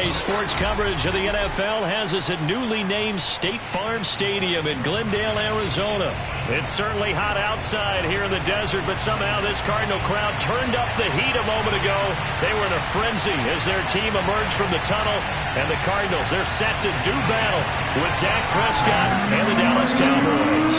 EA Sports coverage of the NFL has us at newly named State Farm Stadium in Glendale, Arizona. It's certainly hot outside here in the desert, but somehow this Cardinal crowd turned up the heat a moment ago. They were in a frenzy as their team emerged from the tunnel, and the Cardinals, they're set to do battle with Dak Prescott and the Dallas Cowboys.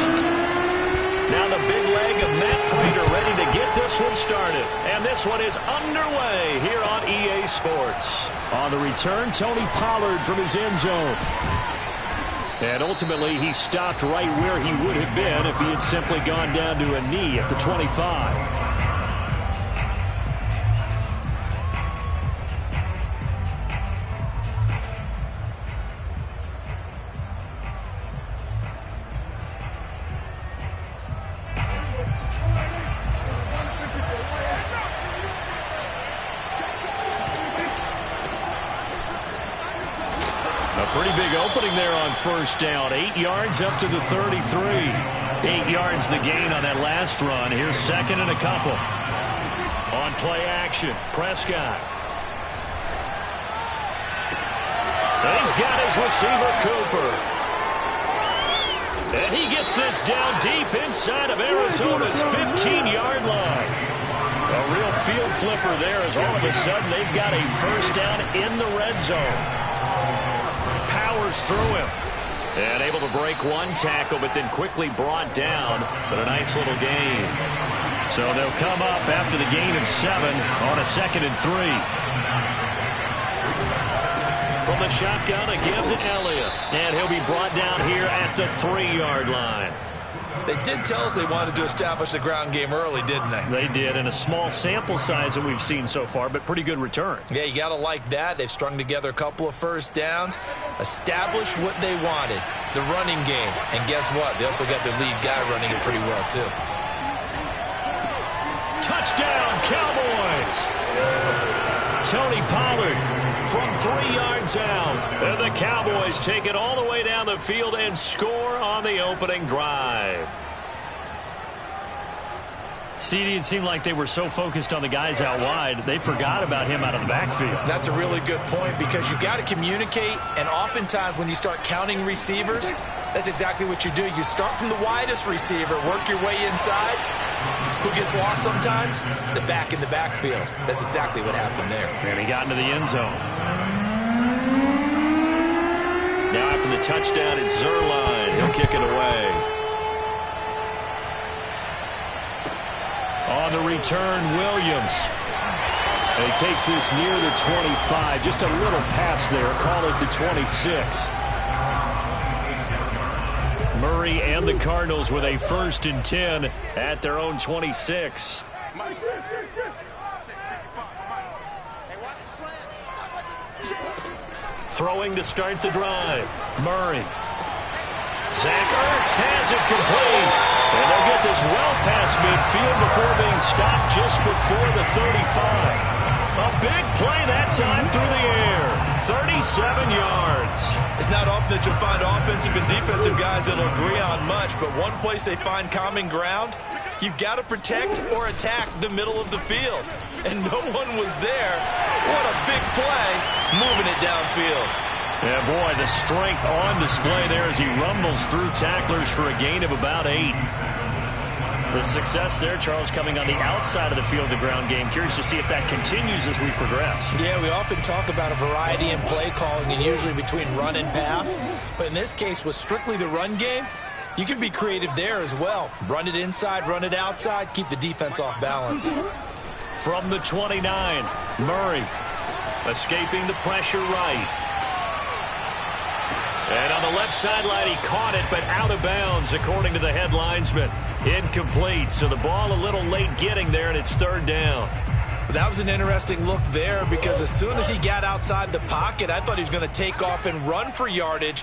Now the big leg of Matt Pratt ready to get this one started. And this one is underway here on EA Sports. On the return, Tony Pollard from his end zone. And ultimately, he stopped right where he would have been if he had simply gone down to a knee at the 25. Pretty big opening there on first down. 8 yards up to the 33. 8 yards the gain on that last run. Here's second and a couple. On play action, Prescott. And he's got his receiver, Cooper. And he gets this down deep inside of Arizona's 15-yard line. A real field flipper there as all of a sudden they've got a first down in the red zone. Through him and able to break one tackle, but then quickly brought down. But a nice little gain. So they'll come up after the gain of 7 on a 2nd and 3. From the shotgun again to Elliott, and he'll be brought down here at the 3-yard line. They did tell us they wanted to establish the ground game early, didn't they? They did, and a small sample size that we've seen so far, but pretty good return. Yeah, you got to like that. They've strung together a couple of first downs, established what they wanted, the running game. And guess what? They also got their lead guy running it pretty well, too. Touchdown, Cowboys! Tony Pollard from 3 yards out. And the Cowboys take it all the way down the field and score on the opening drive. CD, it seemed like they were so focused on the guys out wide, they forgot about him out of the backfield. That's a really good point because you got to communicate, and oftentimes when you start counting receivers, that's exactly what you do. You start from the widest receiver, work your way inside. Who gets lost sometimes? The back in the backfield. That's exactly what happened there. And he got into the end zone. Now after the touchdown, it's Zerline. He'll kick it away. On the return, Williams. And he takes this near the 25. Just a little pass there. Call it the 26. Murray and the Cardinals with a 1st and 10 at their own 26. Throwing to start the drive. Murray. Zach Ertz has it complete. And they'll get this well past midfield before being stopped just before the 35. A big play that time through the air. 37 yards. It's not often that you'll find offensive and defensive guys that'll agree on much, but one place they find common ground, you've got to protect or attack the middle of the field. And no one was there. What a big play, moving it downfield. Yeah, boy, the strength on display there as he rumbles through tacklers for a gain of about 8. The success there, Charles, coming on the outside of the field, the ground game. Curious to see if that continues as we progress. Yeah, we often talk about a variety in play calling and usually between run and pass. But in this case, with strictly the run game, you can be creative there as well. Run it inside, run it outside, keep the defense off balance. From the 29, Murray escaping the pressure right. And on the left sideline, he caught it, but out of bounds, according to the head linesman. Incomplete, so the ball a little late getting there, and it's 3rd down. That was an interesting look there because as soon as he got outside the pocket, I thought he was going to take off and run for yardage.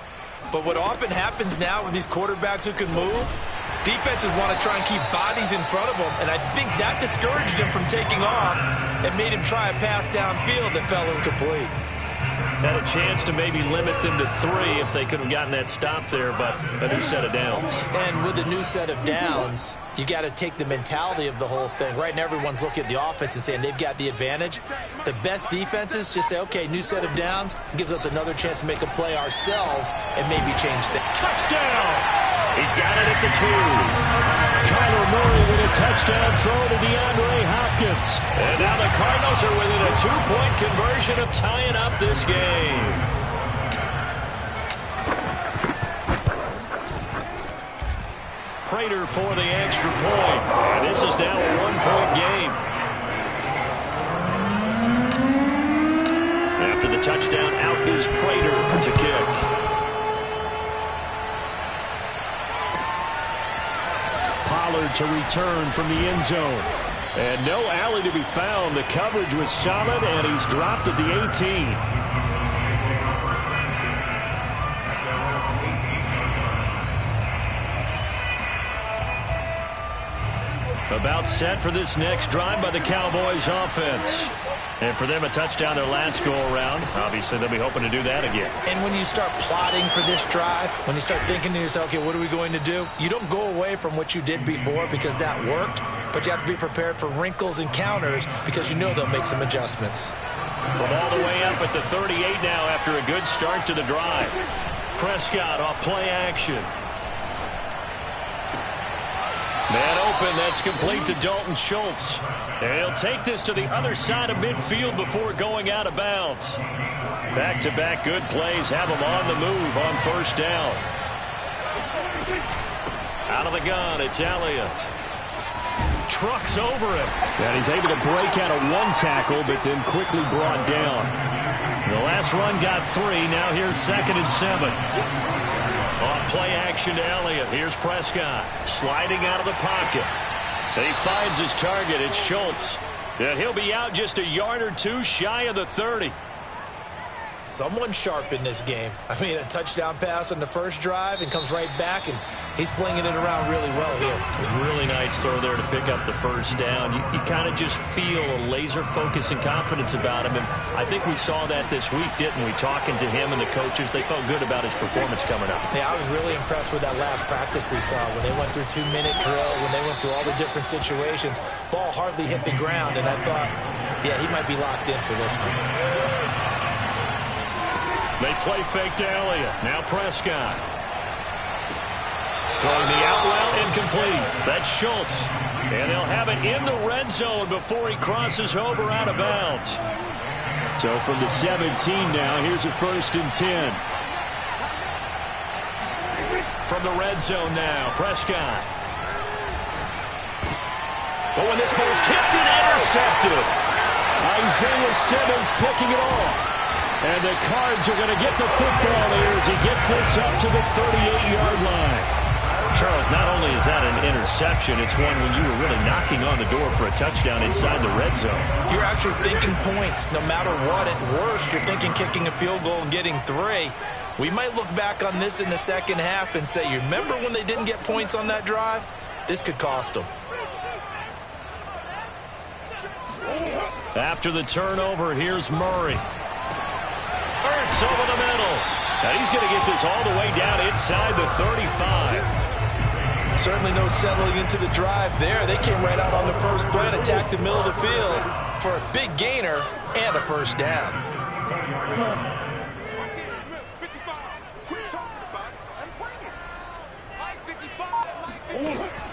But what often happens now with these quarterbacks who can move, defenses want to try and keep bodies in front of them, and I think that discouraged him from taking off and made him try a pass downfield that fell incomplete. Had a chance to maybe limit them to 3 if they could have gotten that stop there, but a new set of downs. And with the new set of downs, you got to take the mentality of the whole thing. Right now, everyone's looking at the offense and saying they've got the advantage. The best defenses just say, okay, new set of downs, gives us another chance to make a play ourselves and maybe change things. Touchdown! He's got it at the 2. Kyler Murray with a touchdown throw to DeAndre Hopkins. And now the Cardinals are within a 2-point conversion of tying up this game. Prater for the extra point. And this is now a 1-point game. After the touchdown, out is Prater to kick. Pollard to return from the end zone. And no alley to be found. The coverage was solid, and he's dropped at the 18. About set for this next drive by the Cowboys offense. And for them, a touchdown their last go-around. Obviously, they'll be hoping to do that again. And when you start plotting for this drive, when you start thinking to yourself, okay, what are we going to do? You don't go away from what you did before because that worked, but you have to be prepared for wrinkles and counters because you know they'll make some adjustments. From all the way up at the 38 now after a good start to the drive. Prescott off play action. Man open, that's complete to Dalton Schultz. And he'll take this to the other side of midfield before going out of bounds. Back-to-back good plays have him on the move on first down. Out of the gun, it's Elliott. Trucks over him. And he's able to break out of 1 tackle, but then quickly brought down. The last run got 3, now here's 2nd and 7. Off play action to Elliott. Here's Prescott sliding out of the pocket. And he finds his target. It's Schultz. And he'll be out just a yard or 2 shy of the 30. Someone sharp in this game. I mean, a touchdown pass on the first drive and comes right back, and he's flinging it around really well here. Really nice throw there to pick up the first down. You kind of just feel a laser focus and confidence about him, and I think we saw that this week, didn't we? Talking to him and the coaches, they felt good about his performance coming up. Yeah, I was really impressed with that last practice we saw when they went through 2-minute drill, when they went through all the different situations. Ball hardly hit the ground, and I thought, yeah, he might be locked in for this one. They play fake to Elliott. Now Prescott. Throwing the out route incomplete. That's Schultz. And they'll have it in the red zone before he crosses over out of bounds. So from the 17 now, here's a 1st and 10. From the red zone now, Prescott. Oh, and this ball's tipped and intercepted. Isaiah Simmons picking it off. And the Cards are going to get the football here as he gets this up to the 38-yard line. Charles, not only is that an interception, it's one when you were really knocking on the door for a touchdown inside the red zone. You're actually thinking points no matter what. At worst, you're thinking kicking a field goal and getting 3. We might look back on this in the second half and say, you remember when they didn't get points on that drive? This could cost them. After the turnover, here's Murray. Ertz over the middle. And he's going to get this all the way down inside the 35. Certainly no settling into the drive there. They came right out on the first play and attacked the middle of the field for a big gainer and a first down.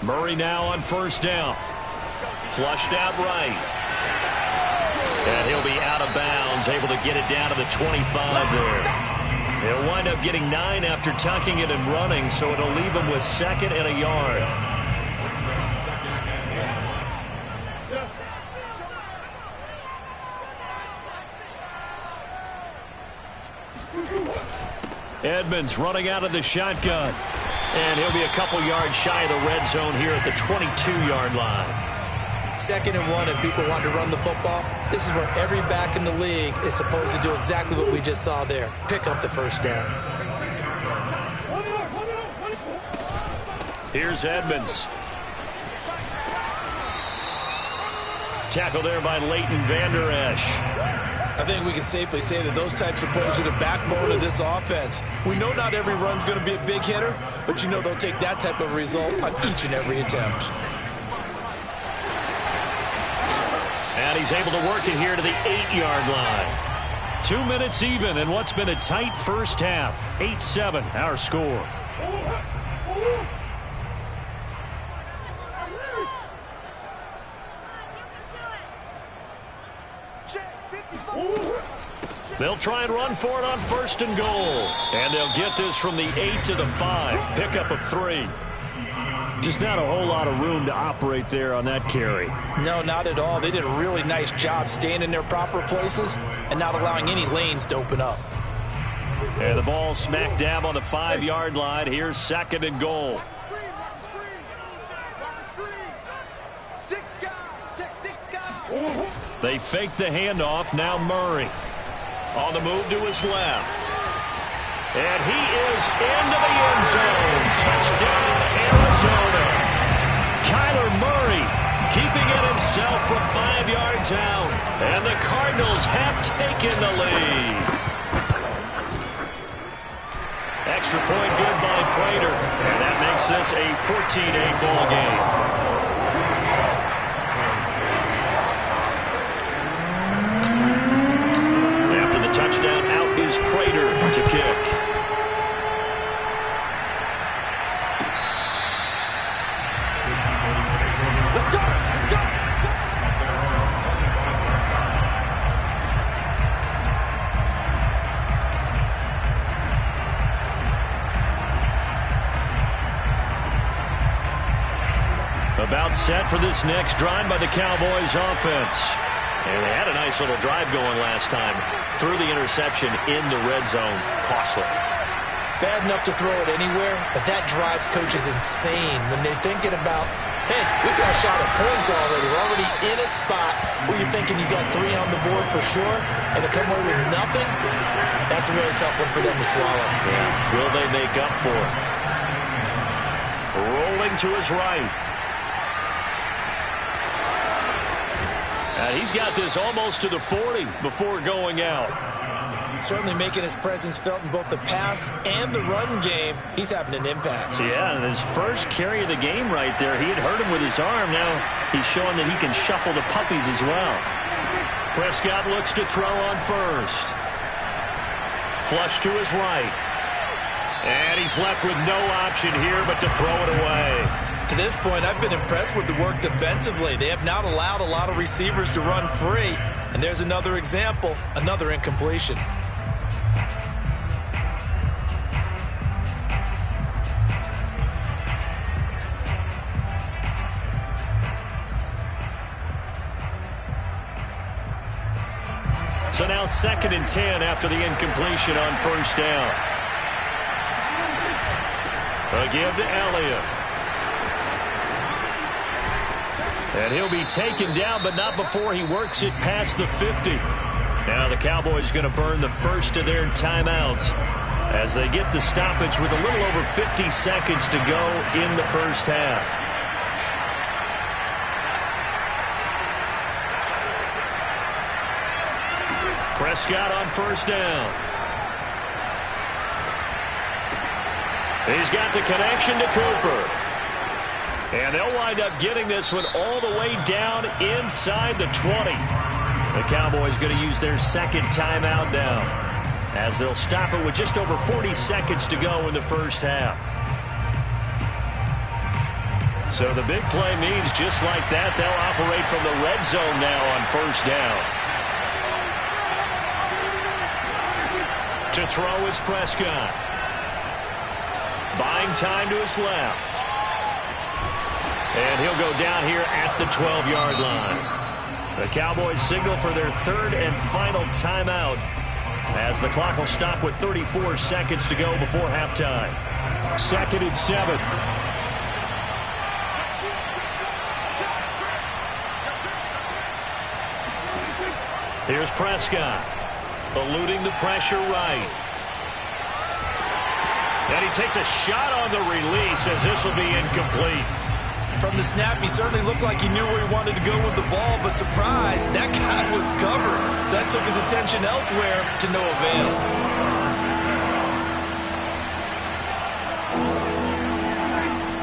Murray now on first down. Flushed out right. And he'll be out of bounds, able to get it down to the 25 there. He'll wind up getting 9 after tucking it and running, so it'll leave him with 2nd and a yard. Edmonds running out of the shotgun. And he'll be a couple yards shy of the red zone here at the 22-yard line. 2nd and 1, if people want to run the football, this is where every back in the league is supposed to do exactly what we just saw there. Pick up the first down. Here's Edmonds. Tackle there by Leighton Vander Esch. I think we can safely say that those types of plays are the backbone of this offense. We know not every run's going to be a big hitter, but you know they'll take that type of result on each and every attempt. And he's able to work it here to the 8-yard line. 2 minutes even in what's been a tight first half. 8-7, our score. They'll try and run for it on 1st and goal. And they'll get this from the 8 to the 5. Pickup of 3. Just not a whole lot of room to operate there on that carry. No, not at all. They did a really nice job staying in their proper places and not allowing any lanes to open up. And the ball smack dab on the 5-yard line. Here's 2nd and goal. They fake the handoff. Now Murray on the move to his left. And he is into the end zone. Touchdown, Arizona. Kyler Murray keeping it himself from 5 yards out. And the Cardinals have taken the lead. Extra point good by Prater. And that makes this a 14-8 ball game. Touchdown, out is Prater to kick. Let's go! Let's go! About set for this next drive by the Cowboys offense. And they had a nice little drive going last time. Threw the interception in the red zone. Costly. Bad enough to throw it anywhere, but that drives coaches insane when they're thinking about, hey, we got a shot at points already. We're already in a spot where you're thinking you got 3 on the board for sure, and to come away with nothing, that's a really tough one for them to swallow. Yeah. Will they make up for it? Rolling to his right. And he's got this almost to the 40 before going out. Certainly making his presence felt in both the pass and the run game. He's having an impact. Yeah, and his first carry of the game right there, he had hurt him with his arm. Now he's showing that he can shuffle the puppies as well. Prescott looks to throw on first. Flush to his right. And he's left with no option here but to throw it away. To this point, I've been impressed with the work defensively. They have not allowed a lot of receivers to run free. And there's another example, another incompletion. So now 2nd and 10 after the incompletion on 1st down. A give to Elliott. And he'll be taken down, but not before he works it past the 50. Now the Cowboys going to burn the first of their timeouts as they get the stoppage with a little over 50 seconds to go in the first half. Prescott on 1st down. He's got the connection to Cooper. And they'll wind up getting this one all the way down inside the 20. The Cowboys going to use their 2nd timeout now as they'll stop it with just over 40 seconds to go in the first half. So the big play means just like that, they'll operate from the red zone now on 1st down. To throw is Prescott. Buying time to his left. And he'll go down here at the 12-yard line. The Cowboys signal for their 3rd and final timeout as the clock will stop with 34 seconds to go before halftime. 2nd and 7. Here's Prescott, eluding the pressure right. And he takes a shot on the release as this will be incomplete. From the snap, he certainly looked like he knew where he wanted to go with the ball, but surprise, that guy was covered. So that took his attention elsewhere to no avail.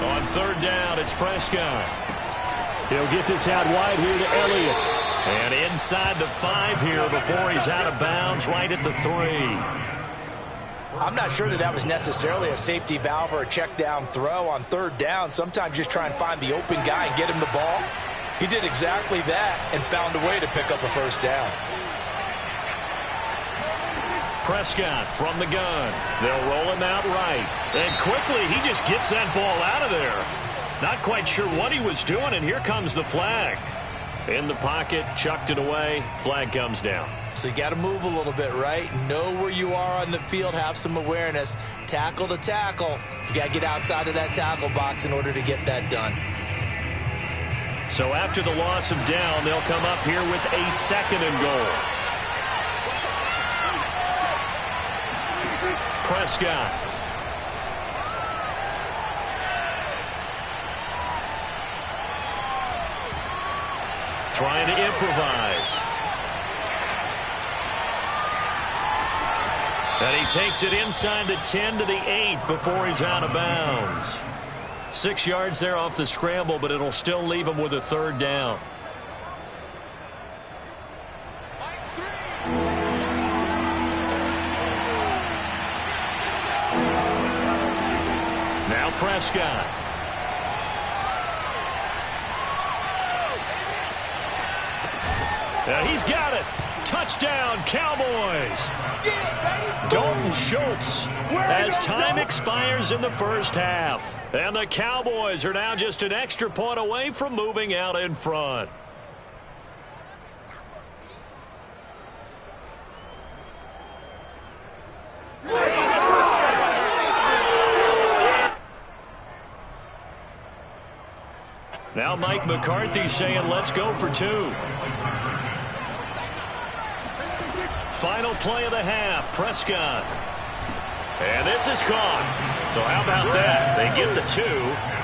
On third down, it's Prescott. He'll get this out wide here to Elliott. And inside the 5 here before he's out of bounds, right at the 3. I'm not sure that was necessarily a safety valve or a check down throw on third down. Sometimes just try and find the open guy and get him the ball. He did exactly that and found a way to pick up a first down. Prescott from the gun. They'll roll him out right. And quickly, he just gets that ball out of there. Not quite sure what he was doing, and here comes the flag. In the pocket, chucked it away. Flag comes down. So you got to move a little bit, right? Know where you are on the field. Have some awareness. Tackle to tackle. You got to get outside of that tackle box in order to get that done. So after the loss of down, they'll come up here with a 2nd and goal. Prescott. Trying to improvise. And he takes it inside the 10 to the 8 before he's out of bounds. 6 yards there off the scramble, but it'll still leave him with a third down. Now Prescott. He's got it. Touchdown, Cowboys. Dalton Schultz as time expires in the first half. And the Cowboys are now just an extra point away from moving out in front. Now Mike McCarthy saying let's go for 2. Final play of the half, Prescott. And this is caught. So how about that? They get the 2.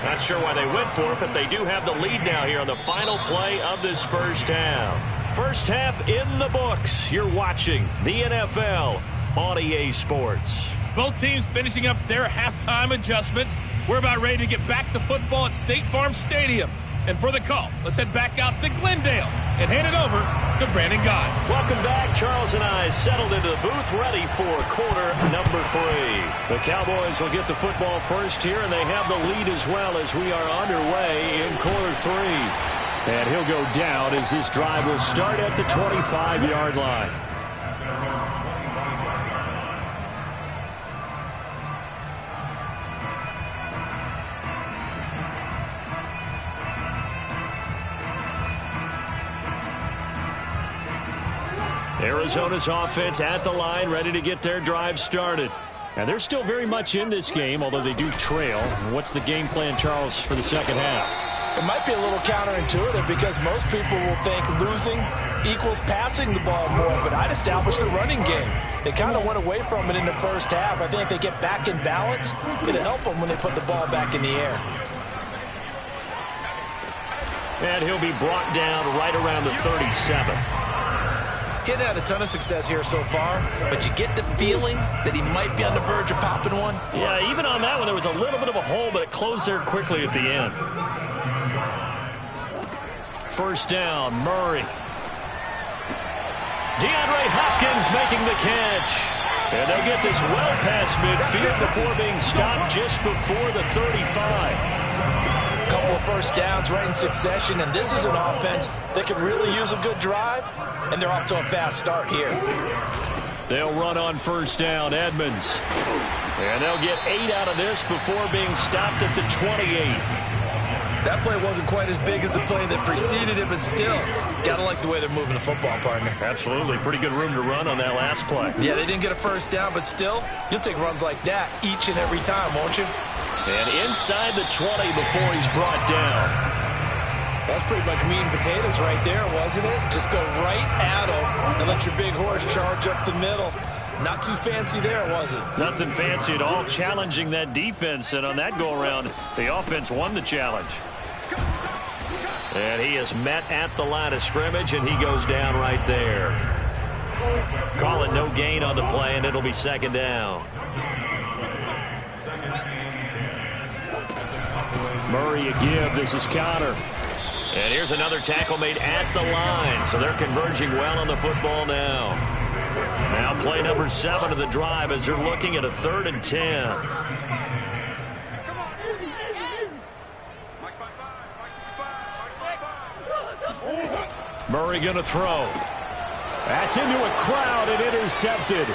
Not sure why they went for it, but they do have the lead now here on the final play of this first half. First half in the books. You're watching the NFL on EA Sports. Both teams finishing up their halftime adjustments. We're about ready to get back to football at State Farm Stadium. And for the call, let's head back out to Glendale and hand it over to Brandon Guy. Welcome back. Charles and I settled into the booth, ready for quarter number 3. The Cowboys will get the football first here, and they have the lead as well as we are underway in quarter 3. And he'll go down as this drive will start at the 25-yard line. Arizona's offense at the line, ready to get their drive started. And they're still very much in this game, although they do trail. What's the game plan, Charles, for the second half? It might be a little counterintuitive because most people will think losing equals passing the ball more, but I'd establish the running game. They kind of went away from it in the first half. I think if they get back in balance, it'll help them when they put the ball back in the air. And he'll be brought down right around the 37. He's had a ton of success here so far, but you get the feeling that he might be on the verge of popping one. Yeah, even on that one, there was a little bit of a hole, but it closed there quickly at the end. First down, Murray. DeAndre Hopkins making the catch. And they'll get this well past midfield before being stopped just before the 35. Couple of first downs right in succession, and this is an offense that can really use a good drive, and they're off to a fast start here. They'll run on first down, Edmonds. And they'll get 8 out of this before being stopped at the 28. That play wasn't quite as big as the play that preceded it, but still, gotta like the way they're moving the football, partner. Absolutely. Pretty good room to run on that last play. Yeah, they didn't get a first down, but still, you'll take runs like that each and every time, won't you? And inside the 20 before he's brought down. That's pretty much meat and potatoes right there, wasn't it? Just go right at him and let your big horse charge up the middle. Not too fancy there, was it? Nothing fancy at all, challenging that defense. And on that go-around, the offense won the challenge. And he is met at the line of scrimmage, and he goes down right there. Call it no gain on the play, and it'll be second down. Murray a give. This is Connor. And here's another tackle made at the line. So they're converging well on the football now. Now play number 7 of the drive as they're looking at a 3rd and 10. Murray going to throw. That's into a crowd and intercepted.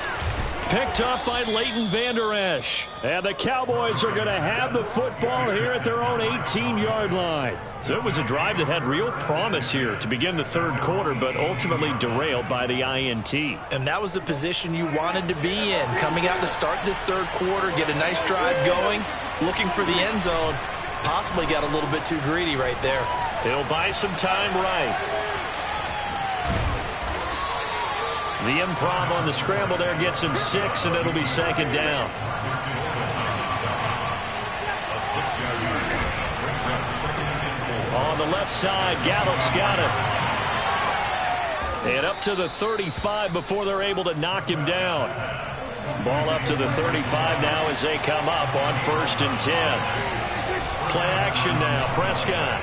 Picked up by Leighton Vander Esch. And the Cowboys are going to have the football here at their own 18-yard line. So it was a drive that had real promise here to begin the 3rd quarter, but ultimately derailed by the INT. And that was the position you wanted to be in. Coming out to start this 3rd quarter, get a nice drive going, looking for the end zone. Possibly got a little bit too greedy right there. He'll buy some time right. The improv on the scramble there gets him 6, and it'll be second down. On the left side, Gallup's got it. And up to the 35 before they're able to knock him down. Ball up to the 35 now as they come up on 1st and 10. Play action now, Prescott.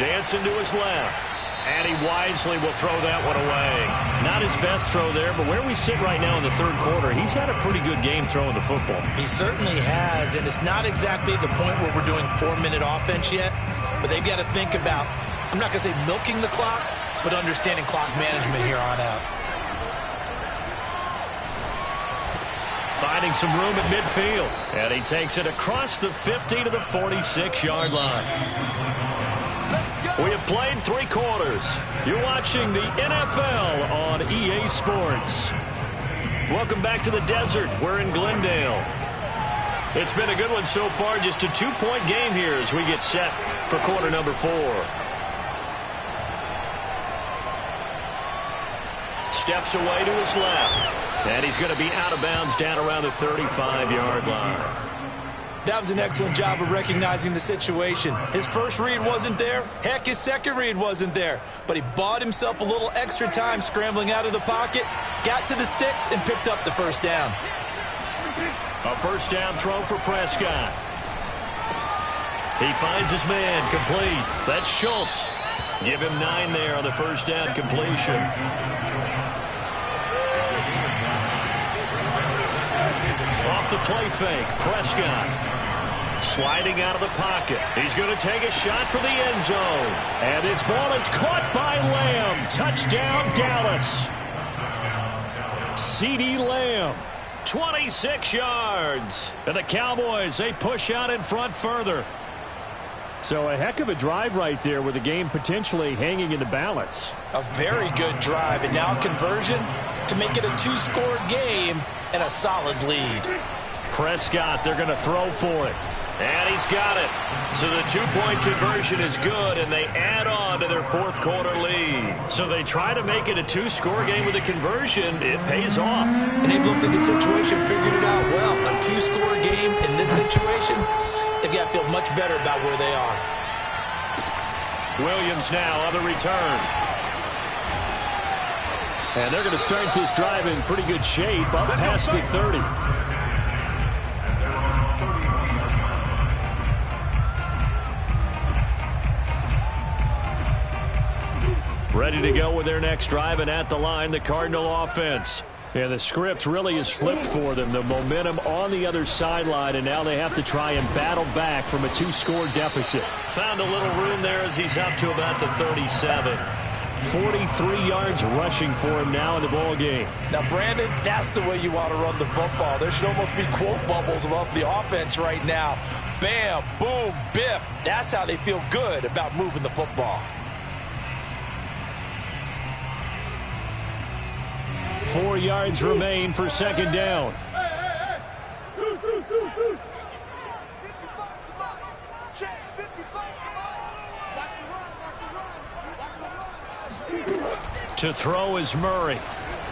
Dancing to his left. And he wisely will throw that one away. Not his best throw there, but where we sit right now in the 3rd quarter, he's had a pretty good game throwing the football. He certainly has, and it's not exactly the point where we're doing 4-minute offense yet, but they've got to think about, I'm not going to say milking the clock, but understanding clock management here on out. Finding some room at midfield, and he takes it across the 50 to the 46-yard line. We have played 3 quarters. You're watching the NFL on EA Sports. Welcome back to the desert. We're in Glendale. It's been a good one so far. Just a 2-point game here as we get set for quarter number 4. Steps away to his left. And he's going to be out of bounds down around the 35-yard line. That was an excellent job of recognizing the situation. His first read wasn't there. Heck, his second read wasn't there. But he bought himself a little extra time scrambling out of the pocket, got to the sticks, and picked up the first down. A first down throw for Prescott. He finds his man complete. That's Schultz. Give him 9 there on the first down completion. Off the play fake, Prescott. Sliding out of the pocket. He's going to take a shot for the end zone. And this ball is caught by Lamb. Touchdown, Dallas. CeeDee Lamb, 26 yards. And the Cowboys, they push out in front further. So a heck of a drive right there with the game potentially hanging in the balance. A very good drive, and now conversion to make it a 2-score game and a solid lead. Prescott, they're going to throw for it. And he's got it. So the 2-point conversion is good, and they add on to their 4th quarter lead. So they try to make it a 2-score game with a conversion. It pays off. And they've looked at the situation, figured it out well. A 2-score game in this situation, they've got to feel much better about where they are. Williams now on the return. And they're going to start this drive in pretty good shape up past the 30. Ready to go with their next drive, and at the line, the Cardinal offense. And the script really is flipped for them. The momentum on the other sideline, and now they have to try and battle back from a 2-score deficit. Found a little room there as he's up to about the 37. 43 yards rushing for him now in the ball game. Now, Brandon, that's the way you want to run the football. There should almost be quote bubbles above the offense right now. Bam, boom, biff. That's how they feel good about moving the football. 4 yards remain for second down. To throw is Murray.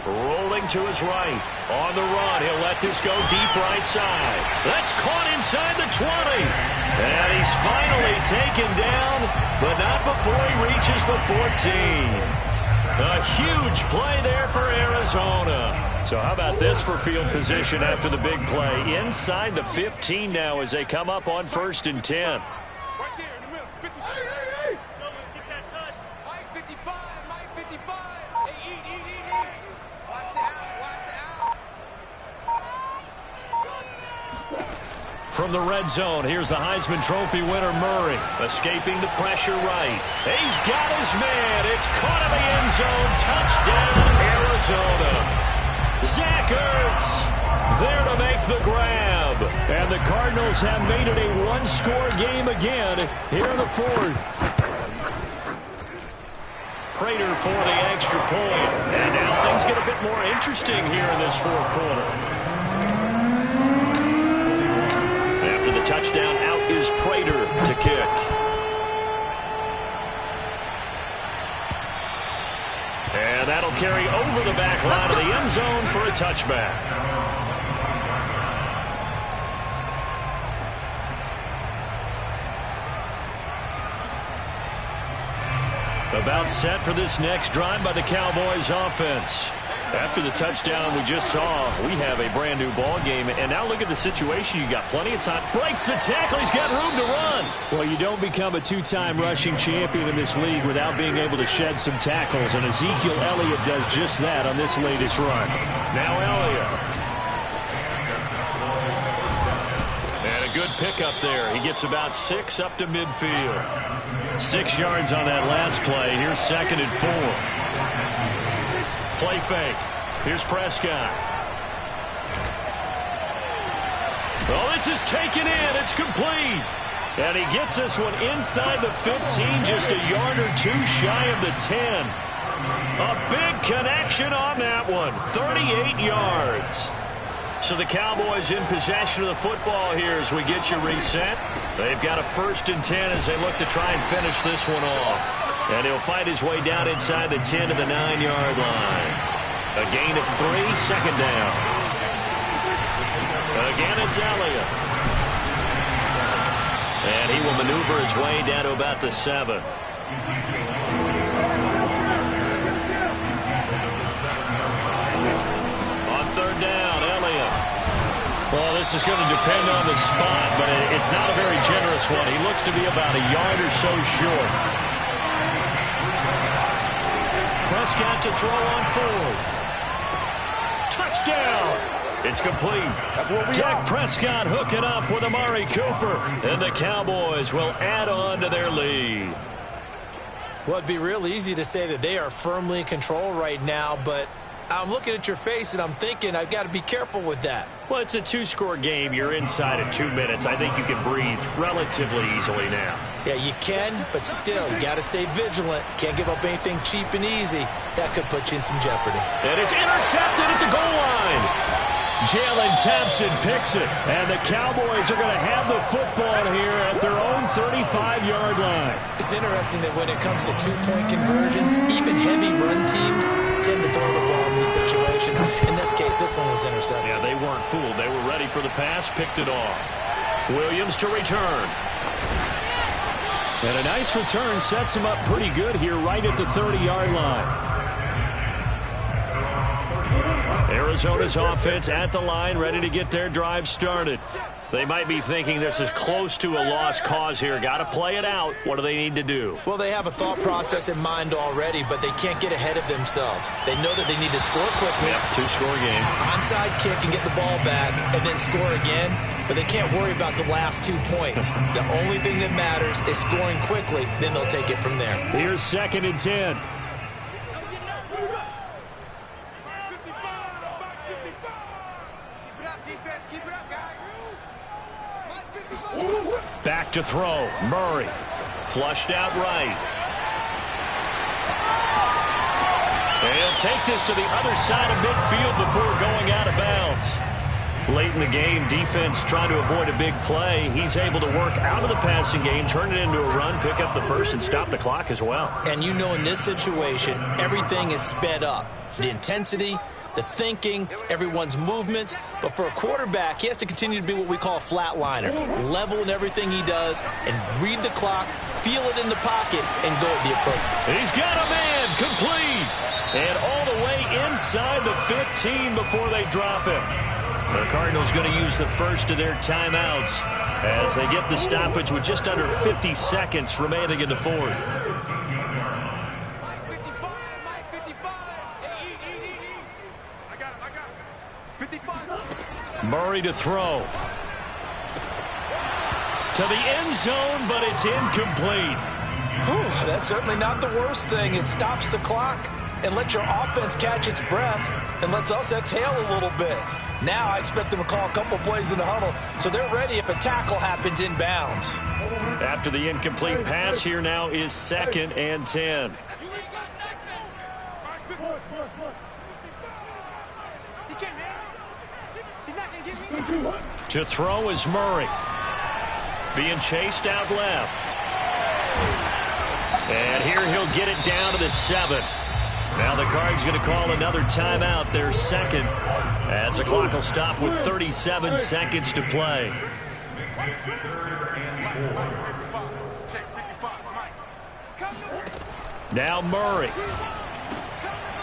Rolling to his right. On the run, he'll let this go deep right side. That's caught inside the 20. And he's finally taken down, but not before he reaches the 14. A huge play there for Arizona. So how about this for field position after the big play? Inside the 15 now as they come up on 1st and 10. From the red zone, here's the Heisman Trophy winner, Murray. Escaping the pressure right. He's got his man. It's caught in the end zone. Touchdown, Arizona. Zach Ertz there to make the grab. And the Cardinals have made it a one-score game again here in the 4th. Prater for the extra point. And now things get a bit more interesting here in this 4th quarter. After the touchdown, out is Prater to kick. And that'll carry over the back line of the end zone for a touchback. About set for this next drive by the Cowboys offense. After the touchdown we just saw, we have a brand new ball game. And now look at the situation. You got plenty of time. Breaks the tackle. He's got room to run. Well, you don't become a two-time rushing champion in this league without being able to shed some tackles. And Ezekiel Elliott does just that on this latest run. Now Elliott. And a good pickup there. He gets about 6 up to midfield. 6 yards on that last play. Here's 2nd and 4. Play fake. Here's Prescott. Well, this is taken in. It's complete. And he gets this one inside the 15, just a yard or 2 shy of the 10. A big connection on that one. 38 yards. So the Cowboys in possession of the football here as we get you reset. They've got a 1st and 10 as they look to try and finish this one off. And he'll fight his way down inside the 10 to the 9-yard line. A gain of 3, 2nd down. Again, it's Elliott. And he will maneuver his way down to about the 7. On 3rd down, Elliott. Well, this is going to depend on the spot, but it's not a very generous one. He looks to be about a yard or so short. Prescott to throw on 4th. Touchdown! It's complete. Dak Prescott hooking up with Amari Cooper. And the Cowboys will add on to their lead. Well, it'd be real easy to say that they are firmly in control right now, but I'm looking at your face and I'm thinking I've got to be careful with that. Well, it's a 2-score game. You're inside of 2 minutes. I think you can breathe relatively easily now. Yeah, you can, but still, you got to stay vigilant. Can't give up anything cheap and easy. That could put you in some jeopardy. And it's intercepted at the goal line. Jalen Thompson picks it, and the Cowboys are going to have the football here at their own 35-yard line. It's interesting that when it comes to 2-point conversions, even heavy run teams tend to throw the ball in these situations. In this case, this one was intercepted. Yeah, they weren't fooled. They were ready for the pass, picked it off. Williams to return. And a nice return sets him up pretty good here right at the 30-yard line. Arizona's offense at the line, ready to get their drive started. They might be thinking this is close to a lost cause here. Got to play it out. What do they need to do? Well, they have a thought process in mind already, but they can't get ahead of themselves. They know that they need to score quickly. Yep, 2-score game. Onside kick and get the ball back and then score again, but they can't worry about the last 2 points. The only thing that matters is scoring quickly, then they'll take it from there. Here's 2nd and 10. Back to throw. Murray. Flushed out right. They'll take this to the other side of midfield before going out of bounds. Late in the game, defense trying to avoid a big play. He's able to work out of the passing game, turn it into a run, pick up the first, and stop the clock as well. And you know in this situation, everything is sped up. The intensity, the thinking, everyone's movements. But for a quarterback, he has to continue to be what we call a flatliner. Level in everything he does and read the clock, feel it in the pocket, and go at the approach. He's got a man complete. And all the way inside the 15 before they drop him. The Cardinals going to use the first of their timeouts as they get the stoppage with just under 50 seconds remaining in the fourth. Murray to throw. To the end zone, but it's incomplete. Whew, that's certainly not the worst thing. It stops the clock and lets your offense catch its breath and lets us exhale a little bit. Now I expect them to call a couple plays in the huddle, so they're ready if a tackle happens inbounds. After the incomplete pass, here now is 2nd and 10. To throw is Murray. Being chased out left. And here he'll get it down to the 7. Now the Cards going to call another timeout, their second, as the clock will stop with 37 seconds to play. Now Murray.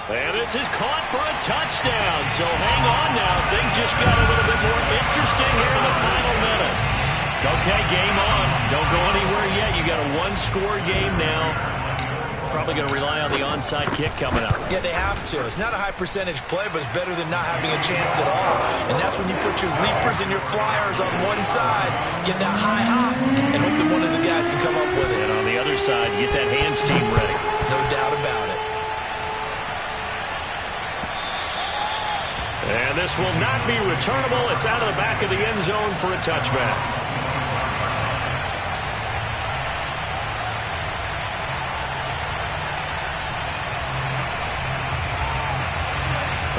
And this is caught for a touchdown. So hang on now. Things just got a little bit more interesting here in the final minute. Okay, game on. Don't go anywhere yet. You got a one-score game now. Probably going to rely on the onside kick coming up. Yeah, they have to. It's not a high percentage play, but it's better than not having a chance at all. And that's when you put your leapers and your flyers on one side, get that high hop, and hope that one of the guys can come up with it. And on the other side, get that hands team ready. No doubt about it. And this will not be returnable. It's out of the back of the end zone for a touchback.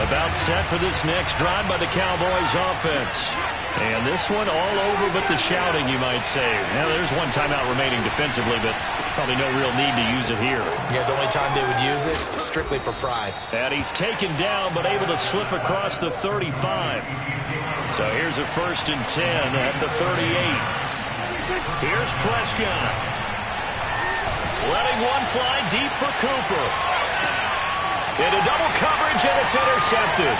About set for this next drive by the Cowboys offense. And this one all over but the shouting, you might say. Now, there's one timeout remaining defensively, but probably no real need to use it here. Yeah, the only time they would use it, strictly for pride. And he's taken down, but able to slip across the 35. So here's a 1st and 10 at the 38. Here's Prescott. Letting one fly deep for Cooper. Into double coverage, and it's intercepted.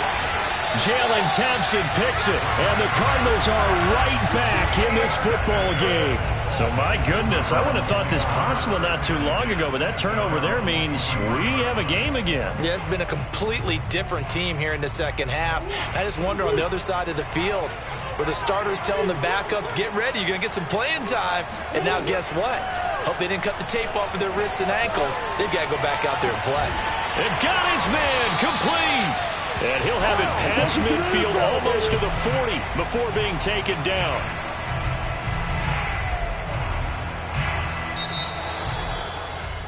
Jalen Thompson picks it, and the Cardinals are right back in this football game. So, my goodness, I would have thought this possible not too long ago, but that turnover there means we have a game again. Yeah, it's been a completely different team here in the second half. I just wonder on the other side of the field, where the starters telling the backups, get ready, you're going to get some playing time. And now guess what? Hope they didn't cut the tape off of their wrists and ankles. They've got to go back out there and play. And got his man complete. And he'll have it past midfield almost to the 40 before being taken down.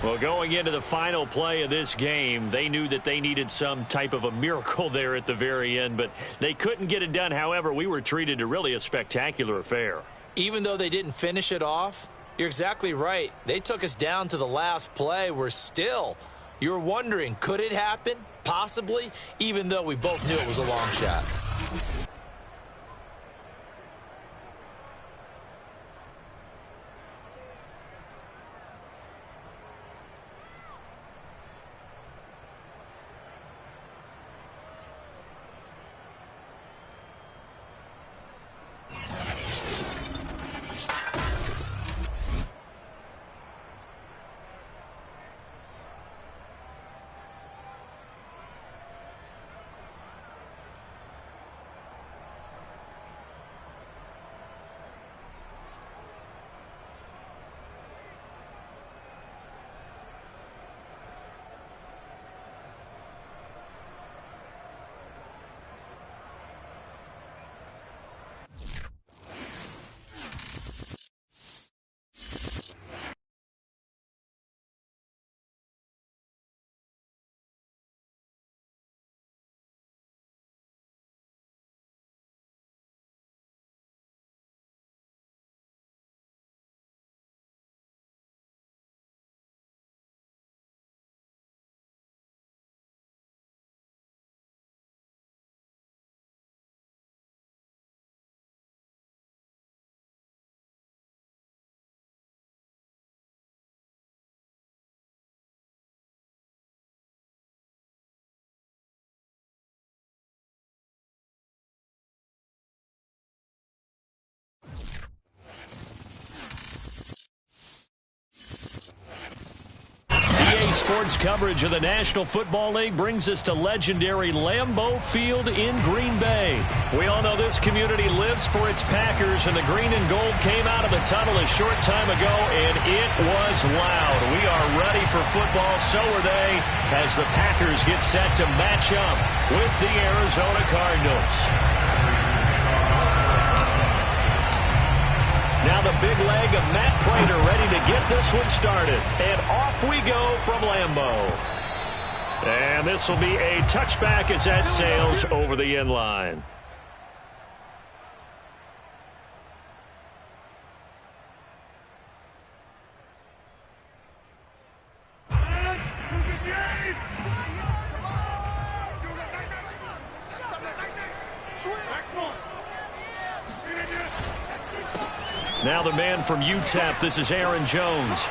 Well, going into the final play of this game, they knew that they needed some type of a miracle there at the very end, but they couldn't get it done. However, we were treated to really a spectacular affair. Even though they didn't finish it off, you're exactly right. They took us down to the last play. We're still... You were wondering, could it happen? Possibly, even though we both knew it was a long shot. Sports coverage of the National Football League brings us to legendary Lambeau Field in Green Bay. We all know this community lives for its Packers, and the green and gold came out of the tunnel a short time ago, and it was loud. We are ready for football, so are they, as the Packers get set to match up with the Arizona Cardinals. Now the big leg of Matt Pratt ready to get this one started. And off we go from Lambeau. And this will be a touchback as that sails over the end line. Now the man from UTEP, this is Aaron Jones.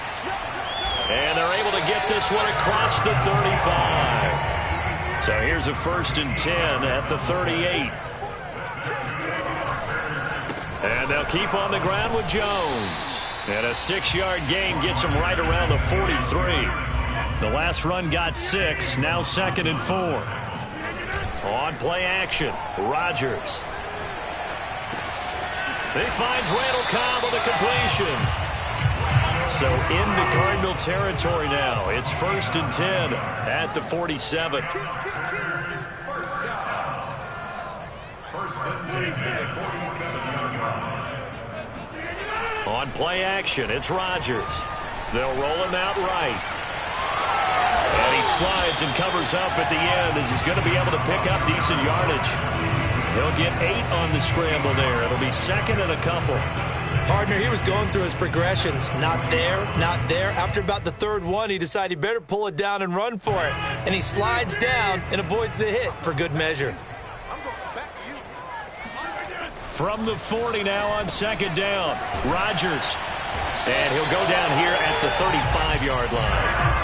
And they're able to get this one across the 35. So here's a 1st and 10 at the 38. And they'll keep on the ground with Jones. And a 6-yard gain gets him right around the 43. The last run got 6, now 2nd and 4. On play action, Rodgers. He finds Randall Cobb with a completion. So into Cardinal territory now. It's 1st and 10 at the 47. First and 10 at the 47. On play action, it's Rodgers. They'll roll him out right. And he slides and covers up at the end as he's going to be able to pick up decent yardage. He'll get 8 on the scramble there. It'll be 2nd and a couple. Partner, he was going through his progressions. Not there, not there. After about the 3rd one, he decided he better pull it down and run for it. And he slides down and avoids the hit for good measure. From the 40 now on 2nd down, Rodgers. And he'll go down here at the 35-yard line.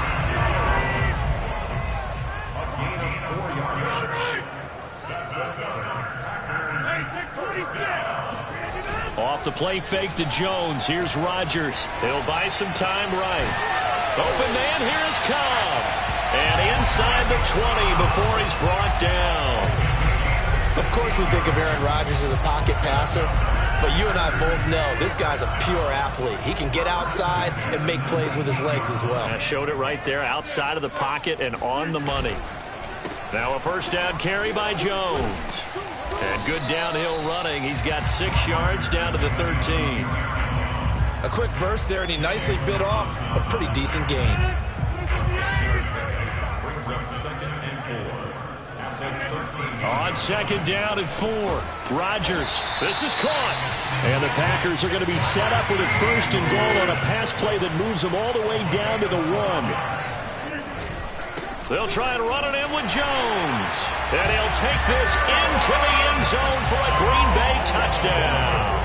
Off the play fake to Jones. Here's Rodgers. He'll buy some time right. Open man, here's Cobb. And inside the 20 before he's brought down. Of course we think of Aaron Rodgers as a pocket passer, but you and I both know this guy's a pure athlete. He can get outside and make plays with his legs as well. I showed it right there, outside of the pocket and on the money. Now a 1st down carry by Jones. And good downhill running. He's got 6 yards down to the 13. A quick burst there, and he nicely bit off a pretty decent gain. On 2nd down and 4, Rodgers. This is caught. And the Packers are going to be set up with a 1st and goal on a pass play that moves them all the way down to the 1. They'll try and run it in with Jones. And he'll take this into the end zone for a Green Bay touchdown.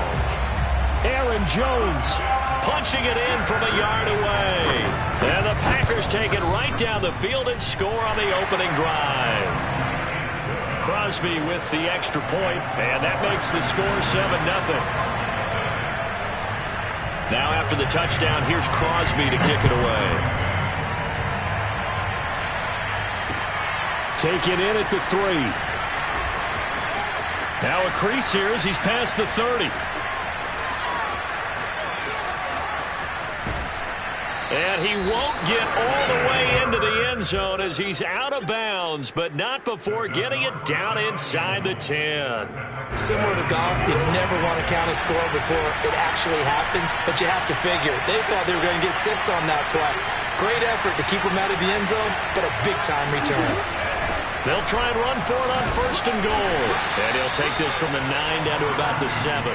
Aaron Jones punching it in from a yard away. And the Packers take it right down the field and score on the opening drive. Crosby with the extra point, and that makes the score 7-0. Now after the touchdown, here's Crosby to kick it away. Taken in at the 3. Now a crease here as he's past the 30. And he won't get all the way into the end zone as he's out of bounds, but not before getting it down inside the 10. Similar to golf, you never want to count a score before it actually happens, but you have to figure. They thought they were going to get 6 on that play. Great effort to keep them out of the end zone, but a big-time return. They'll try and run for it on 1st and goal. And he'll take this from the 9 down to about the 7.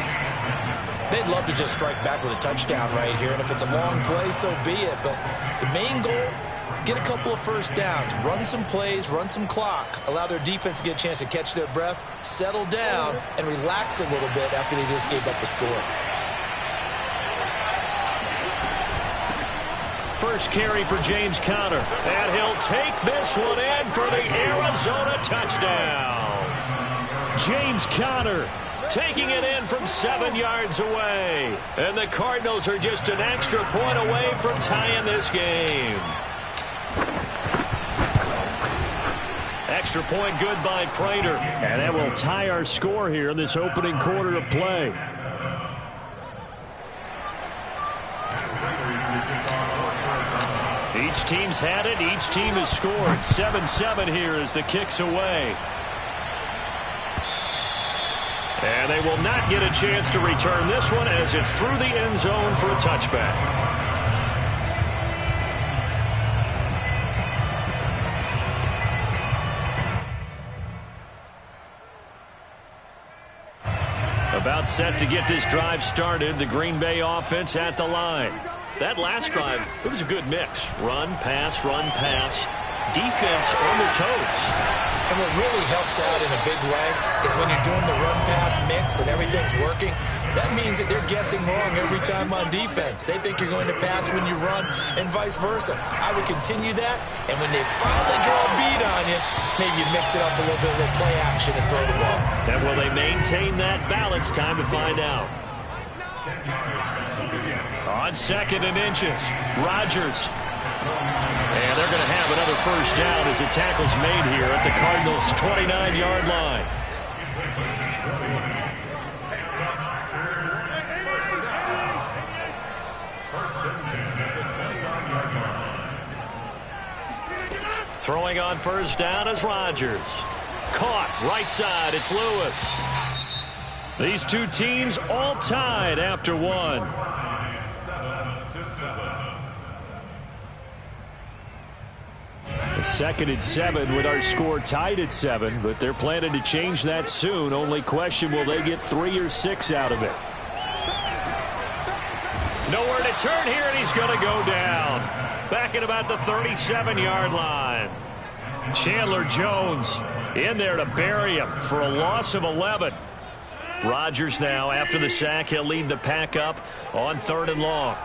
They'd love to just strike back with a touchdown right here, and if it's a long play, so be it. But the main goal, get a couple of 1st downs, run some plays, run some clock, allow their defense to get a chance to catch their breath, settle down, and relax a little bit after they just gave up a score. First carry for James Conner. And he'll take this one in for the Arizona touchdown. James Conner taking it in from 7 yards away. And the Cardinals are just an extra point away from tying this game. Extra point good by Prater. And that will tie our score here in this opening quarter of play. Each team's had it. Each team has scored. 7-7 here as the kick's away. And they will not get a chance to return this one as it's through the end zone for a touchback. About set to get this drive started. The Green Bay offense at the line. That last drive, it was a good mix. Run, pass, defense on their toes. And what really helps out in a big way is when you're doing the run-pass mix and everything's working, that means that they're guessing wrong every time on defense. They think you're going to pass when you run and vice versa. I would continue that, and when they finally draw a beat on you, maybe you mix it up a little bit, a little play action and throw the ball. And will they maintain that balance? Time to find out. On 2nd and inches, Rodgers. And they're going to have another first down as the tackle's made here at the Cardinals' 29-yard line. Throwing on first down is Rodgers. Caught right side, it's Lewis. These two teams all tied after one. 2nd and 7 with our score tied at 7, but they're planning to change that soon. Only question, will they get 3 or 6 out of it? Nowhere to turn here, and he's going to go down. Back at about the 37-yard line. Chandler Jones in there to bury him for a loss of 11. Rodgers now, after the sack, he'll lead the pack up on 3rd and long.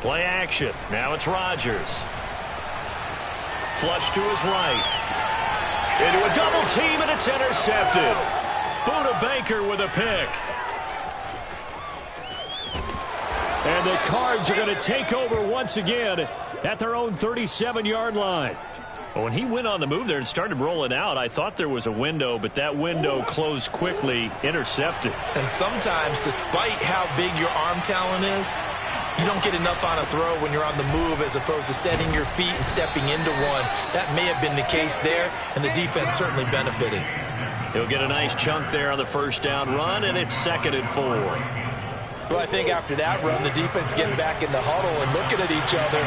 Play action. Now it's Rodgers. Flush to his right. Into a double team, and it's intercepted. Buda Baker with a pick. And the Cards are going to take over once again at their own 37-yard line. When he went on the move there and started rolling out, I thought there was a window, but that window closed quickly, intercepted. And sometimes, despite how big your arm talent is, you don't get enough on a throw when you're on the move as opposed to setting your feet and stepping into one. That may have been the case there, and the defense certainly benefited. He'll get a nice chunk there on the first down run, and it's 2nd and 4. Well, I think after that run, the defense getting back in the huddle and looking at each other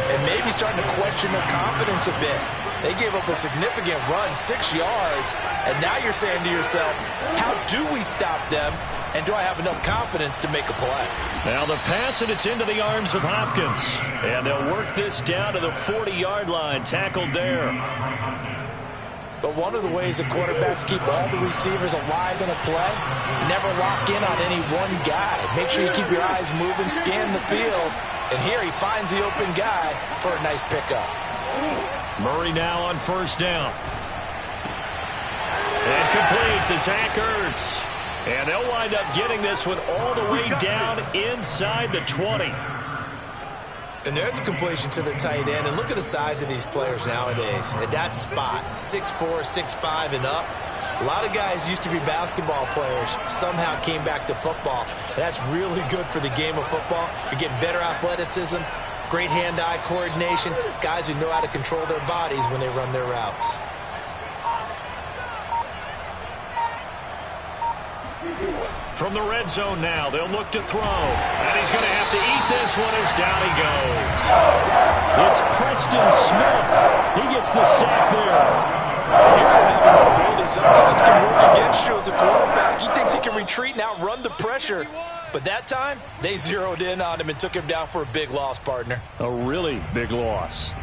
and maybe starting to question their confidence a bit. They gave up a significant run, 6 yards, and now you're saying to yourself, how do we stop them? And do I have enough confidence to make a play? Now the pass, and it's into the arms of Hopkins. And they'll work this down to the 40-yard line, tackled there. But one of the ways the quarterbacks keep all the receivers alive in a play, never lock in on any one guy. Make sure you keep your eyes moving, scan the field. And here he finds the open guy for a nice pickup. Murray now on first down. And complete to Zach Ertz. And they'll wind up getting this one all the way down inside the 20. And there's a completion to the tight end. And look at the size of these players nowadays. At that spot, 6'4", 6'5", and up. A lot of guys used to be basketball players, somehow came back to football. And that's really good for the game of football. You're getting better athleticism, great hand-eye coordination, guys who know how to control their bodies when they run their routes. From the red zone now, they'll look to throw. And he's going to have to eat this one as down he goes. It's Preston Smith. He gets the sack there. Here's what having the ability sometimes can work against you as a quarterback. He thinks he can retreat and outrun the pressure. But that time, they zeroed in on him and took him down for a big loss, partner. A really big loss.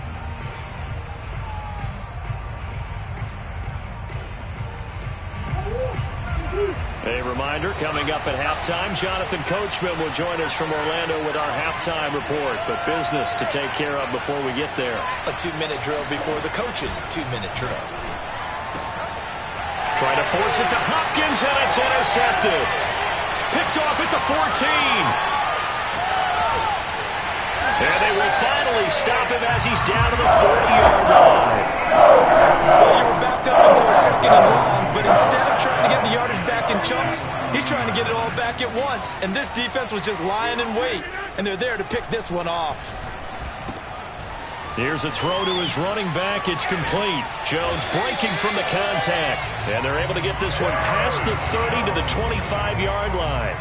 A reminder, coming up at halftime, Jonathan Coachman will join us from Orlando with our halftime report. But business to take care of before we get there. A 2-minute drill before the coach's 2-minute drill. Trying to force it to Hopkins, and it's intercepted. Picked off at the 14. And they will finally stop him as he's down to the 40-yard line. Well, you were backed up into a 2nd and long, but instead of trying to get the yardage back in chunks, he's trying to get it all back at once. And this defense was just lying in wait, and they're there to pick this one off. Here's a throw to his running back. It's complete. Jones breaking from the contact. And they're able to get this one past the 30 to the 25-yard line.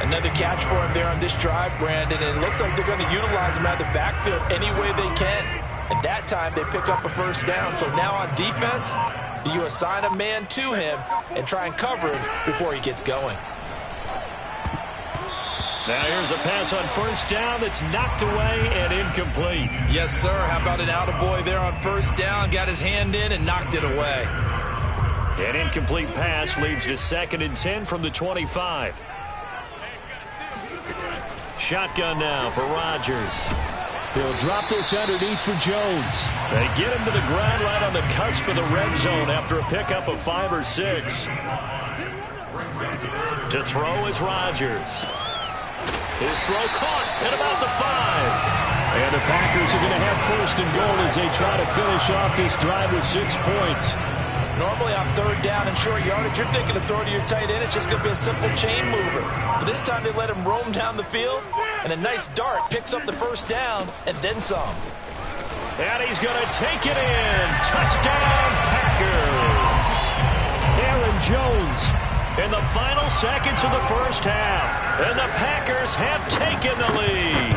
Another catch for him there on this drive, Brandon. And it looks like they're going to utilize him out of the backfield any way they can. And that time they pick up a 1st down. So now on defense, do you assign a man to him and try and cover him before he gets going? Now here's a pass on 1st down that's knocked away and incomplete. Yes, sir. How about an attaboy there on 1st down? Got his hand in and knocked it away. An incomplete pass leads to 2nd and 10 from the 25. Shotgun now for Rodgers. He'll drop this underneath for Jones. They get him to the ground right on the cusp of the red zone after a pickup of 5 or 6. To throw is Rodgers. His throw caught at about the 5. And the Packers are going to have 1st and goal as they try to finish off this drive with 6 points. Normally on 3rd down and short yardage, you're thinking of throwing to your tight end. It's just going to be a simple chain mover. But this time they let him roam down the field, and a nice dart picks up the 1st down and then some. And he's going to take it in. Touchdown, Packers. Aaron Jones in the final seconds of the 1st half. And the Packers have taken the lead.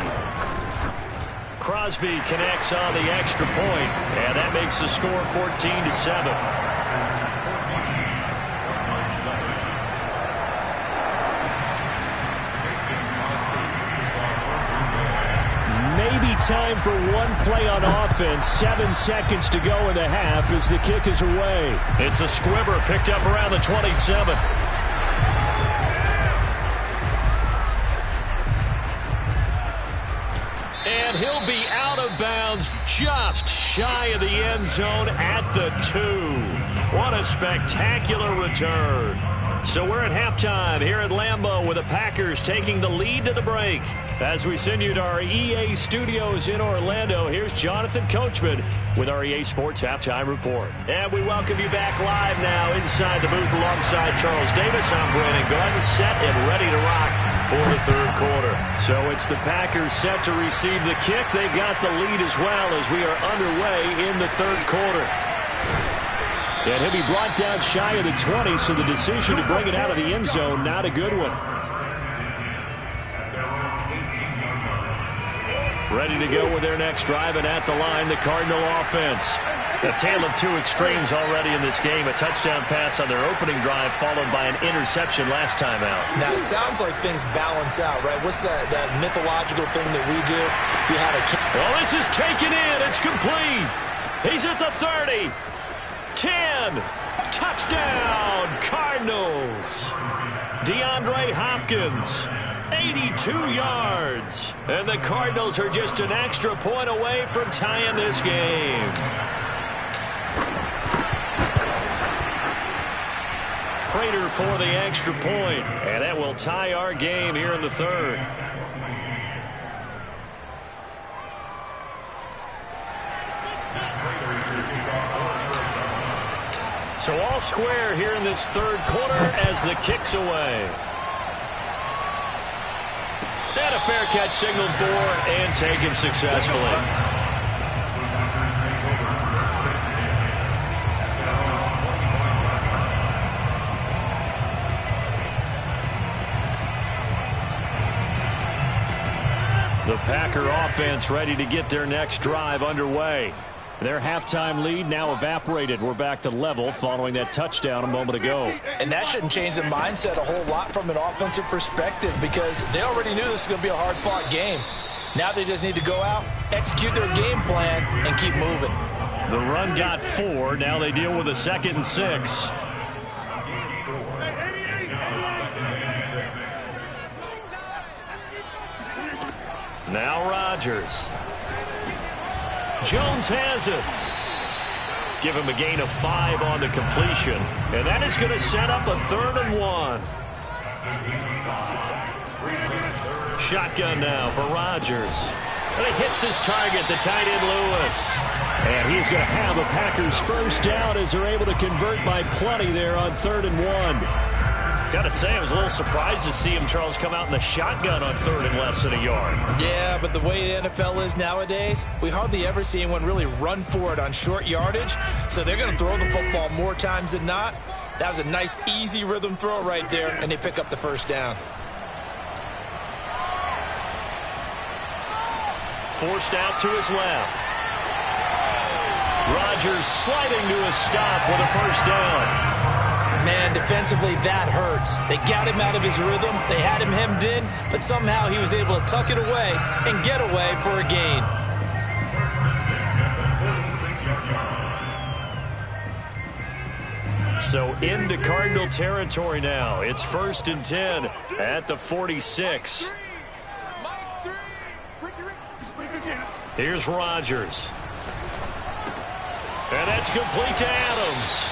Crosby connects on the extra point, and that makes the score 14-7. Maybe time for one play on offense. 7 seconds to go in the half as the kick is away. It's a squibber picked up around the 27. And he'll be out of bounds just shy of the end zone at the 2. What a spectacular return. So we're at halftime here at Lambeau with the Packers taking the lead to the break. As we send you to our EA studios in Orlando, here's Jonathan Coachman with our EA Sports Halftime Report. And we welcome you back live now inside the booth alongside Charles Davis. I'm Brandon Gordon, set and ready to rock for the 3rd quarter. So it's the Packers set to receive the kick. They've got the lead as well as we are underway in the 3rd quarter. And he'll be brought down shy of the 20, so the decision to bring it out of the end zone, not a good one. Ready to go with their next drive, and at the line, the Cardinal offense. A tale of 2 extremes already in this game. A touchdown pass on their opening drive, followed by an interception last time out. Now, it sounds like things balance out, right? What's that mythological thing that we do? If you have a... Well, this is taken in. It's complete. He's at the 30. 10. Touchdown, Cardinals. DeAndre Hopkins, 82 yards. And the Cardinals are just an extra point away from tying this game. Prater for the extra point, and that will tie our game here in the 3rd. So all square here in this 3rd quarter as the kick's away. And a fair catch signaled for and taken successfully. The Packer offense ready to get their next drive underway. Their halftime lead now evaporated. We're back to level following that touchdown a moment ago. And that shouldn't change the mindset a whole lot from an offensive perspective because they already knew this was going to be a hard-fought game. Now they just need to go out, execute their game plan, and keep moving. The run got 4. Now they deal with a 2nd and 6. Now Rodgers. Jones has it. Give him a gain of 5 on the completion. And that is going to set up a 3rd and 1. Shotgun now for Rodgers. And he hits his target, the tight end Lewis. And he's going to have a Packers first down as they're able to convert by plenty there on 3rd and 1. Got to say, I was a little surprised to see him, Charles, come out in the shotgun on 3rd and less than a yard. Yeah, but the way the NFL is nowadays, we hardly ever see anyone really run for it on short yardage. So they're going to throw the football more times than not. That was a nice, easy rhythm throw right there, and they pick up the first down. Forced out to his left. Rodgers sliding to a stop with a first down. Man, defensively, that hurts. They got him out of his rhythm. They had him hemmed in, but somehow he was able to tuck it away and get away for a gain. So into Cardinal territory now. It's 1st and 10 at the 46. Here's Rodgers. And that's complete to Adams.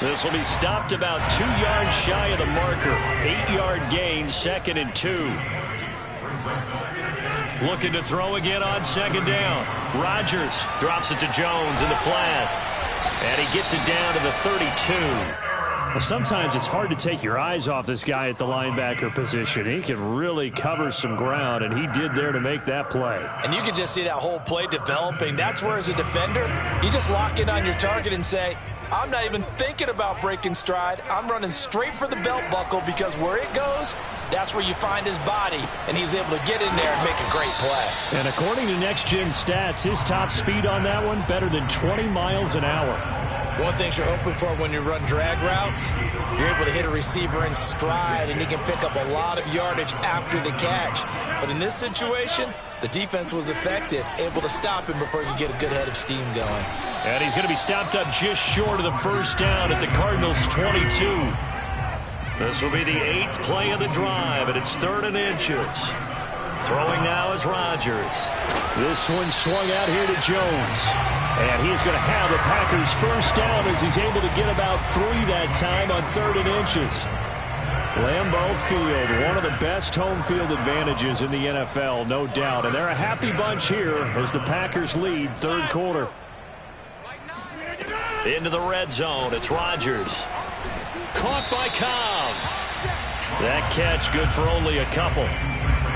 This will be stopped about 2 yards shy of the marker. 8-yard gain, 2nd and 2. Looking to throw again on 2nd down. Rodgers drops it to Jones in the flat. And he gets it down to the 32. Well, sometimes it's hard to take your eyes off this guy at the linebacker position. He can really cover some ground, and he did there to make that play. And you can just see that whole play developing. That's where, as a defender, you just lock in on your target and say, I'm not even thinking about breaking stride. I'm running straight for the belt buckle, because where it goes, that's where you find his body. And he was able to get in there and make a great play. And according to Next Gen Stats, his top speed on that one, better than 20 miles an hour. One thing you're hoping for when you run drag routes, you're able to hit a receiver in stride, and he can pick up a lot of yardage after the catch. But in this situation, the defense was effective, able to stop him before he could get a good head of steam going. And he's going to be stopped up just short of the first down at the Cardinals' 22. This will be the 8th play of the drive, and it's 3rd and inches. Throwing now is Rodgers. This one swung out here to Jones. And he's going to have the Packers first down as he's able to get about 3 that time on 3rd and inches. Lambeau Field, one of the best home field advantages in the NFL, no doubt. And they're a happy bunch here as the Packers lead 3rd quarter. Into the red zone, it's Rodgers. Caught by Cobb. That catch good for only a couple.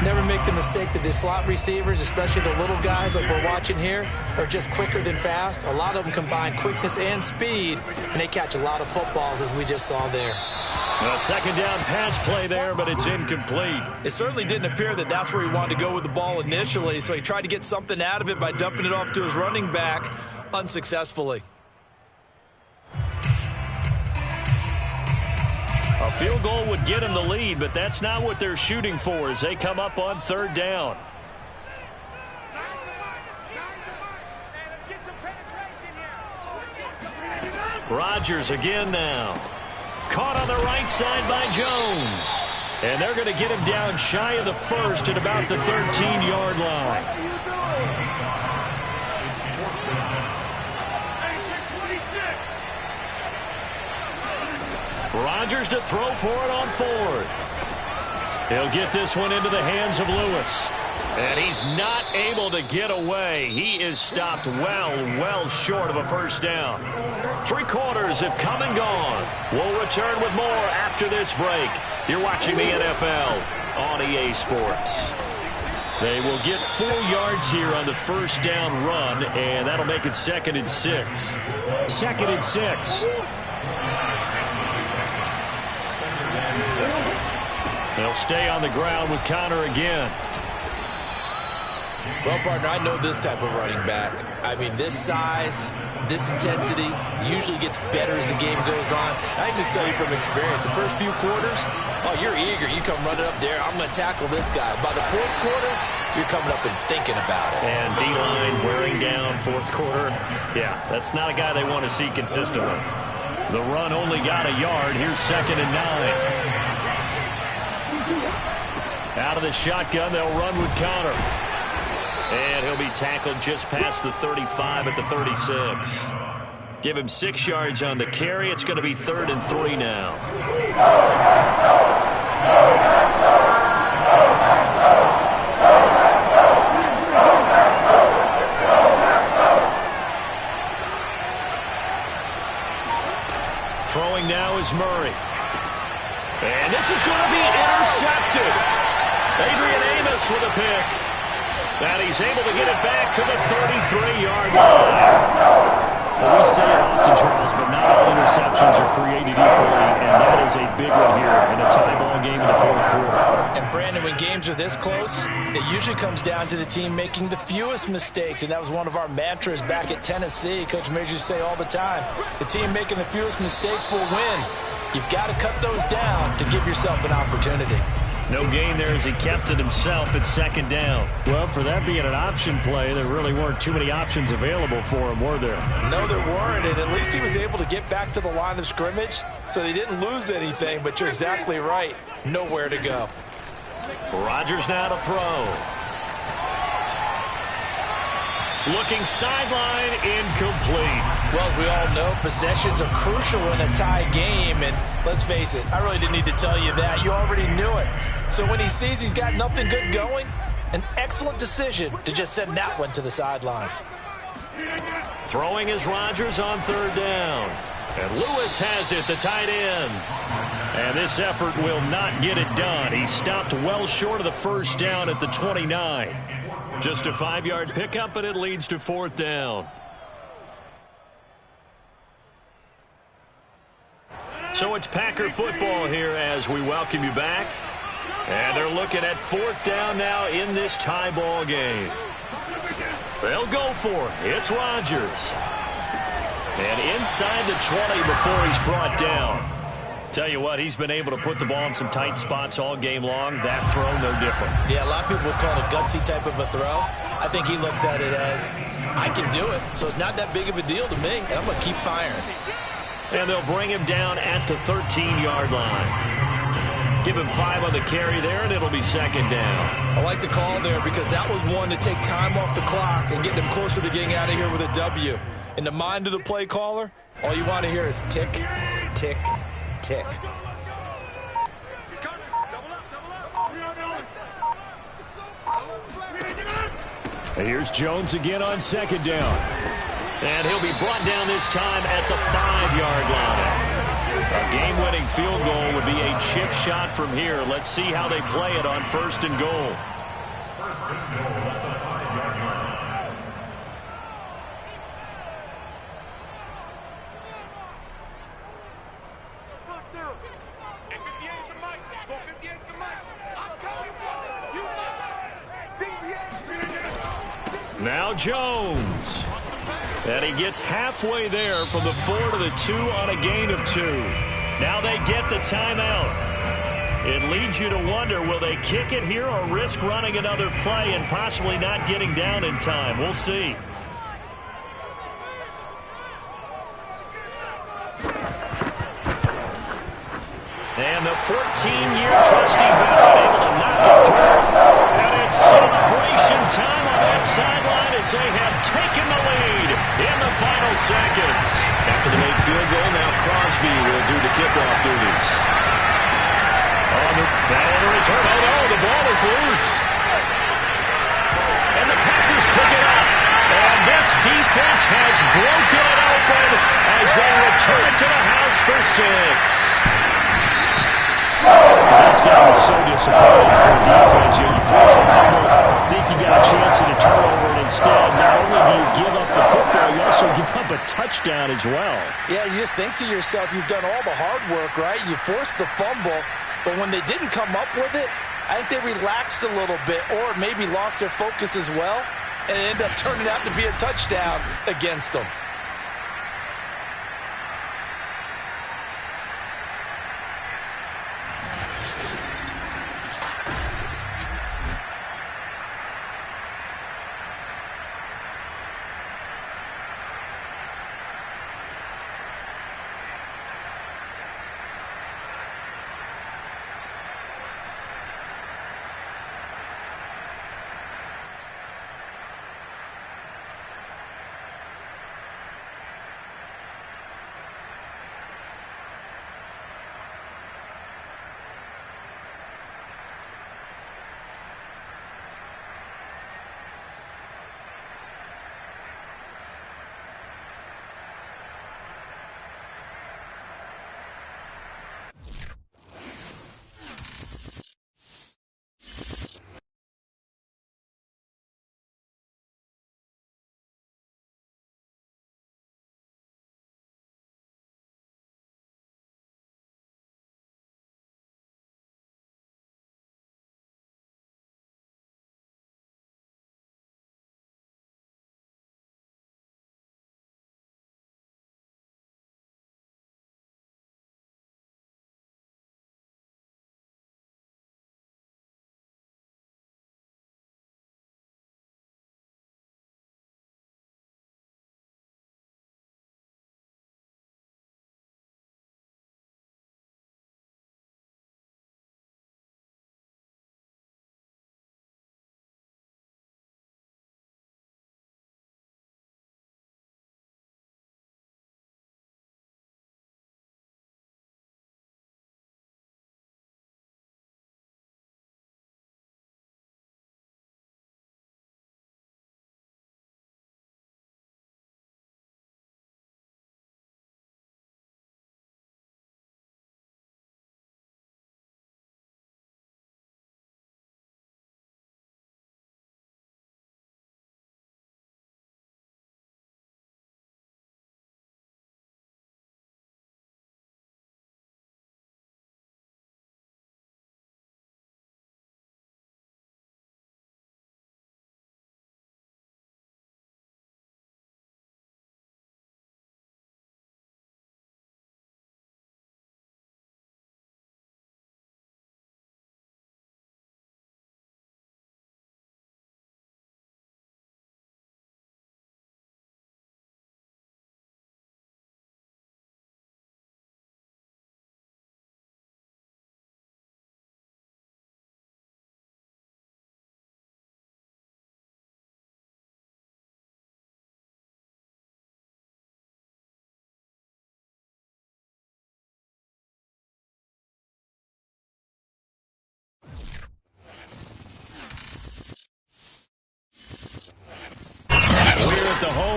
Never make the mistake that the slot receivers, especially the little guys like we're watching here, are just quicker than fast. A lot of them combine quickness and speed, and they catch a lot of footballs, as we just saw there. A 2nd down pass play there, but it's incomplete. It certainly didn't appear that that's where he wanted to go with the ball initially, so he tried to get something out of it by dumping it off to his running back unsuccessfully. A field goal would get him the lead, but that's not what they're shooting for as they come up on 3rd down. Rodgers again now. Caught on the right side by Jones. And they're going to get him down shy of the 1st at about the 13-yard line. Rodgers to throw for it on 4th. He'll get this one into the hands of Lewis. And he's not able to get away. He is stopped well short of a first down. 3 quarters have come and gone. We'll return with more after this break. You're watching the NFL on EA Sports. They will get 4 yards here on the first down run, and that'll make it 2nd and 6. 2nd and 6. They'll stay on the ground with Connor again. Well, partner, I know this type of running back. I mean, this size, this intensity usually gets better as the game goes on. I can just tell you from experience, the first few quarters, oh, you're eager. You come running up there, I'm going to tackle this guy. By the 4th quarter, you're coming up and thinking about it. And D-line wearing down 4th quarter. Yeah, that's not a guy they want to see consistently. The run only got a yard. Here's 2nd and 9. Out of the shotgun, they'll run with Connor. And he'll be tackled just past the 35 at the 36. Give him 6 yards on the carry. It's going to be 3rd and 3 now. Lewis with a pick. And he's able to get it back to the 33-yard line. Well, we say it often, Charles, but not all interceptions are created equally, and that is a big one here in a tie ball game in the fourth quarter. And, Brandon, when games are this close, it usually comes down to the team making the fewest mistakes, and that was one of our mantras back at Tennessee. Coach Mears used to say all the time, the team making the fewest mistakes will win. You've got to cut those down to give yourself an opportunity. No gain there as he kept it himself at second down. Well, for that being an option play, there really weren't too many options available for him, were there? No, there weren't, and at least he was able to get back to the line of scrimmage, so he didn't lose anything, but you're exactly right. Nowhere to go. Rodgers now to throw. Looking sideline, incomplete. Well, as we all know, possessions are crucial in a tie game, and let's face it, I really didn't need to tell you that. You already knew it. So when he sees he's got nothing good going, an excellent decision to just send that one to the sideline. Throwing is Rodgers on third down. And Lewis has it, the tight end. And this effort will not get it done. He stopped well short of the first down at the 29. Just a 5-yard pickup, and it leads to fourth down. So it's Packer football here as we welcome you back. And they're looking at fourth down now in this tie ball game. They'll go for it. It's Rodgers. And inside the 20 before he's brought down. Tell you what, he's been able to put the ball in some tight spots all game long. That throw, no different. Yeah, a lot of people would call it a gutsy type of a throw. I think he looks at it as, I can do it, so it's not that big of a deal to me, and I'm going to keep firing. And they'll bring him down at the 13-yard line. Give him 5 on the carry there, and it'll be second down. I like the call there because that was one to take time off the clock and get them closer to getting out of here with a W. In the mind of the play caller, all you want to hear is tick, tick, tick. And here's Jones again on second down. And he'll be brought down this time at the 5-yard line. A game-winning field goal would be a chip shot from here. Let's see how they play it on first and goal. Now Jones. And he gets halfway there from the 4 to the 2 on a gain of 2. Now they get the timeout. It leads you to wonder, will they kick it here or risk running another play and possibly not getting down in time? We'll see. And the 14-year trusty veteran able to knock it through. And it's celebration time on that sideline as they have taken the lead in the final seconds. After the made field goal, now Crosby will do the kickoff duties. On the return, oh no, the ball is loose. And the Packers pick it up. And this defense has broken it open as they return to the house for 6. That's got to be so disappointing for a defense. You force the fumble, think you got a chance at a turnover, and instead, not only do you give up the football, you also give up a touchdown as well. Yeah, you just think to yourself, you've done all the hard work, right? You forced the fumble, but when they didn't come up with it, I think they relaxed a little bit or maybe lost their focus as well, and it ended up turning out to be a touchdown against them.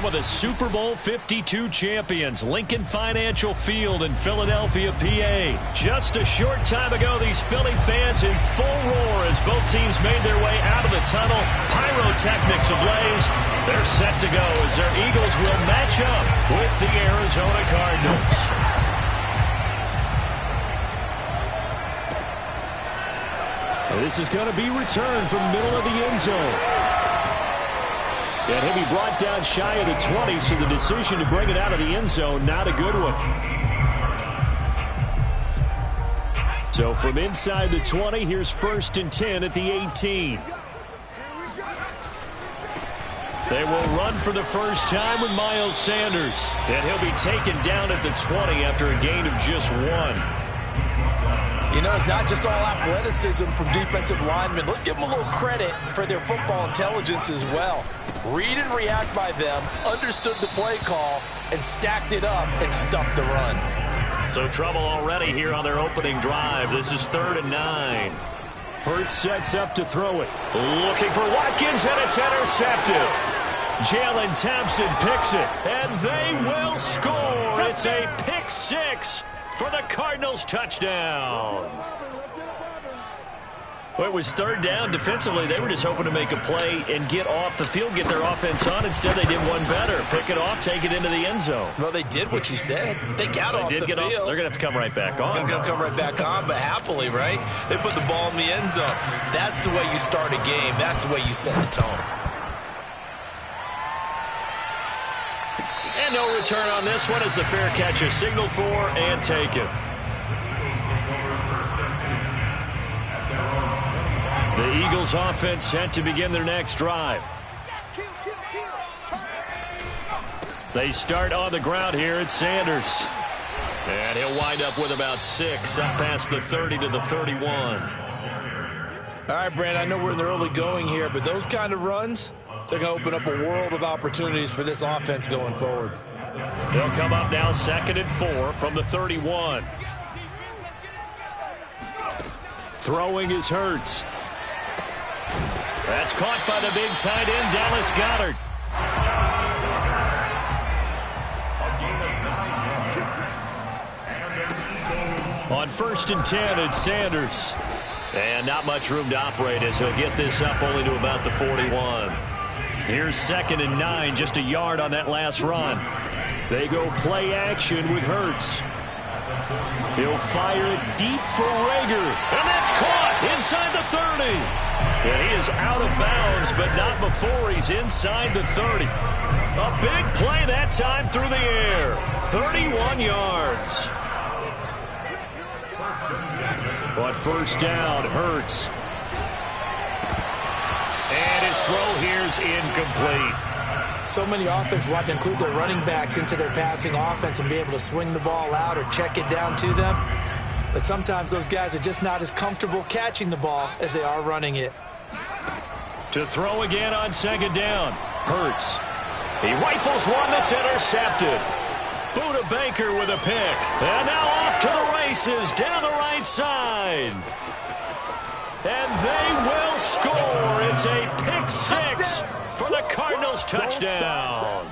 home of the Super Bowl 52 champions, Lincoln Financial Field in Philadelphia, PA. Just a short time ago, these Philly fans in full roar as both teams made their way out of the tunnel. Pyrotechnics ablaze. They're set to go as their Eagles will match up with the Arizona Cardinals. This is going to be returned from the middle of the end zone. And he'll be brought down shy of the 20, so the decision to bring it out of the end zone, not a good one. So from inside the 20, here's 1st and 10 at the 18. They will run for the first time with Miles Sanders. And he'll be taken down at the 20 after a gain of just 1. You know, it's not just all athleticism from defensive linemen. Let's give them a little credit for their football intelligence as well. Read and react by them, understood the play call, and stacked it up and stuffed the run. So trouble already here on their opening drive. This is 3rd and 9. Hurts sets up to throw it. Looking for Watkins, and it's intercepted. Jalen Thompson picks it, and they will score. It's a pick 6. For the Cardinals touchdown. Well, it was 3rd down. Defensively, they were just hoping to make a play and get off the field, get their offense on. Instead, they did one better. Pick it off, take it into the end zone. Well, they did what you said. They got off the field. They're going to have to come right back on. They're going to come right back on, but happily, right? They put the ball in the end zone. That's the way you start a game. That's the way you set the tone. And no return on this one as the fair catch is signaled for and taken. The Eagles offense set to begin their next drive. They start on the ground here at Sanders. And he'll wind up with about 6 up past the 30 to the 31. All right, Brand, I know we're in the early going here, but those kind of runs, they're going to open up a world of opportunities for this offense going forward. They'll come up now 2nd and 4 from the 31. Throwing is Hurts. That's caught by the big tight end, Dallas Goedert. On 1st and 10, it's Sanders. And not much room to operate as he'll get this up only to about the 41. Here's 2nd and 9, just a yard on that last run. They go play action with Hurts. He'll fire it deep for Rager. And that's caught inside the 30. And he is out of bounds, but not before he's inside the 30. A big play that time through the air. 31 yards. But 1st down, Hurts. And his throw here's incomplete. So many offenses want to include their running backs into their passing offense and be able to swing the ball out or check it down to them. But sometimes those guys are just not as comfortable catching the ball as they are running it. To throw again on 2nd down, Hurts. He rifles one that's intercepted. Buda Baker with a pick. And now off to the races down the right side. And they will score. It's a pick 6 for the Cardinals touchdown.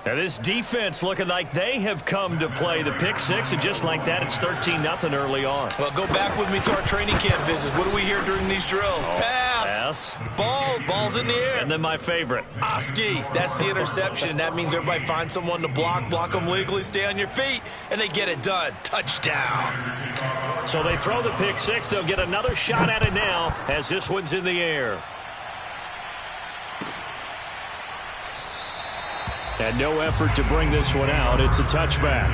And this defense looking like they have come to play. The pick 6, and just like that, it's 13-0 early on. Well, go back with me to our training camp visits. What do we hear during these drills? Pass. Ball's in the air. And then my favorite. Oski. That's the interception. That means everybody finds someone to block them legally, stay on your feet, and they get it done. Touchdown. So they throw the pick 6. They'll get another shot at it now as this one's in the air. And no effort to bring this one out. It's a touchback.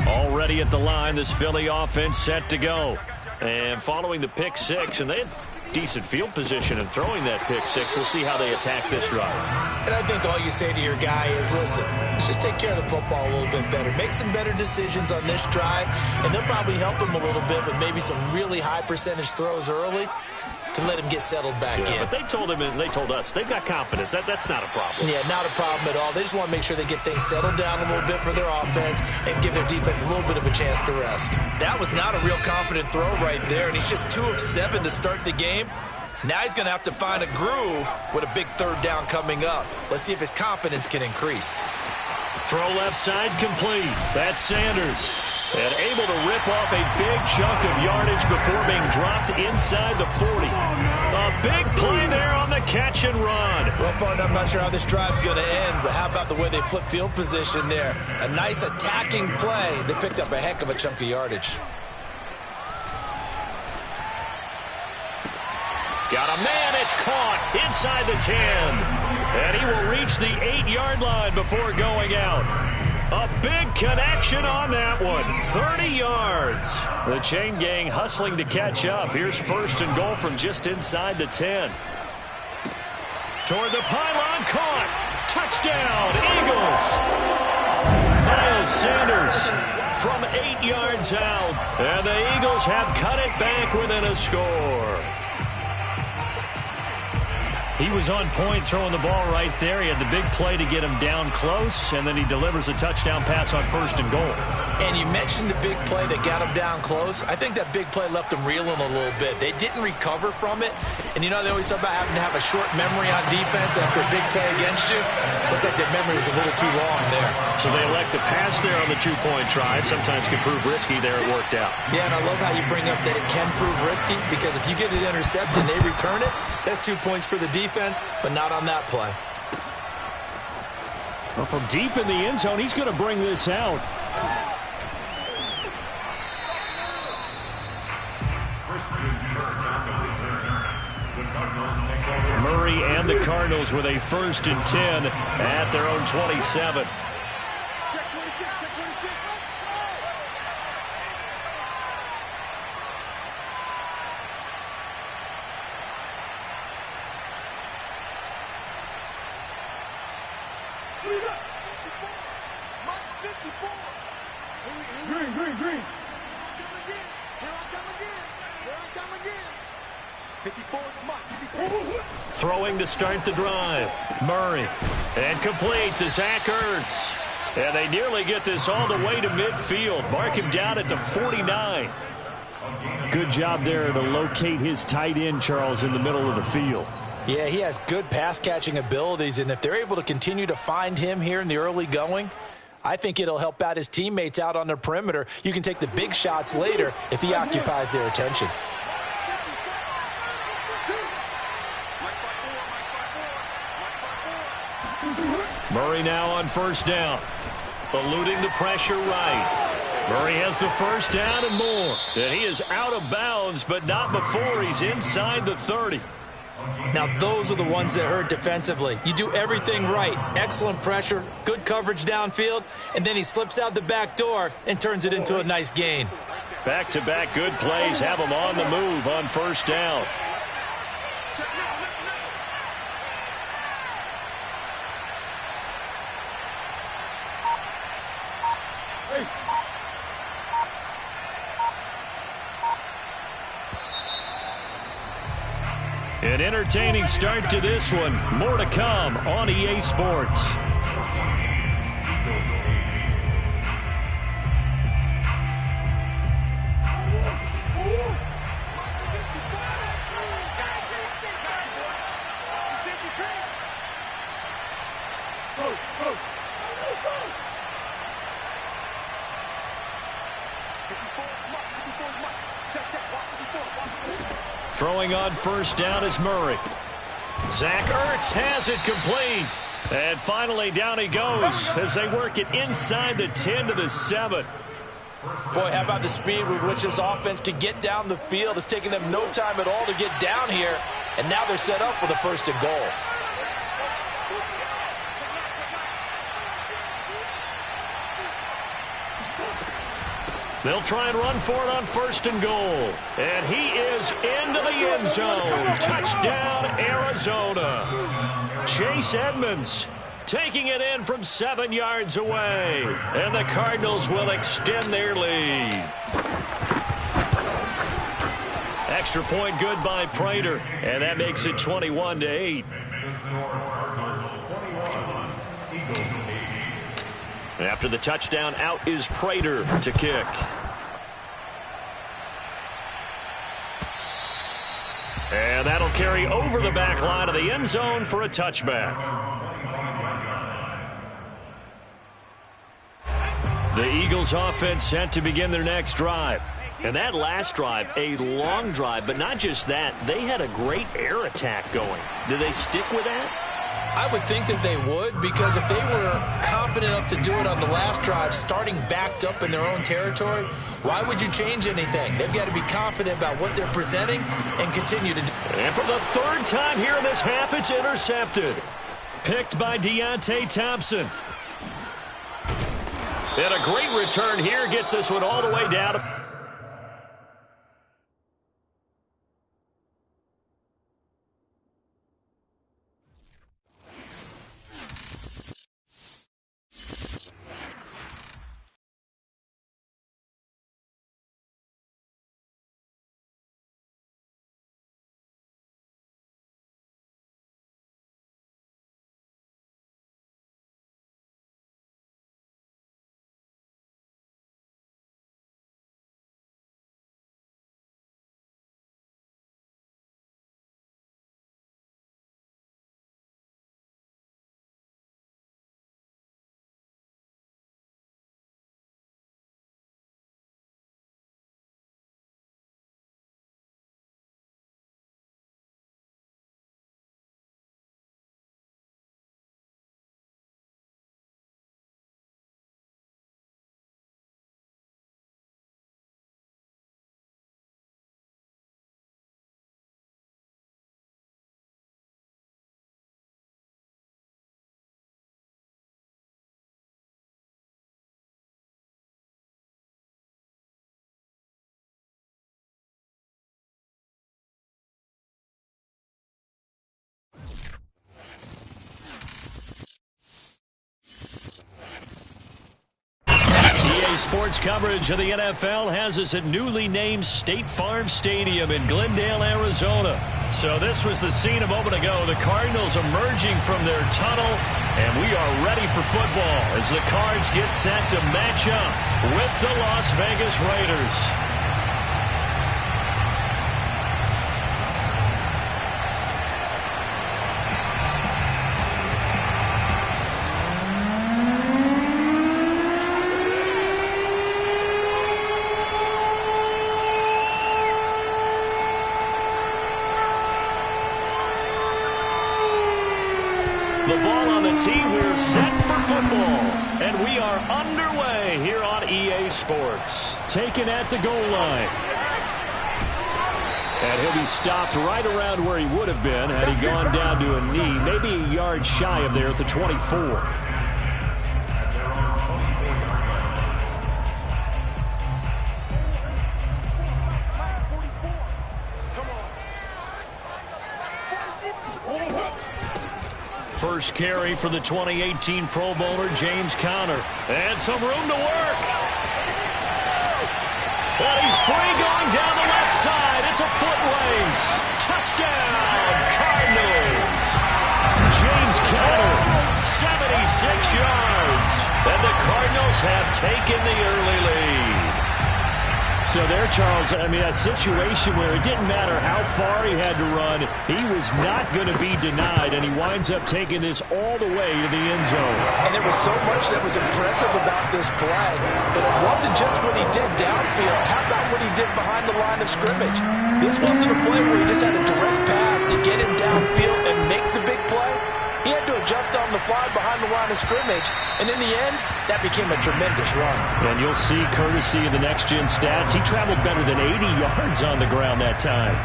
Already at the line, this Philly offense set to go. And following the pick 6, and they had decent field position in throwing that pick 6. We'll see how they attack this drive. And I think all you say to your guy is, listen, let's just take care of the football a little bit better. Make some better decisions on this drive, and they'll probably help him a little bit with maybe some really high percentage throws early to let him get settled back in. But they told him and they told us they've got confidence. That's not a problem. Yeah, not a problem at all. They just want to make sure they get things settled down a little bit for their offense and give their defense a little bit of a chance to rest. That was not a real confident throw right there, and he's just 2 of 7 to start the game. Now he's going to have to find a groove with a big third down coming up. Let's see if his confidence can increase. Throw left side complete. That's Sanders. And able to rip off a big chunk of yardage before being dropped inside the 40. A big play there on the catch and run. Well, partner, I'm not sure how this drive's going to end, but how about the way they flip field position there? A nice attacking play. They picked up a heck of a chunk of yardage. Got a man, it's caught inside the 10. And he will reach the 8-yard line before going out. A big connection on that one. 30 yards. The chain gang hustling to catch up. Here's first and goal from just inside the 10. Toward the pylon, caught. Touchdown, Eagles. Miles Sanders from 8 yards out. And the Eagles have cut it back within a score. He was on point throwing the ball right there. He had the big play to get him down close, and then he delivers a touchdown pass on first and goal. And you mentioned the big play that got him down close. I think that big play left him reeling a little bit. They didn't recover from it. And you know, they always talk about having to have a short memory on defense after a big play against you. Looks like their memory was a little too long there. So they elect to pass there on the two-point try. Sometimes can prove risky. There it worked out. Yeah, and I love how you bring up that it can prove risky, because if you get it intercepted and they return it, that's 2 points for the defense, but not on that play. Well, from deep in the end zone, he's going to bring this out. Murray and the Cardinals with a 1st and 10 at their own 27. Green. Throwing to start the drive. Murray. And complete to Zach Ertz. And they nearly get this all the way to midfield. Mark him down at the 49. Good job there to locate his tight end, Charles, in the middle of the field. Yeah, he has good pass-catching abilities, and if they're able to continue to find him here in the early going, I think it'll help out his teammates out on the perimeter. You can take the big shots later if he occupies their attention. Murray now on first down. Eluding the pressure right. Murray has the first down and more. And he is out of bounds, but not before he's inside the 30. Now, those are the ones that hurt defensively. You do everything right. Excellent pressure, good coverage downfield, and then he slips out the back door and turns it into a nice gain. Back-to-back good plays have him on the move on first down. An entertaining start to this one. More to come on EA Sports. Throwing on first down is Murray. Zach Ertz has it complete. And finally down he goes as they work it inside the 10 to the 7. Boy, how about the speed with which this offense can get down the field. It's taken them no time at all to get down here. And now they're set up with a first and goal. They'll try and run for it on first and goal. And he is into the end zone. Touchdown, Arizona. Chase Edmonds taking it in from 7 yards away. And the Cardinals will extend their lead. Extra point good by Prater. And that makes it 21-8. After the touchdown, out is Prater to kick. And that'll carry over the back line of the end zone for a touchback. The Eagles offense set to begin their next drive. And that last drive, a long drive, but not just that, they had a great air attack going. Do they stick with that? I would think that they would, because if they were confident enough to do it on the last drive, starting backed up in their own territory, why would you change anything? They've got to be confident about what they're presenting and continue to do. And for the third time here in this half, it's intercepted. Picked by Deontay Thompson. And a great return here gets this one all the way down to... EA Sports coverage of the NFL has us at newly named State Farm Stadium in Glendale, Arizona. So this was the scene a moment ago. The Cardinals emerging from their tunnel, and we are ready for football as the Cards get set to match up with the Las Vegas Raiders. The ball on the tee, we're set for football. And we are underway here on EA Sports. Taken at the goal line. And he'll be stopped right around where he would have been had he gone down to a knee. Maybe a yard shy of there at the 24. First carry for the 2018 Pro Bowler, James Conner. And some room to work. And he's free going down the left side. It's a foot race. Touchdown, Cardinals. James Conner, 76 yards. And the Cardinals have taken the early lead. So there, Charles, I mean, a situation where it didn't matter how far he had to run, he was not going to be denied, and he winds up taking this all the way to the end zone. And there was so much that was impressive about this play, but it wasn't just what he did downfield. How about what he did behind the line of scrimmage? This wasn't a play where he just had a direct path to get him downfield and make the big play. He had to adjust on the fly behind the line of scrimmage, and in the end, that became a tremendous run. And you'll see, courtesy of the next-gen stats, he traveled better than 80 yards on the ground that time.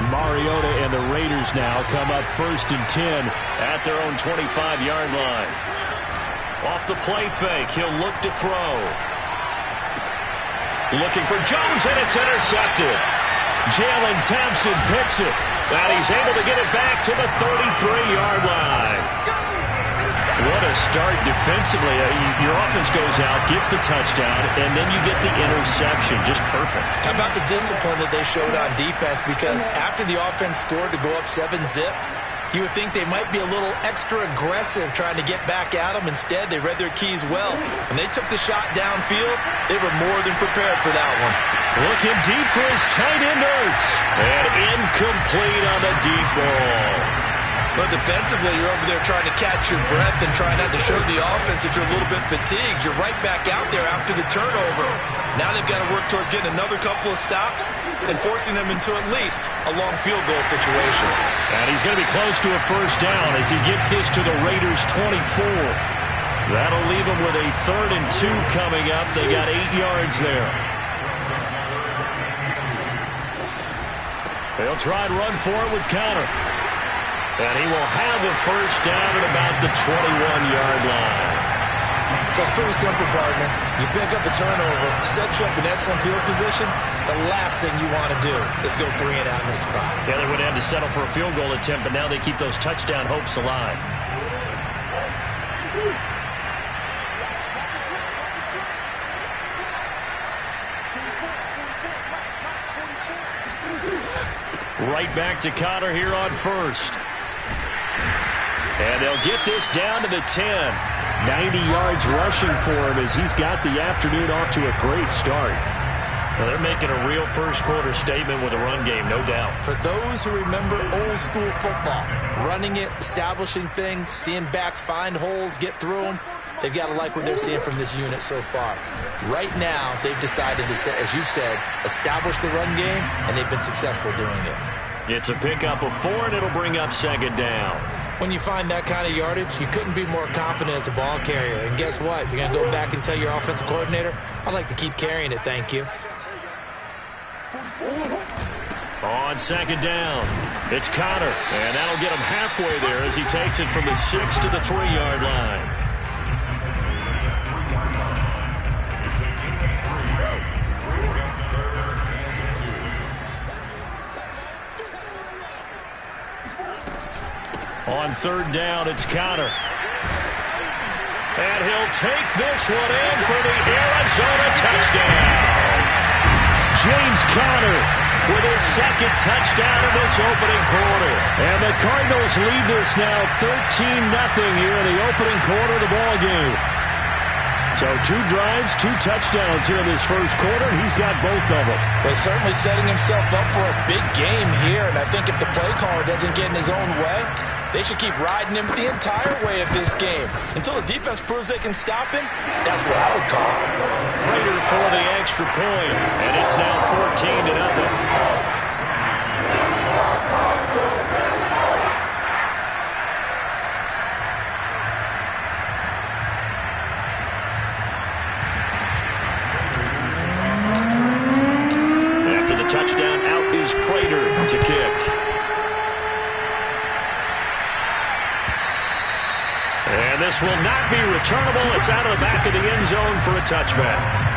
Mariota and the Raiders now come up 1st and 10 at their own 25-yard line. Off the play fake, he'll look to throw. Looking for Jones, and it's intercepted. Jalen Thompson picks it, and he's able to get it back to the 33-yard line. What a start defensively. Your offense goes out, gets the touchdown, and then you get the interception. Just perfect. How about the discipline that they showed on defense? Because after the offense scored to go up 7-zip, You would think they might be a little extra aggressive trying to get back at them. Instead, they read their keys well. When they took the shot downfield, they were more than prepared for that one. Looking deep for his tight end Ertz. And incomplete on the deep ball. But defensively, you're over there trying to catch your breath and try not to show the offense that you're a little bit fatigued. You're right back out there after the turnover. Now they've got to work towards getting another couple of stops and forcing them into at least a long field goal situation. And he's going to be close to a first down as he gets this to the Raiders' 24. That'll leave them with a 3rd and 2 coming up. They got 8 yards there. They'll try and run for it with Connor. And he will have a first down at about the 21-yard line. So it's pretty simple, partner. You pick up a turnover, set you up in excellent field position. The last thing you want to do is go 3 and out in this spot. Yeah, they would have to settle for a field goal attempt, but now they keep those touchdown hopes alive. Right back to Connor here on first. And they'll get this down to the 10. 90 yards rushing for him as he's got the afternoon off to a great start. Well, they're making a real first-quarter statement with a run game, no doubt. For those who remember old-school football, running it, establishing things, seeing backs find holes, get through them, they've got to like what they're seeing from this unit so far. Right now, they've decided to, as you said, establish the run game, and they've been successful doing it. It's a pickup of 4, and it'll bring up 2nd down. When you find that kind of yardage, you couldn't be more confident as a ball carrier. And guess what? You're going to go back and tell your offensive coordinator, I'd like to keep carrying it, thank you. On 2nd down, it's Connor. And that'll get him halfway there as he takes it from the 6 to the 3-yard line. On 3rd down, it's Connor. And he'll take this one in for the Arizona touchdown. James Conner with his 2nd touchdown in this opening quarter. And the Cardinals lead this now 13-0 here in the opening quarter of the ballgame. So 2 drives, 2 touchdowns here in this first quarter, and he's got both of them. Well, certainly setting himself up for a big game here, and I think if the play caller doesn't get in his own way, they should keep riding him the entire way of this game. Until the defense proves they can stop him, that's what I would call it. Prater for the extra point, and it's now 14-0. Touchdown, out is Prater to kick. And this will not be returnable. It's out of the back of the end zone for a touchback.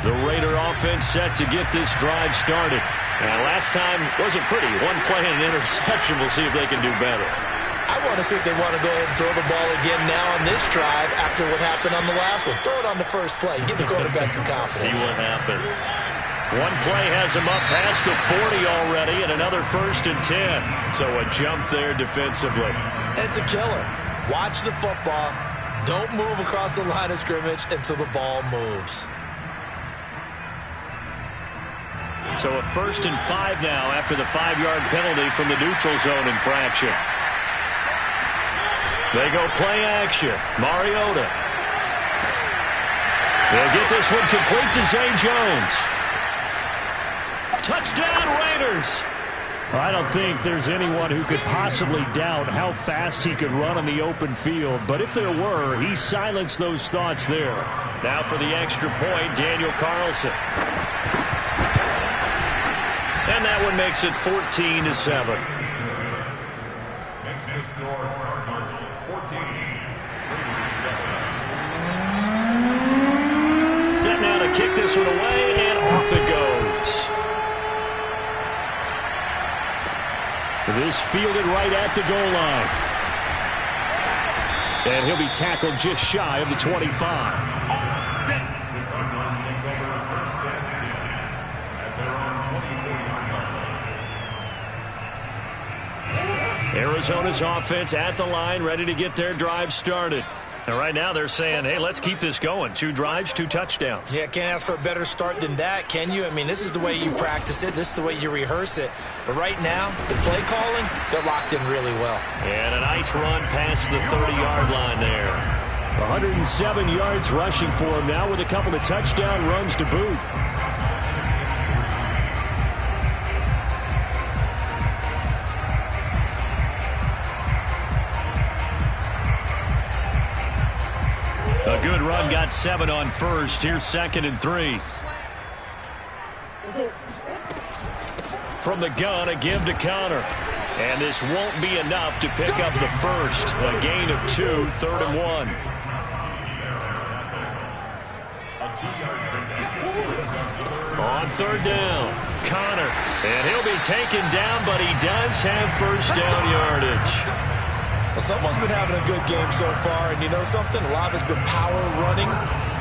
The Raider offense set to get this drive started. And last time wasn't pretty. One play and an interception. We'll see if they can do better. I want to see if they want to go ahead and throw the ball again now on this drive after what happened on the last one. Throw it on the first play. Give the quarterback some confidence. See what happens. One play has him up past the 40 already, and another 1st and 10. So a jump there defensively. And it's a killer. Watch the football. Don't move across the line of scrimmage until the ball moves. So a 1st and 5 now after the 5-yard penalty from the neutral zone infraction. They go play action. Mariota. They'll get this one complete to Zay Jones. Touchdown, Raiders. I don't think there's anyone who could possibly doubt how fast he could run on the open field. But if there were, he silenced those thoughts there. Now for the extra point, Daniel Carlson. And that one makes it 14-7. Makes the score Cardinals 14. Set now to kick this one away, and off it goes. This fielded right at the goal line. And he'll be tackled just shy of the 25. The Cardinals take over 1st and 10 at their own 24-yard line. Arizona's offense at the line, ready to get their drive started. And right now they're saying, hey, let's keep this going. 2 drives, 2 touchdowns. Yeah, can't ask for a better start than that, can you? I mean, this is the way you practice it. This is the way you rehearse it. But right now, the play calling, they're locked in really well. And a nice run past the 30-yard line there. 107 yards rushing for him now with a couple of touchdown runs to boot. A good run, got 7 on first. Here's 2nd and 3. From the gun, a give to Connor. And this won't be enough to pick up the first. A gain of 2, 3rd and 1. On 3rd down, Connor. And he'll be taken down, but he does have first down yardage. Well, someone's been having a good game so far, and you know something? A lot of it's been power running.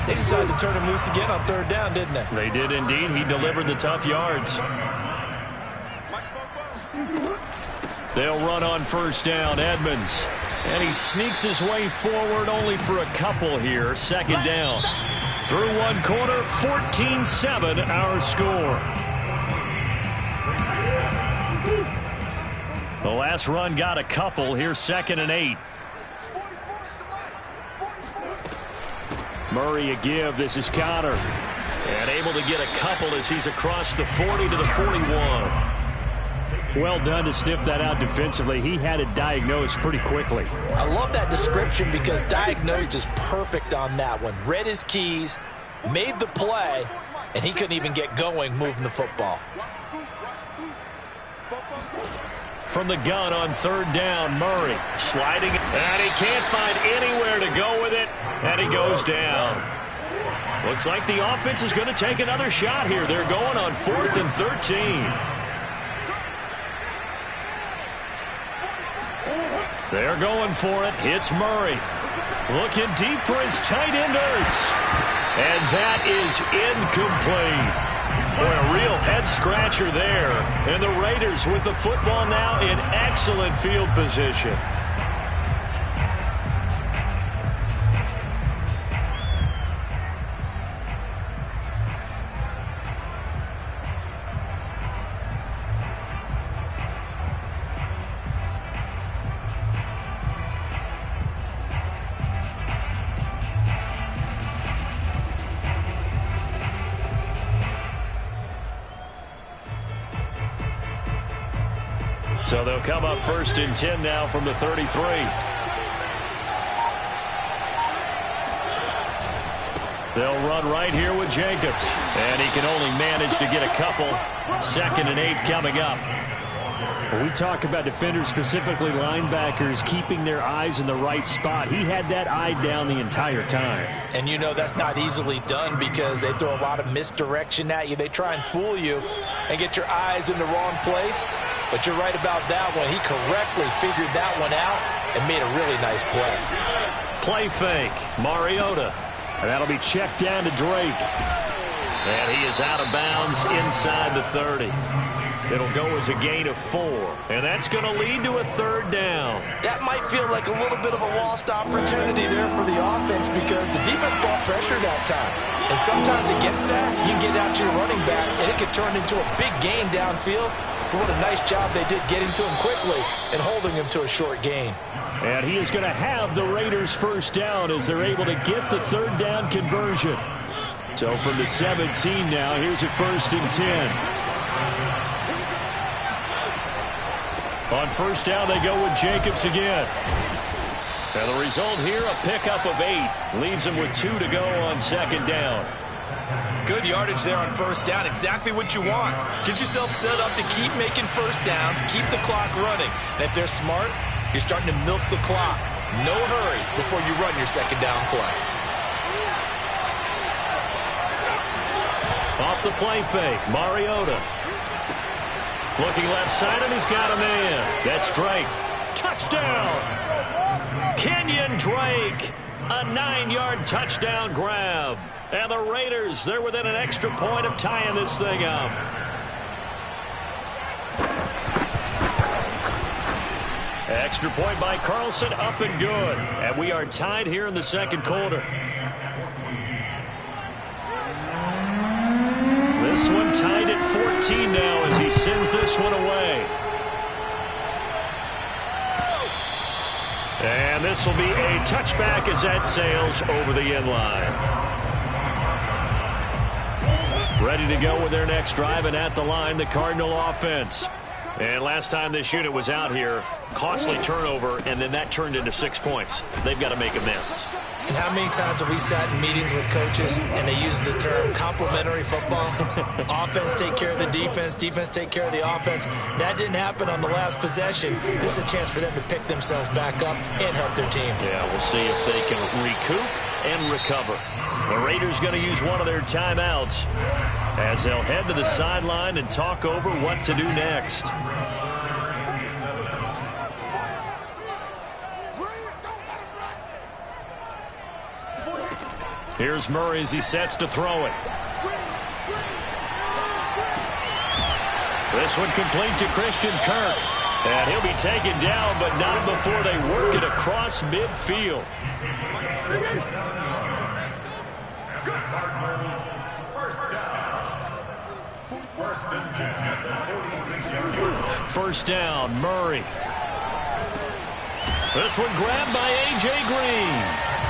They decided to turn him loose again on 3rd down, didn't they? They did indeed. He delivered the tough yards. They'll run on 1st down, Edmonds. And he sneaks his way forward only for a couple here. 2nd down. Through one corner, 14-7 our score. The last run got a couple. Here's 2nd and 8. Murray a give. This is Connor. And able to get a couple as he's across the 40 to the 41. Well done to sniff that out defensively. He had it diagnosed pretty quickly. I love that description because diagnosed is perfect on that one. Read his keys, made the play, and he couldn't even get going moving the football. From the gun on 3rd down, Murray sliding, and he can't find anywhere to go with it, and he goes down. Looks like the offense is going to take another shot here. They're going on 4th and 13. They're going for it. It's Murray. Looking deep for his tight end, Ertz. And that is incomplete. Boy, a real head-scratcher there. And the Raiders with the football now in excellent field position. So they'll come up 1st and 10 now from the 33. They'll run right here with Jacobs. And he can only manage to get a couple. 2nd and 8 coming up. When we talk about defenders, specifically linebackers, keeping their eyes in the right spot, he had that eye down the entire time. And you know that's not easily done because they throw a lot of misdirection at you. They try and fool you and get your eyes in the wrong place. But you're right about that one. He correctly figured that one out and made a really nice play. Play fake. Mariota. And that'll be checked down to Drake. And he is out of bounds inside the 30. It'll go as a gain of 4. And that's going to lead to a third down. That might feel like a little bit of a lost opportunity there for the offense because the defense brought pressure that time. And sometimes against that, you can get out to your running back, and it could turn into a big gain downfield. But what a nice job they did getting to him quickly and holding him to a short gain. And he is going to have the Raiders first down as they're able to get the third down conversion. So from the 17 now, here's a 1st and 10. On first down, they go with Jacobs again. And the result here, a pickup of 8. Leaves them with 2 to go on second down. Good yardage there on first down. Exactly what you want. Get yourself set up to keep making first downs, keep the clock running. And if they're smart, you're starting to milk the clock. No hurry before you run your second down play. Off the play fake, Mariota. Looking left side, and he's got a man. That's Drake. Touchdown! Kenyon Drake. A 9-yard touchdown grab. And the Raiders, they're within an extra point of tying this thing up. Extra point by Carlson, up and good. And we are tied here in the second quarter. This one tied at 14 now as he sends this one away. And this will be a touchback as that sails over the end line. Ready to go with their next drive, and at the line, the Cardinal offense. And last time this unit was out here, costly turnover, and then that turned into 6 points. They've got to make amends. And how many times have we sat in meetings with coaches and they use the term complementary football? Offense take care of the defense, defense take care of the offense. That didn't happen on the last possession. This is a chance for them to pick themselves back up and help their team. Yeah, we'll see if they can recoup and recover. The Raiders going to use one of their timeouts as they'll head to the sideline and talk over what to do next. Here's Murray as he sets to throw it. This one complete to Christian Kirk. And he'll be taken down, but not before they work it across midfield. Cardinals, first down. First and 10 at the 46-yard line. First down, Murray. This one grabbed by A.J. Green.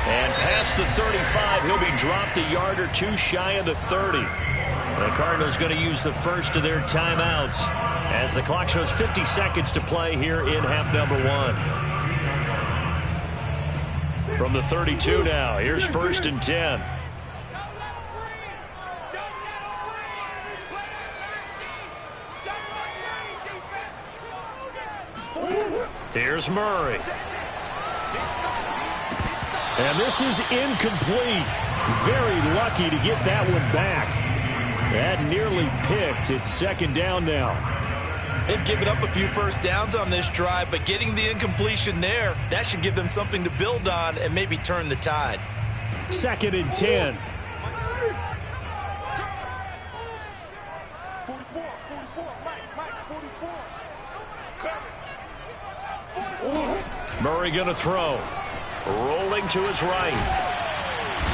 And past the 35, he'll be dropped a yard or two shy of the 30. The Cardinals going to use the first of their timeouts as the clock shows 50 seconds to play here in half number 1. From the 32 now, here's first and 10. Here's Murray. And this is incomplete. Very lucky to get that one back. That nearly picked. It's second down now. They've given up a few first downs on this drive, but getting the incompletion there, that should give them something to build on and maybe turn the tide. Second and 10. 44. Murray going to throw. Rolling to his right.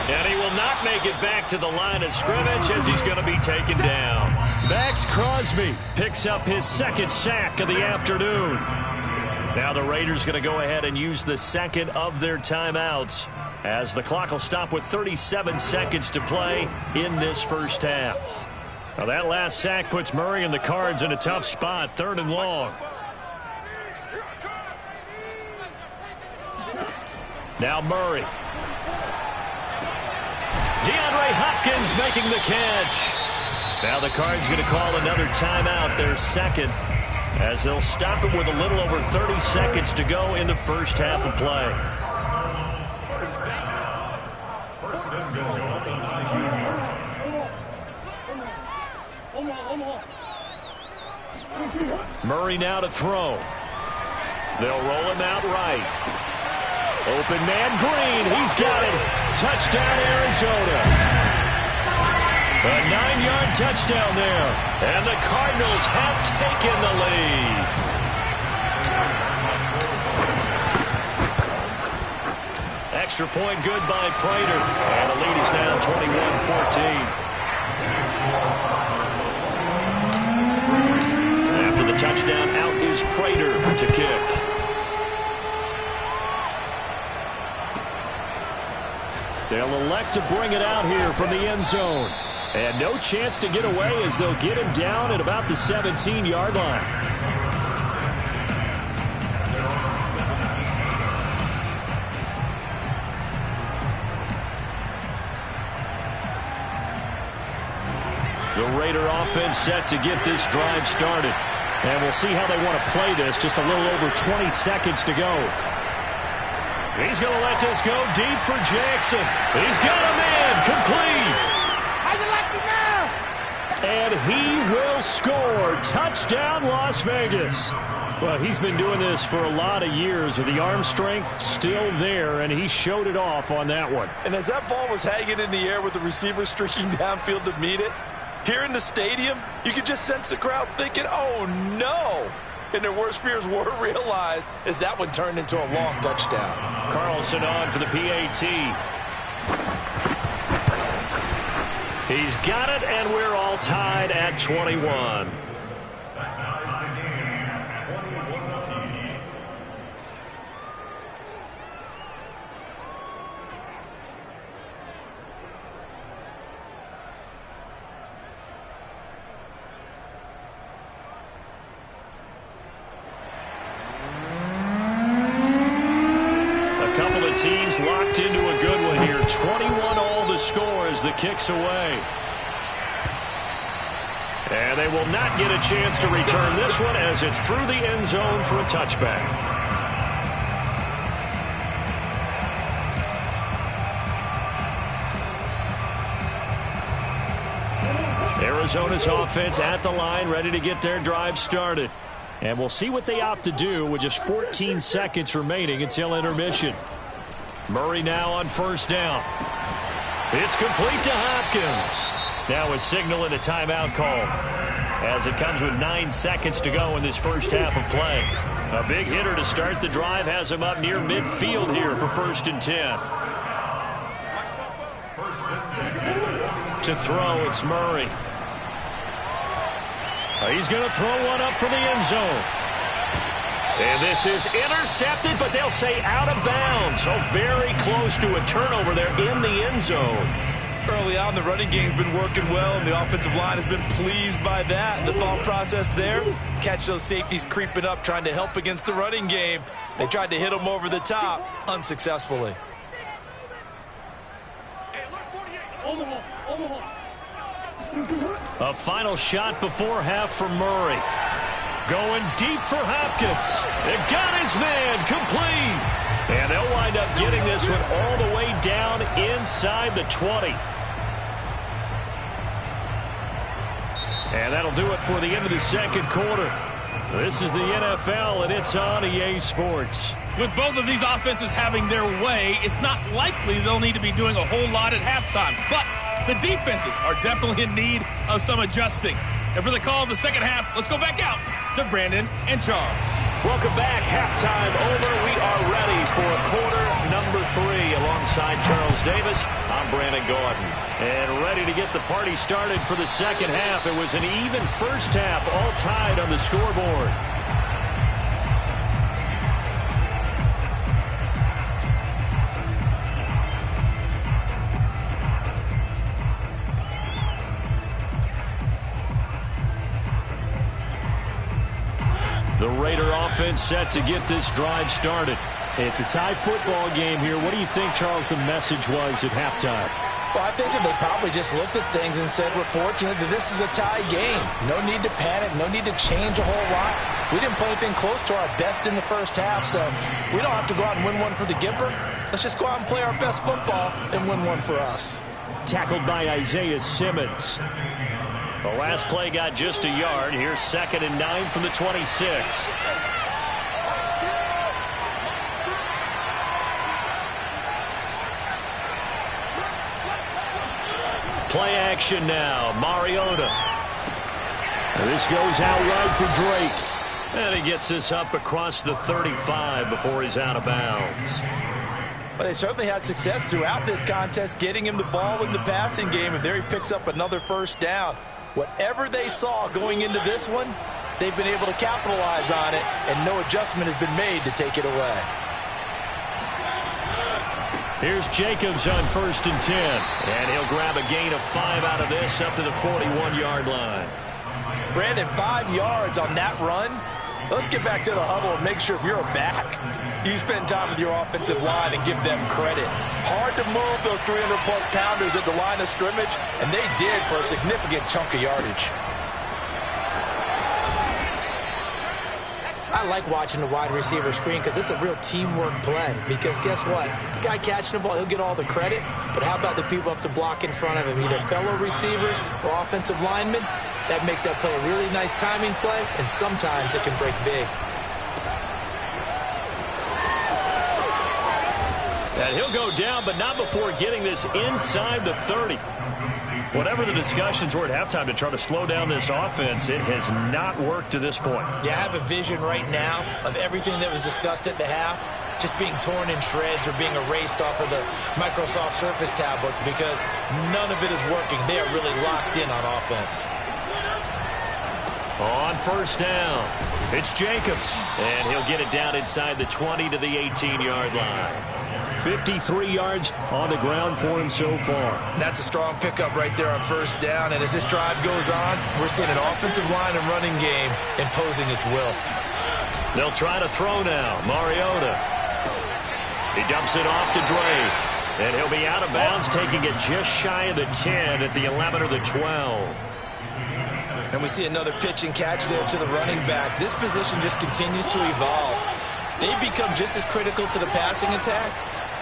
And he will not make it back to the line of scrimmage as he's going to be taken down. Max Crosby picks up his second sack of the afternoon. Now the Raiders going to go ahead and use the second of their timeouts as the clock will stop with 37 seconds to play in this first half. Now that last sack puts Murray and the Cards in a tough spot, 3rd and long. Now Murray. DeAndre Hopkins making the catch. Now the Cards going to call another timeout, their second, as they'll stop it with a little over 30 seconds to go in the first half of play. First and goal on the 9-yard. Murray now to throw. They'll roll him out right. Open man Green. He's got it. Touchdown, Arizona. A 9-yard touchdown there. And the Cardinals have taken the lead. Extra point good by Prater. And the lead is now 21-14. After the touchdown, out is Prater to kick. They'll elect to bring it out here from the end zone. And no chance to get away as they'll get him down at about the 17-yard line. The Raider offense set to get this drive started. And we'll see how they want to play this. Just a little over 20 seconds to go. He's going to let this go deep for Jackson. He's got a man complete. How you like me now? And he will score. Touchdown, Las Vegas. Well, he's been doing this for a lot of years with the arm strength still there, and he showed it off on that one. And as that ball was hanging in the air with the receiver streaking downfield to meet it, here in the stadium, you could just sense the crowd thinking, oh, no. And their worst fears were realized as that one turned into a long touchdown. Carlson on for the PAT. He's got it, and we're all tied at 21. That ties the game, 21 apiece. Teams locked into a good one here. 21 all the score as the kick's away. And they will not get a chance to return this one as it's through the end zone for a touchback. Arizona's offense at the line, ready to get their drive started. And we'll see what they opt to do with just 14 seconds remaining until intermission. Murray now on first down. It's complete to Hopkins. Now a signal and a timeout call as it comes with 9 seconds to go in this first half of play. A big hitter to start the drive has him up near midfield here for 1st and 10. To throw, it's Murray. He's going to throw one up from the end zone. And this is intercepted, but they'll say out of bounds. So very close to a turnover there in the end zone. Early on, the running game's been working well, and the offensive line has been pleased by that. The thought process there, catch those safeties creeping up, trying to help against the running game. They tried to hit them over the top, unsuccessfully. A final shot before half for Murray. Going deep for Hopkins. It got his man complete. And they'll wind up getting this one all the way down inside the 20. And that'll do it for the end of the second quarter. This is the NFL, and it's on EA Sports. With both of these offenses having their way, it's not likely they'll need to be doing a whole lot at halftime. But the defenses are definitely in need of some adjusting. And for the call of the second half, let's go back out to Brandon and Charles. Welcome back. Halftime over. We are ready for quarter number 3. Alongside Charles Davis, I'm Brandon Gordon. And ready to get the party started for the second half. It was an even first half, all tied on the scoreboard. The Raider offense set to get this drive started. It's a tie football game here. What do you think, Charles, the message was at halftime? Well, I think that they probably just looked at things and said, we're fortunate that this is a tie game. No need to panic, no need to change a whole lot. We didn't play anything close to our best in the first half, so we don't have to go out and win one for the Gipper. Let's just go out and play our best football and win one for us. Tackled by Isaiah Simmons. The last play got just a yard. Here's 2nd and 9 from the 26. Play action now. Mariota. This goes out wide for Drake. And he gets this up across the 35 before he's out of bounds. But they certainly had success throughout this contest getting him the ball in the passing game, and there he picks up another first down. Whatever they saw going into this one, they've been able to capitalize on it, and no adjustment has been made to take it away. Here's Jacobs on 1st and 10. And he'll grab a gain of 5 out of this up to the 41-yard line. Brandon, 5 yards on that run. Let's get back to the huddle and make sure if you're a back, you spend time with your offensive line and give them credit. Hard to move those 300-plus pounders at the line of scrimmage, and they did for a significant chunk of yardage. I like watching the wide receiver screen because it's a real teamwork play. Because guess what? The guy catching the ball, he'll get all the credit. But how about the people up to block in front of him, either fellow receivers or offensive linemen? That makes that play a really nice timing play, and sometimes it can break big. And he'll go down, but not before getting this inside the 30. Whatever the discussions were at halftime to try to slow down this offense, it has not worked to this point. Yeah, I have a vision right now of everything that was discussed at the half just being torn in shreds or being erased off of the Microsoft Surface tablets because none of it is working. They are really locked in on offense. On 1st down, it's Jacobs, and he'll get it down inside the 20 to the 18-yard line. 53 yards on the ground for him so far. That's a strong pickup right there on 1st down, and as this drive goes on, we're seeing an offensive line and running game imposing its will. They'll try to throw now. Mariota. He dumps it off to Drake, and he'll be out of bounds, taking it just shy of the 10 at the 11 or the 12. And we see another pitch and catch there to the running back. This position just continues to evolve. They become just as critical to the passing attack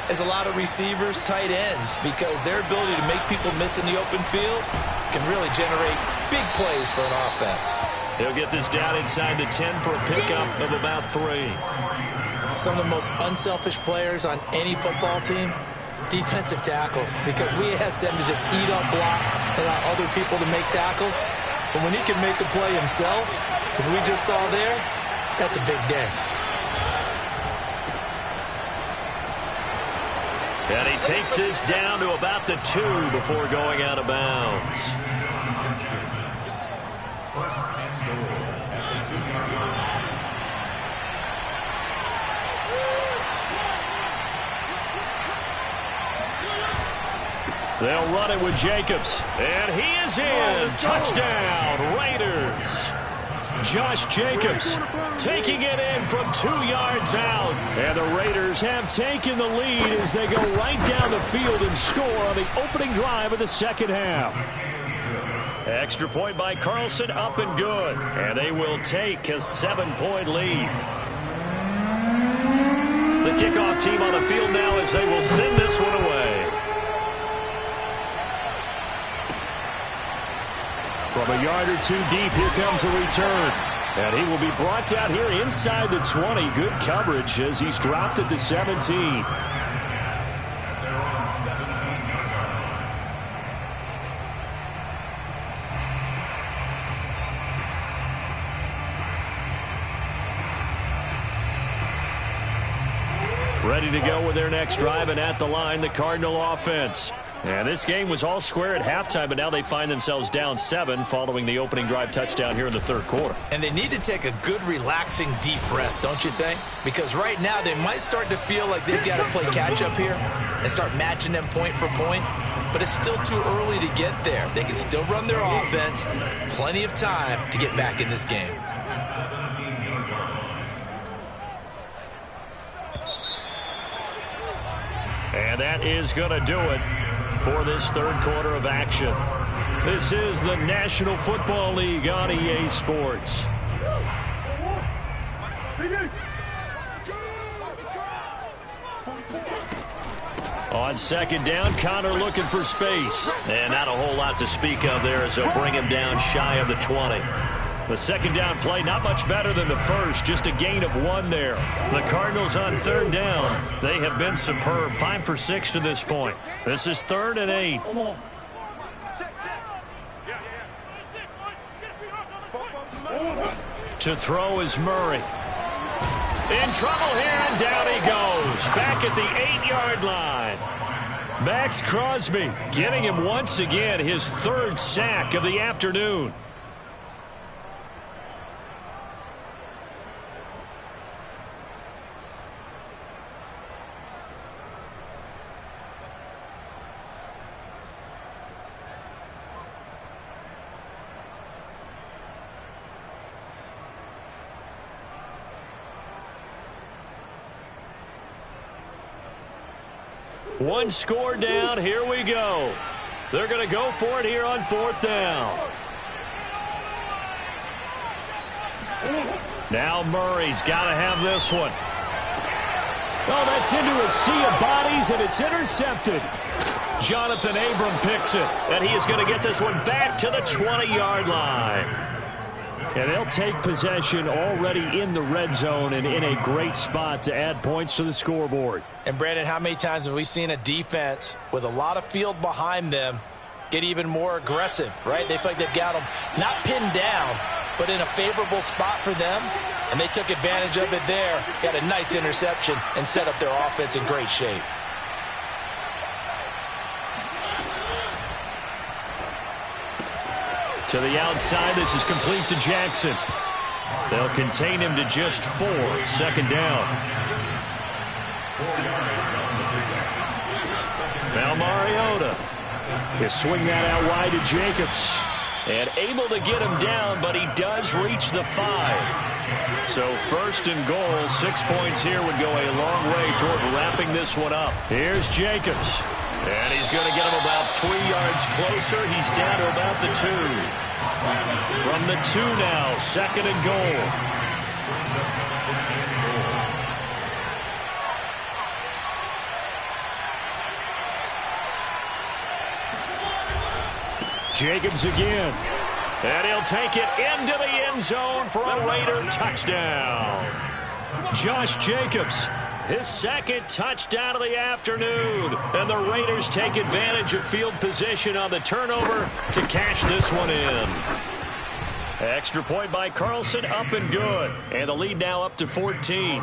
as a lot of receivers, tight ends, because their ability to make people miss in the open field can really generate big plays for an offense. He'll get this down inside the 10 for a pickup of about 3. Some of the most unselfish players on any football team, defensive tackles, because we ask them to just eat up blocks and allow other people to make tackles. But when he can make a play himself, as we just saw there, that's a big day. And he takes this down to about the 2 before going out of bounds. 1st and goal at the 2-yard line. They'll run it with Jacobs. And he is in. Touchdown, Raiders. Josh Jacobs taking it in from 2 yards out. And the Raiders have taken the lead as they go right down the field and score on the opening drive of the 2nd half. Extra point by Carlson, up and good. And they will take a 7-point lead. The kickoff team on the field now as they will send this one away. From a yard or 2 deep, here comes the return. And he will be brought down here inside the 20. Good coverage as he's dropped at the 17. Ready to go with their next drive, and at the line, the Cardinal offense. And this game was all square at halftime, but now they find themselves down 7 following the opening drive touchdown here in the 3rd quarter. And they need to take a good, relaxing, deep breath, don't you think? Because right now they might start to feel like they've got to play catch-up here and start matching them point for point. But it's still too early to get there. They can still run their offense. Plenty of time to get back in this game. And that is going to do it. for this third quarter of action. This is the National Football League on EA Sports. On second down, Connor looking for space. And not a whole lot to speak of there as they'll bring him down shy of the 20. The second down play not much better than the first, just a gain of 1 there. The Cardinals on third down. They have been superb, 5 for 6 to this point. This is 3rd and 8. To throw is Murray. In trouble here, and down he goes. Back at the 8-yard line. Max Crosby getting him once again his 3rd sack of the afternoon. One score down. Here we go. They're going to go for it here on 4th down. Now Murray's got to have this one. Oh, that's into a sea of bodies, and it's intercepted. Jonathan Abram picks it, and he is going to get this one back to the 20-yard line. And they'll take possession already in the red zone and in a great spot to add points to the scoreboard. And, Brandon, how many times have we seen a defense with a lot of field behind them get even more aggressive, right? They feel like they've got them not pinned down, but in a favorable spot for them, and they took advantage of it there, got a nice interception, and set up their offense in great shape. To the outside, this is complete to Jackson. They'll contain him to just 4. 2nd down. Now Mariota. They swing that out wide to Jacobs. And able to get him down, but he does reach the 5. So 1st and goal, 6 points here would go a long way toward wrapping this one up. Here's Jacobs. And he's going to get him about 3 yards closer. He's down to about the 2. From the 2 now, 2nd and goal. Jacobs again. And he'll take it into the end zone for a Raider touchdown. Josh Jacobs, his 2nd touchdown of the afternoon. And the Raiders take advantage of field position on the turnover to cash this one in. Extra point by Carlson, up and good. And the lead now up to 14.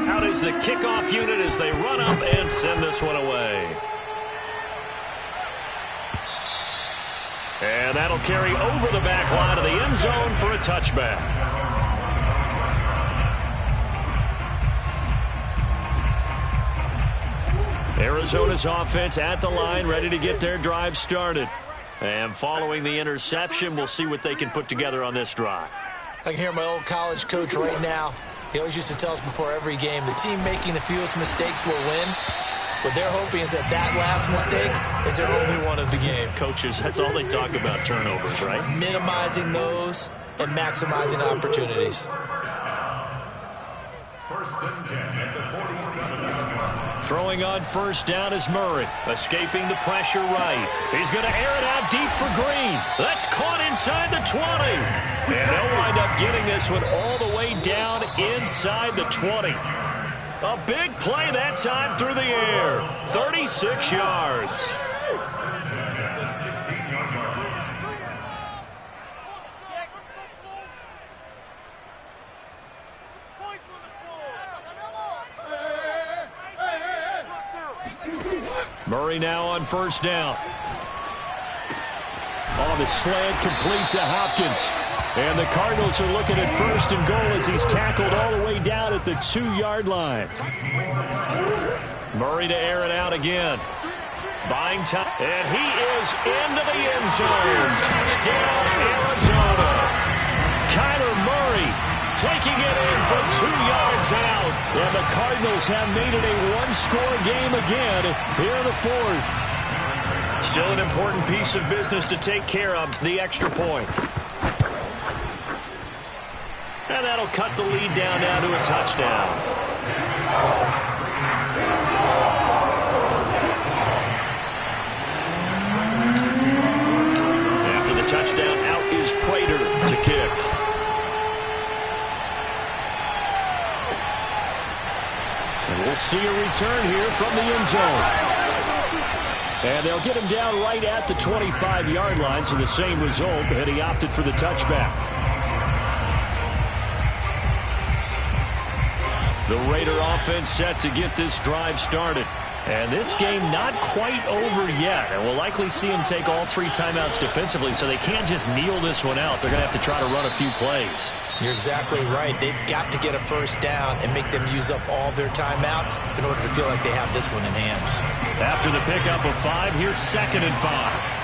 Out is the kickoff unit as they run up and send this one away. And that'll carry over the back line of the end zone for a touchback. Arizona's offense at the line, ready to get their drive started. And following the interception, we'll see what they can put together on this drive. I can hear my old college coach right now. He always used to tell us before every game, the team making the fewest mistakes will win. What they're hoping is that last mistake is their only one of the game. Coaches, that's all they talk about, turnovers, right? Minimizing those and maximizing opportunities. 1st and 10 at the 47-yard line. Throwing on 1st down is Murray. Escaping the pressure right. He's going to air it out deep for Green. That's caught inside the 20. And they'll wind up getting this one all the way down inside the 20. A big play that time through the air. 36 yards. Murray now on 1st down. On the slant, complete to Hopkins. And the Cardinals are looking at 1st and goal as he's tackled all the way down at the 2-yard line. Murray to air it out again. Buying time. And he is into the end zone. Touchdown, Arizona. Kyler Murray taking it in from 2 yards out. And the Cardinals have made it a one-score game again here in the fourth. Still an important piece of business to take care of, the extra point. And that'll cut the lead down now to a touchdown. After the touchdown, out is Prater to kick. And we'll see a return here from the end zone. And they'll get him down right at the 25-yard line, so the same result, and he opted for the touchback. The Raider offense set to get this drive started. And this game not quite over yet. And we'll likely see him take all 3 timeouts defensively, so they can't just kneel this one out. They're going to have to try to run a few plays. You're exactly right. They've got to get a first down and make them use up all their timeouts in order to feel like they have this one in hand. After the pickup of 5, here's 2nd and 5.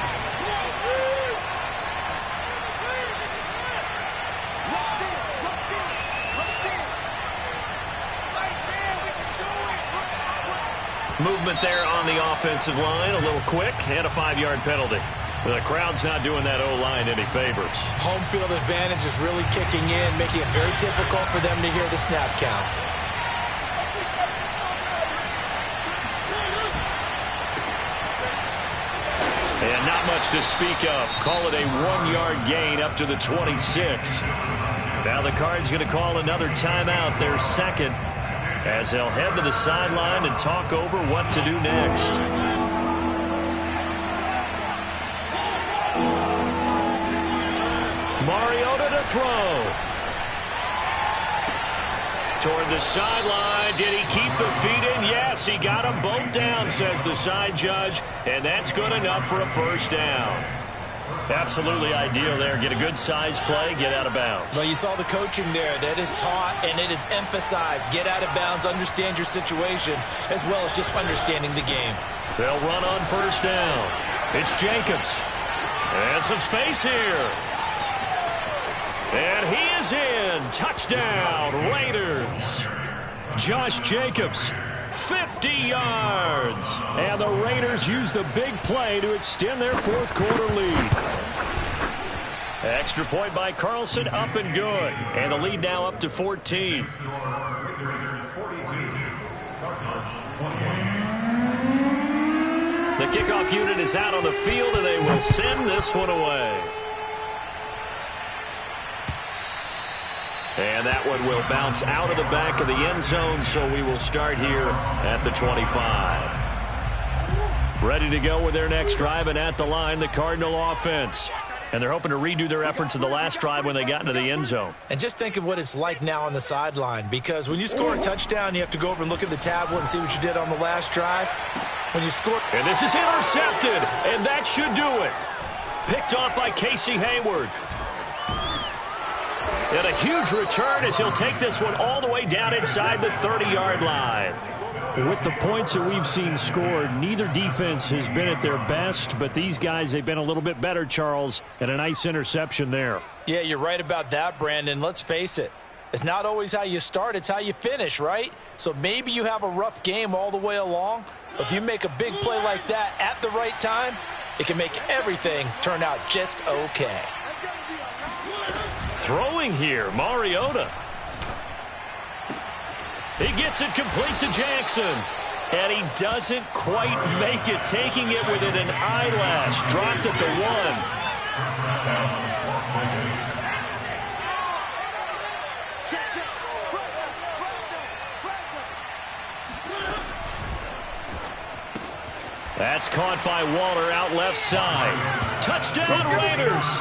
Movement there on the offensive line, a little quick, and a 5-yard penalty. The crowd's not doing that O-line any favors. Home field advantage is really kicking in, making it very difficult for them to hear the snap count. And not much to speak of. Call it a 1-yard gain up to the 26. Now the Cards going to call another timeout, their second, as they'll head to the sideline and talk over what to do next. Mariota to throw. Toward the sideline. Did he keep the feet in? Yes, he got them both down, says the side judge, and that's good enough for a first down. Absolutely ideal there. Get a good size play, get out of bounds. Well, you saw the coaching there. That is taught and it is emphasized. Get out of bounds, understand your situation, as well as just understanding the game. They'll run on first down. It's Jacobs. And some space here. And he is in. Touchdown, Raiders. Josh Jacobs, 50 yards. And the Raiders use the big play to extend their fourth-quarter lead. Extra point by Carlson, up and good. And the lead now up to 14. The kickoff unit is out on the field, and they will send this one away. And that one will bounce out of the back of the end zone, so we will start here at the 25. Ready to go with their next drive, and at the line, the Cardinal offense. And they're hoping to redo their efforts in the last drive when they got into the end zone. And just think of what it's like now on the sideline, because when you score a touchdown, you have to go over and look at the tablet and see what you did on the last drive. When you score... And this is intercepted, and that should do it. Picked off by Casey Hayward. And a huge return as he'll take this one all the way down inside the 30-yard line. With the points that we've seen scored, neither defense has been at their best, but these guys, they've been a little bit better, Charles, and a nice interception there. Yeah, you're right about that, Brandon. Let's face it. It's not always how you start, it's how you finish, right? So maybe you have a rough game all the way along, but if you make a big play like that at the right time, it can make everything turn out just okay. Throwing here, Mariota. He gets it complete to Jackson. And he doesn't quite make it, taking it within an eyelash. Dropped at the 1. That's caught by Waller out left side. Touchdown, Raiders.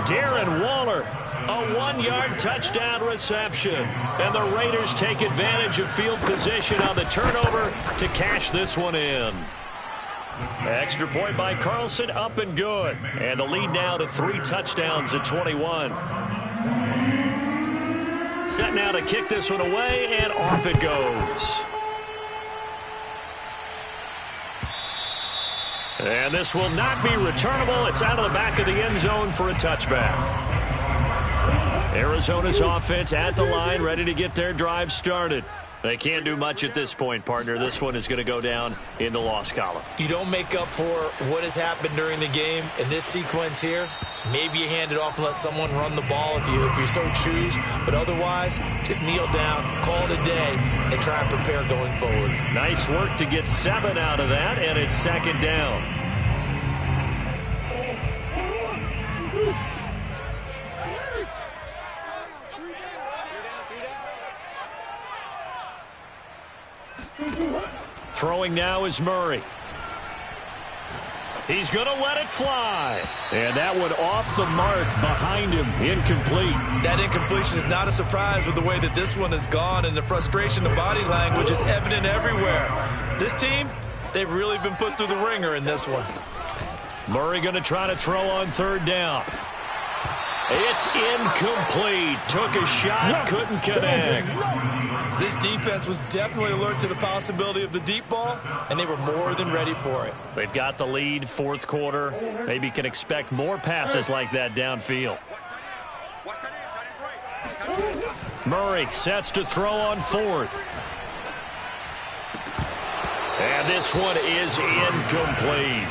Darren Waller, a 1-yard touchdown reception. And the Raiders take advantage of field position on the turnover to cash this one in. Extra point by Carlson, up and good. And the lead now to 3 touchdowns at 21. Set now to kick this one away, and off it goes. And this will not be returnable. It's out of the back of the end zone for a touchback. Arizona's offense at the line, ready to get their drive started. They can't do much at this point, partner. This one is going to go down in the loss column. You don't make up for what has happened during the game in this sequence here. Maybe you hand it off and let someone run the ball if you so choose. But otherwise, just kneel down, call it a day, and try and prepare going forward. Nice work to get 7 out of that, and it's second down. Throwing now is Murray. He's going to let it fly. And that one off the mark behind him. Incomplete. That incompletion is not a surprise with the way that this one has gone, and the frustration of body language is evident everywhere. This team, they've really been put through the ringer in this one. Murray going to try to throw on third down. It's incomplete. Took a shot, couldn't connect. This defense was definitely alert to the possibility of the deep ball, and they were more than ready for it. They've got the lead, fourth quarter. Maybe can expect more passes like that downfield. Murray sets to throw on fourth. And this one is incomplete.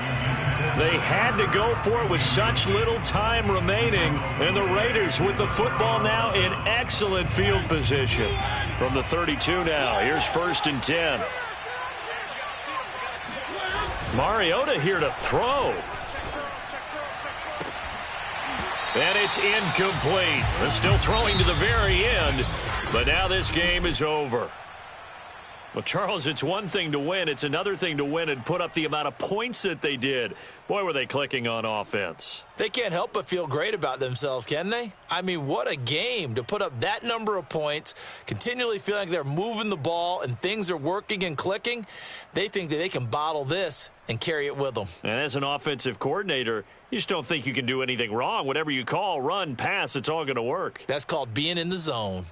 They had to go for it with such little time remaining, and the Raiders with the football now in excellent field position. From the 32 now, here's 1st and 10. Mariota here to throw. And it's incomplete. They're still throwing to the very end, but now this game is over. Well, Charles, it's one thing to win. It's another thing to win and put up the amount of points that they did. Boy, were they clicking on offense. They can't help but feel great about themselves, can they? I mean, what a game to put up that number of points, continually feeling like they're moving the ball and things are working and clicking. They think that they can bottle this and carry it with them. And as an offensive coordinator, you just don't think you can do anything wrong. Whatever you call, run, pass, it's all going to work. That's called being in the zone.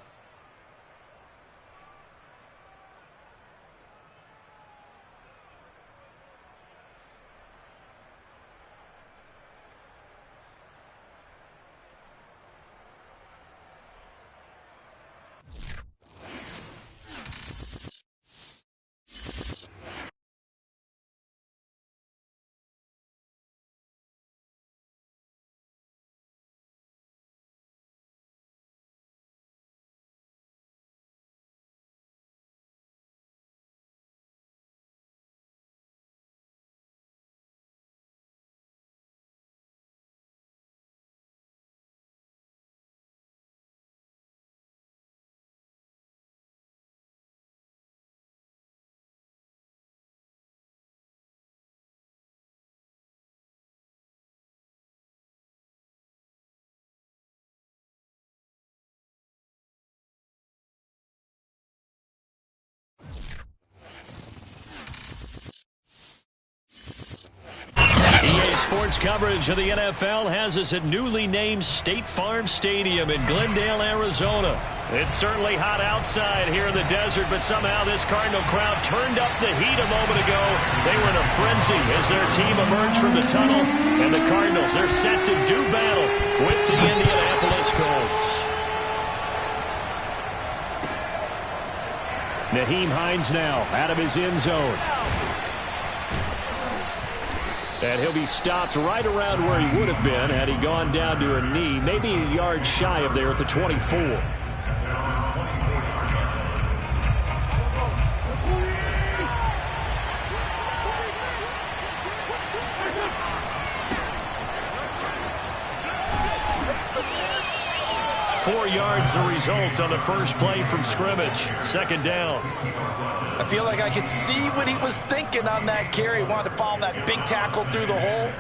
Sports coverage of the NFL has us at newly named State Farm Stadium in Glendale, Arizona. It's certainly hot outside here in the desert, but somehow this Cardinal crowd turned up the heat a moment ago. They were in a frenzy as their team emerged from the tunnel, and the Cardinals, they're set to do battle with the Indianapolis Colts. Nyheim Hines now out of his end zone. And he'll be stopped right around where he would have been had he gone down to a knee, maybe a yard shy of there at the 24. Four yards the result on the first play from scrimmage. Second down. I feel like I could see what he was thinking on that carry. He wanted to follow that big tackle through the hole.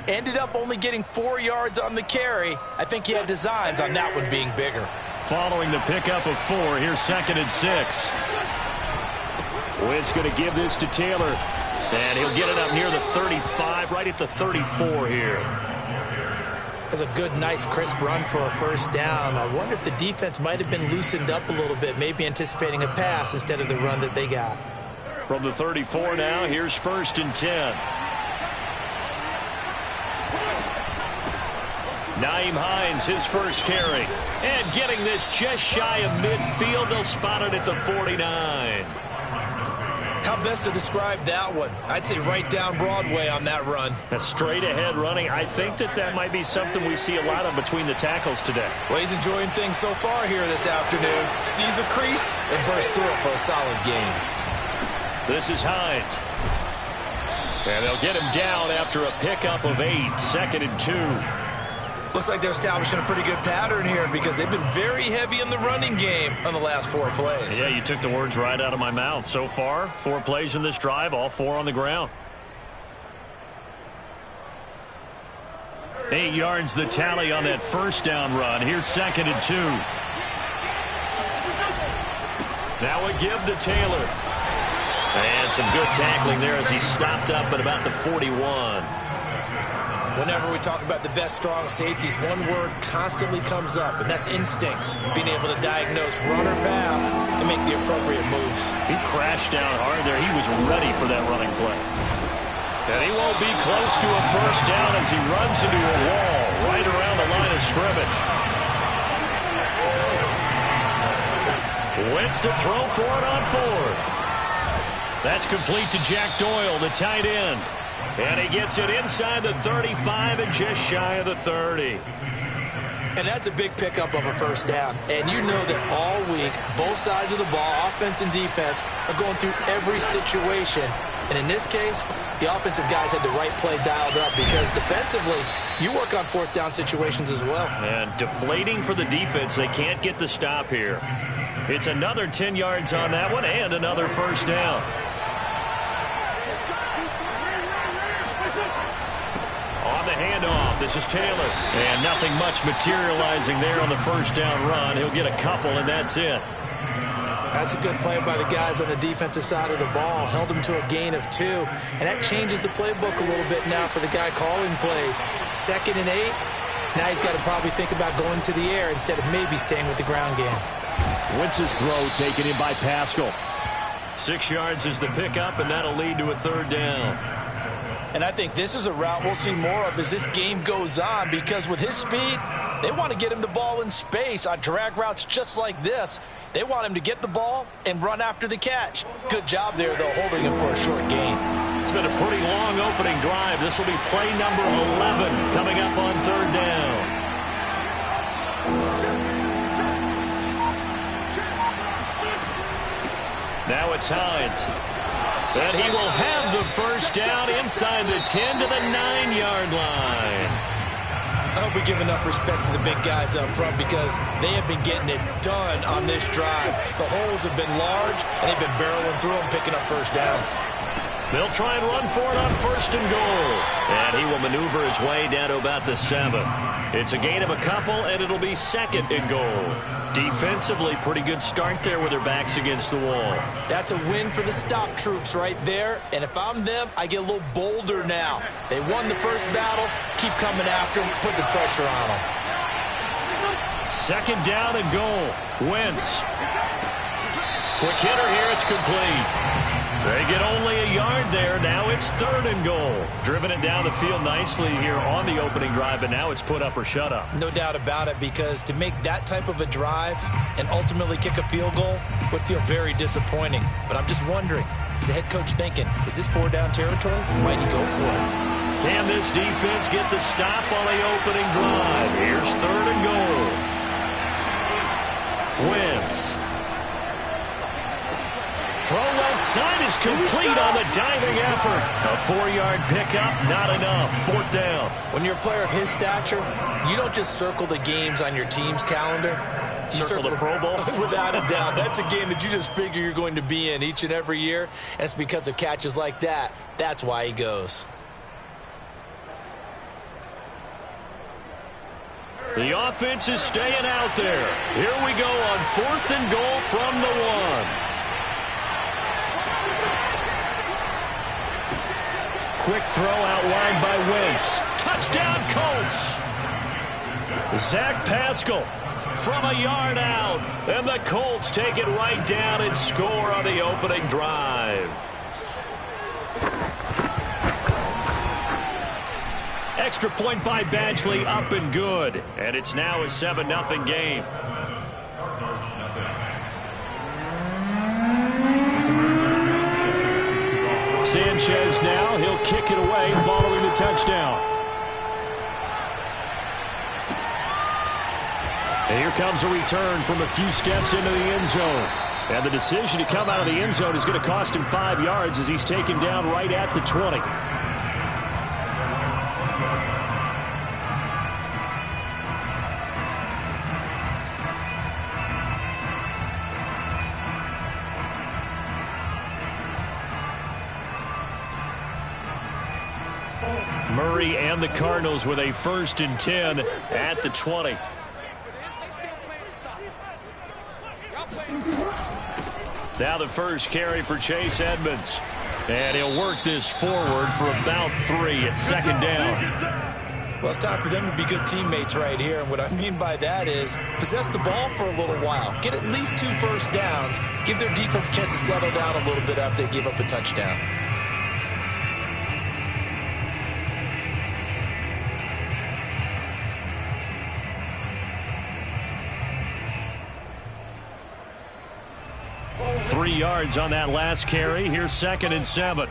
Ended up only getting 4 yards on the carry. I think he had designs on that one being bigger. Following the pickup of 4, here's 2nd and 6. Wentz going to give this to Taylor. And he'll get it up near the 35, right at the 34 here. That's a good, nice, crisp run for a first down. I wonder if the defense might have been loosened up a little bit, maybe anticipating a pass instead of the run that they got. From the 34 now, here's 1st and 10. Nyheim Hines, his first carry. And getting this just shy of midfield. They'll spot it at the 49. How best to describe that one? I'd say right down Broadway on that run. A straight ahead running. I think that might be something we see a lot of between the tackles today. Well, he's enjoying things so far here this afternoon. Sees a crease and bursts through it for a solid gain. This is Hines. And they'll get him down after a pickup of 8. 2nd and 2. Looks like they're establishing a pretty good pattern here because they've been very heavy in the running game on the last 4 plays. Yeah, you took the words right out of my mouth. So far, 4 plays in this drive, all 4 on the ground. 8 yards the tally on that first down run. Here's 2nd and 2. Now a give to Taylor. And some good tackling there as he stopped up at about the 41. Whenever we talk about the best strong safeties, one word constantly comes up, and that's instincts. Being able to diagnose run or pass and make the appropriate moves. He crashed down hard there. He was ready for that running play. And he won't be close to a first down as he runs into a wall right around the line of scrimmage. Wentz to throw for it on 4th. That's complete to Jack Doyle, the tight end. And he gets it inside the 35 and just shy of the 30. And that's a big pickup of a first down. And you know that all week, both sides of the ball, offense and defense, are going through every situation. And in this case, the offensive guys had the right play dialed up because defensively, you work on 4th down situations as well. And deflating for the defense. They can't get the stop here. It's another 10 yards on that one and another first down. On the handoff, this is Taylor. And nothing much materializing there on the first down run. He'll get a couple, and that's it. That's a good play by the guys on the defensive side of the ball. Held him to a gain of 2. And that changes the playbook a little bit now for the guy calling plays. 2nd and 8. Now he's got to probably think about going to the air instead of maybe staying with the ground game. Wentz's throw taken in by Pascal. 6 yards is the pickup, and that'll lead to a 3rd down. And I think this is a route we'll see more of as this game goes on because with his speed, they want to get him the ball in space on drag routes just like this. They want him to get the ball and run after the catch. Good job there, though, holding him for a short gain. It's been a pretty long opening drive. This will be play number 11 coming up on 3rd down. Now it's Hines. And he will have the first down inside the 10 to the 9-yard line. I hope we give enough respect to the big guys up front because they have been getting it done on this drive. The holes have been large, and they've been barreling through them, picking up first downs. They'll try and run for it on 1st and goal. And he will maneuver his way down to about the 7. It's a gain of a couple, and it'll be 2nd and goal. Defensively, pretty good start there with their backs against the wall. That's a win for the stop troops right there. And if I'm them, I get a little bolder now. They won the first battle. Keep coming after them. Put the pressure on them. 2nd down and goal. Wentz. Quick hitter here. It's complete. They get only a yard there. Now it's 3rd and goal. Driven it down the field nicely here on the opening drive, but now it's put up or shut up. No doubt about it, because to make that type of a drive and ultimately kick a field goal would feel very disappointing. But I'm just wondering, is the head coach thinking, is this 4-down territory? Might he go for it? Can this defense get the stop on the opening drive? Here's 3rd and goal. Wentz. Throw left side is complete on the diving effort. A 4-yard pickup, not enough. 4th down. When you're a player of his stature, you don't just circle the games on your team's calendar. You circle the Pro Bowl? Without a doubt. That's a game that you just figure you're going to be in each and every year. And it's because of catches like that. That's why he goes. The offense is staying out there. Here we go on 4th and goal from the 1. Quick throw out wide by Wentz. Touchdown, Colts. Zach Pascal from a yard out. And the Colts take it right down and score on the opening drive. Extra point by Badgley, up and good. And it's now a 7-0 game. Sanchez now, he'll kick it away following the touchdown. And here comes a return from a few steps into the end zone. And the decision to come out of the end zone is going to cost him 5 yards as he's taken down right at the 20. Murray and the Cardinals with a 1st and 10 at the 20. Now the first carry for Chase Edmonds. And he'll work this forward for about 3 at 2nd down. Well, it's time for them to be good teammates right here. And what I mean by that is possess the ball for a little while. Get at least 2 first downs. Give their defense a chance to settle down a little bit after they give up a touchdown. Three yards on that last carry. Here's 2nd and 7.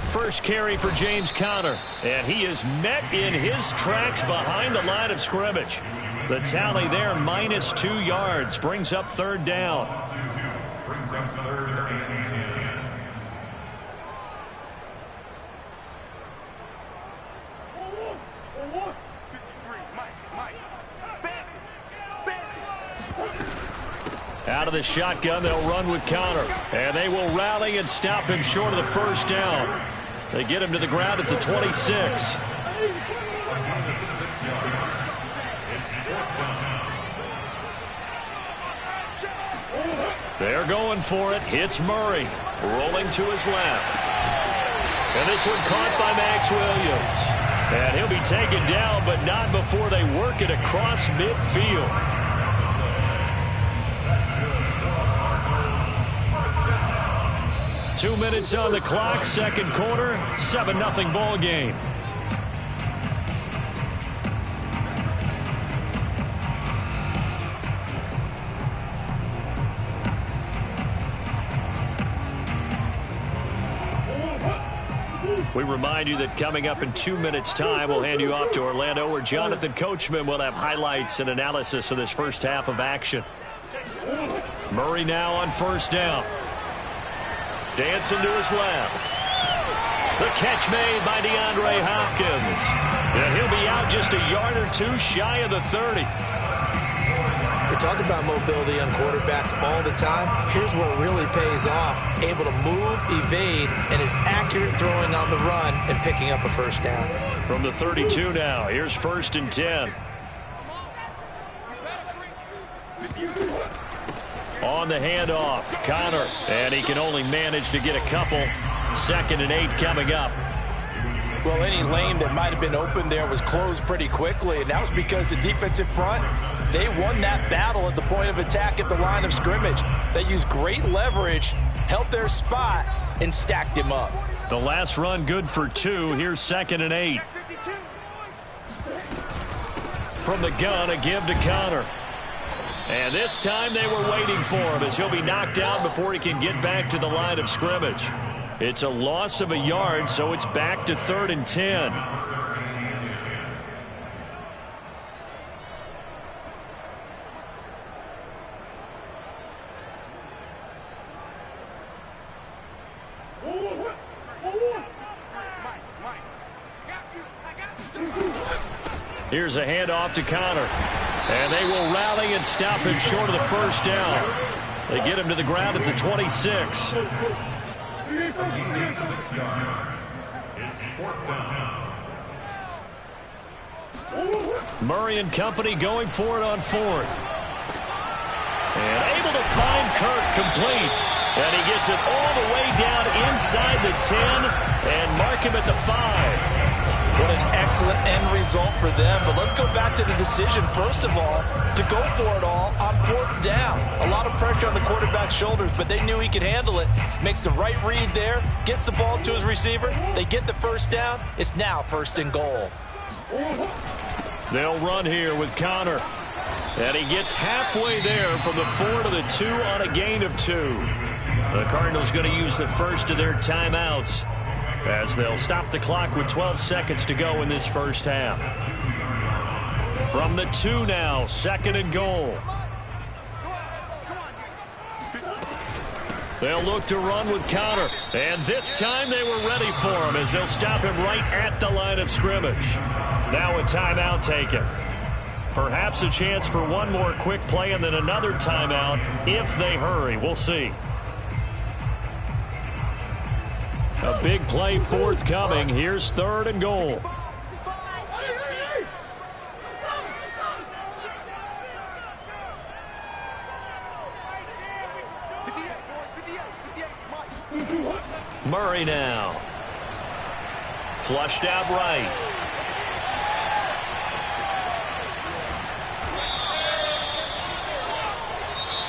First carry for James Conner. And he is met in his tracks behind the line of scrimmage. The tally there, -2 yards. Brings up 3rd down. Brings up 3rd and 10. Out of the shotgun, they'll run with Conner. And they will rally and stop him short of the 1st down. They get him to the ground at the 26. They're going for it. Hits Murray. Rolling to his left. And this one caught by Max Williams. And he'll be taken down, but not before they work it across midfield. 2 minutes on the clock, 2nd quarter, 7-0 ball game. We remind you that coming up in 2 minutes' time, we'll hand you off to Orlando, where Jonathan Coachman will have highlights and analysis of this first half of action. Murray now on 1st down. Dancing to his left. The catch made by DeAndre Hopkins. And he'll be out just a yard or 2 shy of the 30. They talk about mobility on quarterbacks all the time. Here's where it really pays off. Able to move, evade, and is accurate throwing on the run and picking up a 1st down. From the 32 now, here's 1st and 10. On the handoff, Conner, and he can only manage to get a couple. 2nd and 8 coming up. Well, any lane that might have been open there was closed pretty quickly, and that was because the defensive front, they won that battle at the point of attack at the line of scrimmage. They used great leverage, held their spot, and stacked him up. The last run good for 2. Here's 2nd and 8. From the gun, a give to Conner. And this time they were waiting for him as he'll be knocked out before he can get back to the line of scrimmage. It's a loss of a yard, so it's back to 3rd and 10. Here's a handoff to Conner. And they will rally and stop him short of the 1st down. They get him to the ground at the 26. 6 yards. It's 4th down. Murray and company going for it on 4th. And able to find Kirk complete. And he gets it all the way down inside the 10 and mark him at the 5. What an excellent end result for them. But let's go back to the decision, first of all, to go for it all on 4th down. A lot of pressure on the quarterback's shoulders, but they knew he could handle it. Makes the right read there, gets the ball to his receiver. They get the first down. It's now 1st and goal. They'll run here with Connor. And he gets halfway there from the 4 to the 2 on a gain of 2. The Cardinals going to use the first of their timeouts as they'll stop the clock with 12 seconds to go in this first half. From the 2 now, 2nd and goal. They'll look to run with Connor. And this time they were ready for him as they'll stop him right at the line of scrimmage. Now a timeout taken. Perhaps a chance for one more quick play and then another timeout if they hurry. We'll see. A big play forthcoming. Here's 3rd and goal. Murray now. Flushed out right.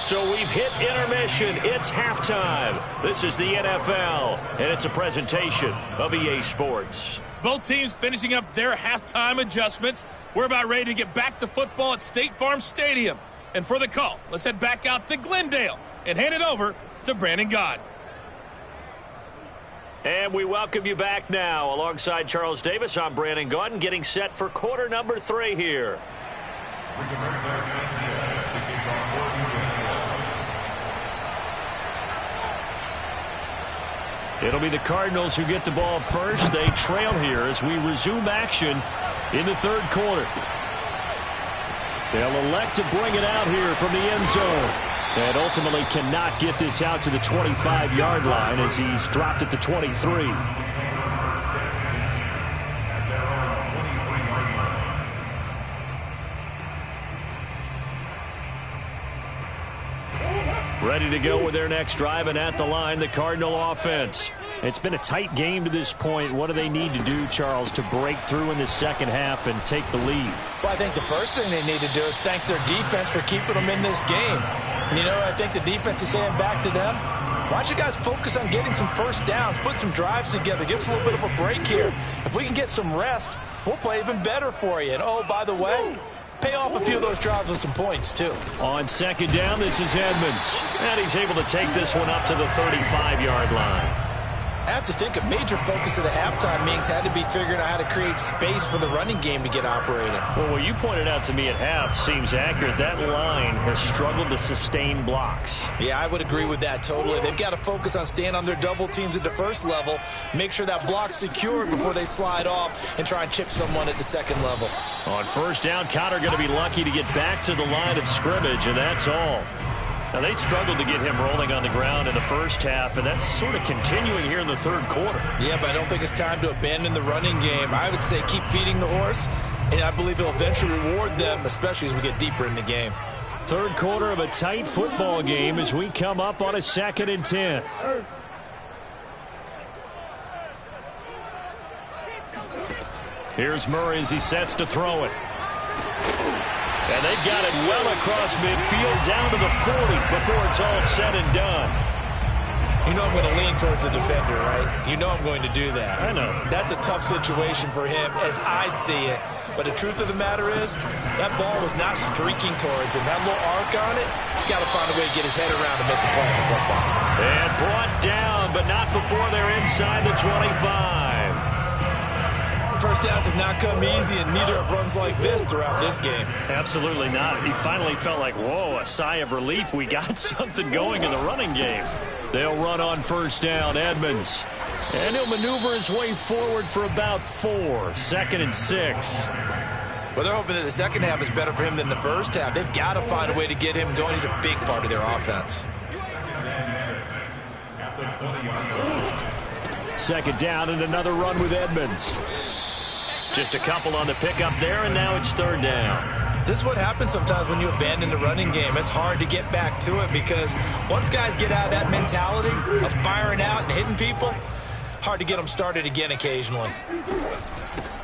So we've hit intermission. It's halftime. This is the NFL, and it's a presentation of EA Sports. Both teams finishing up their halftime adjustments. We're about ready to get back to football at State Farm Stadium. And for the call, let's head back out to Glendale and hand it over to Brandon Gaud. And we welcome you back now. Alongside Charles Davis, I'm Brandon Gaud, getting set for quarter number 3 here. It'll be the Cardinals who get the ball first. They trail here as we resume action in the 3rd quarter. They'll elect to bring it out here from the end zone. And ultimately cannot get this out to the 25-yard line as he's dropped at the 23. Ready to go with their next drive, and at the line, the Cardinal offense. It's been a tight game to this point. What do they need to do, Charles, to break through in the second half and take the lead? Well, I think the first thing they need to do is thank their defense for keeping them in this game. And, you know, I think the defense is saying back to them, why don't you guys focus on getting some first downs, put some drives together, give us a little bit of a break here. If we can get some rest, we'll play even better for you. And, oh, by the way, pay off a few of those drives with some points, too. On 2nd down, this is Edmonds. And he's able to take this one up to the 35-yard line. I have to think a major focus of the halftime meetings had to be figuring out how to create space for the running game to get operating. Well, what you pointed out to me at half seems accurate. That line has struggled to sustain blocks. Yeah, I would agree with that totally. They've got to focus on staying on their double teams at the first level, make sure that block's secured before they slide off and try and chip someone at the 2nd level. On 1st down, Connor going to be lucky to get back to the line of scrimmage, and that's all. Now, they struggled to get him rolling on the ground in the first half, and that's sort of continuing here in the 3rd quarter. Yeah, but I don't think it's time to abandon the running game. I would say keep feeding the horse, and I believe it'll eventually reward them, especially as we get deeper in the game. 3rd quarter of a tight football game as we come up on a 2nd and 10. Here's Murray as he sets to throw it. And they've got it well across midfield down to the 40 before it's all said and done. You know I'm going to lean towards the defender, right? You know I'm going to do that. I know. That's a tough situation for him as I see it. But the truth of the matter is, that ball was not streaking towards him. That little arc on it, he's got to find a way to get his head around and make the play on the football. And brought down, but not before they're inside the 25. First downs have not come easy, and neither have runs like this throughout this game. Absolutely not. He finally felt like, whoa, a sigh of relief. We got something going in the running game. They'll run on 1st down, Edmonds. And he'll maneuver his way forward for about 4. 2nd and 6. Well, they're hoping that the second half is better for him than the first half. They've got to find a way to get him going. He's a big part of their offense. 2nd down and another run with Edmonds. Just a couple on the pickup there, and now it's 3rd down. This is what happens sometimes when you abandon the running game. It's hard to get back to it because once guys get out of that mentality of firing out and hitting people, hard to get them started again occasionally.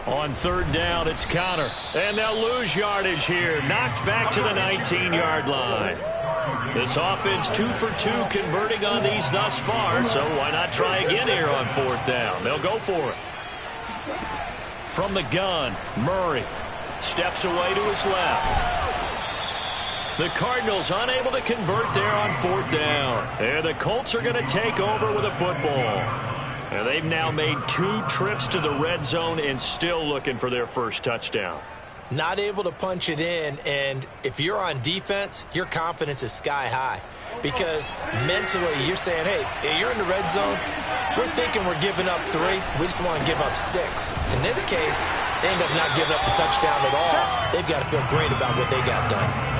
On third down, it's Connor. And they'll lose yardage here. Knocked back to the 19-yard line. This offense 2 for 2 converting on these thus far, so why not try again here on fourth down? They'll go for it. From the gun, Murray steps away to his left. The Cardinals unable to convert there on fourth down. And the Colts are going to take over with a football. And they've now made 2 trips to the red zone and still looking for their first touchdown. Not able to punch it in, and if you're on defense, your confidence is sky high. Because mentally, you're saying, hey, you're in the red zone. We're thinking we're giving up 3. We just want to give up 6. In this case, they end up not giving up the touchdown at all. They've got to feel great about what they got done.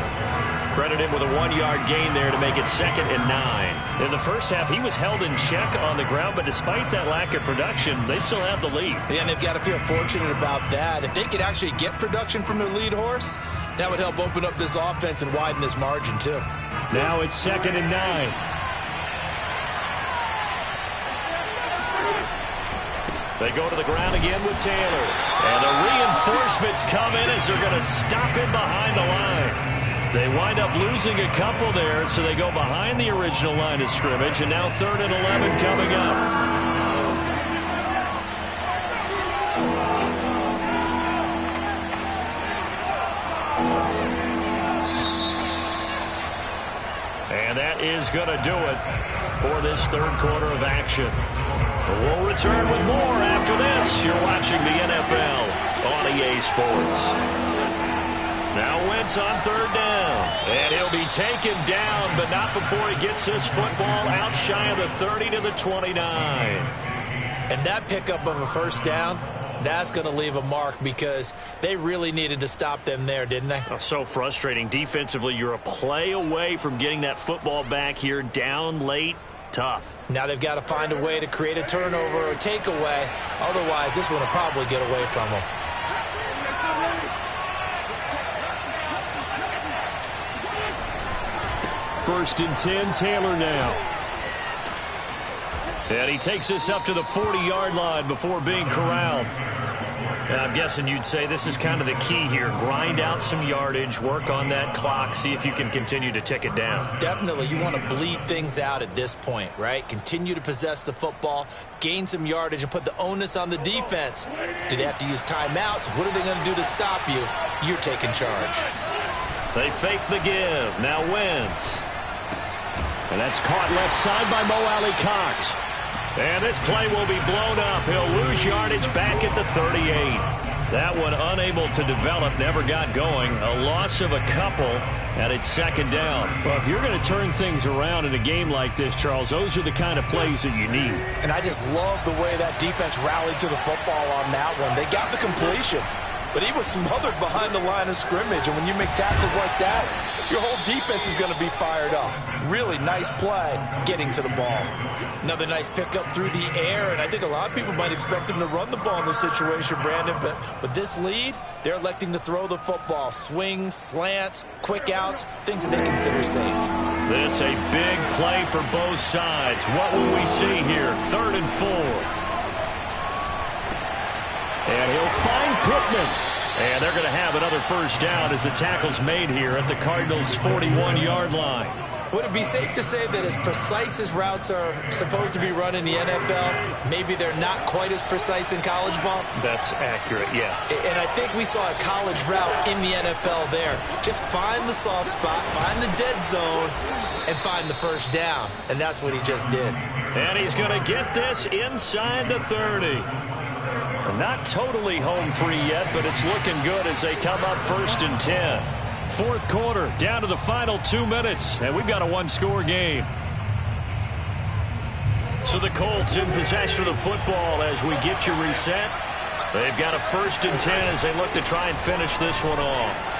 Credit him with a 1-yard gain there to make it 2nd and 9. In the first half, he was held in check on the ground, but despite that lack of production, they still have the lead. Yeah, and they've got to feel fortunate about that. If they could actually get production from their lead horse, that would help open up this offense and widen this margin, too. Now it's 2nd and 9. They go to the ground again with Taylor. And the reinforcements come in as they're going to stop him behind the line. They wind up losing a couple there, so they go behind the original line of scrimmage, and now 3rd and 11 coming up. And that is going to do it for this third quarter of action. We'll return with more after this. You're watching the NFL on EA Sports. Now Wentz on third down, and he'll be taken down, but not before he gets this football out shy of the 30 to the 29. And that pickup of a first down, that's going to leave a mark because they really needed to stop them there, didn't they? Oh, so frustrating. Defensively, you're a play away from getting that football back here, down late. Tough. Now they've got to find a way to create a turnover or takeaway. Otherwise, this one will probably get away from them. First and 10, Taylor now. And he takes this up to the 40-yard line before being corralled. And I'm guessing you'd say this is kind of the key here. Grind out some yardage, work on that clock, see if you can continue to tick it down. Definitely. You want to bleed things out at this point, right? Continue to possess the football, gain some yardage, and put the onus on the defense. Do they have to use timeouts? What are they going to do to stop you? You're taking charge. They fake the give. Now Wentz. And that's caught left side by Mo Alley Cox. And this play will be blown up. He'll lose yardage back at the 38. That one unable to develop, never got going. A loss of a couple, and it's 2nd down. Well, if you're going to turn things around in a game like this, Charles, those are the kind of plays that you need. And I just love the way that defense rallied to the football on that one. They got the completion, but he was smothered behind the line of scrimmage. And when you make tackles like that, your whole defense is going to be fired up. Really nice play getting to the ball. Another nice pickup through the air, and I think a lot of people might expect him to run the ball in this situation, Brandon, but with this lead, they're electing to throw the football. Swings, slants, quick outs, things that they consider safe. This a big play for both sides. What will we see here? 3rd and 4. And he'll find Pittman. And they're going to have another first down as the tackle's made here at the Cardinals' 41-yard line. Would it be safe to say that as precise as routes are supposed to be run in the NFL, maybe they're not quite as precise in college ball? That's accurate, yeah. And I think we saw a college route in the NFL there. Just find the soft spot, find the dead zone, and find the first down. And that's what he just did. And he's going to get this inside the 30. Not totally home free yet, but it's looking good as they come up 1st and 10. Fourth quarter, down to the final 2 minutes, and we've got a one-score game. So the Colts in possession of the football as we get you reset. They've got a 1st and 10 as they look to try and finish this one off.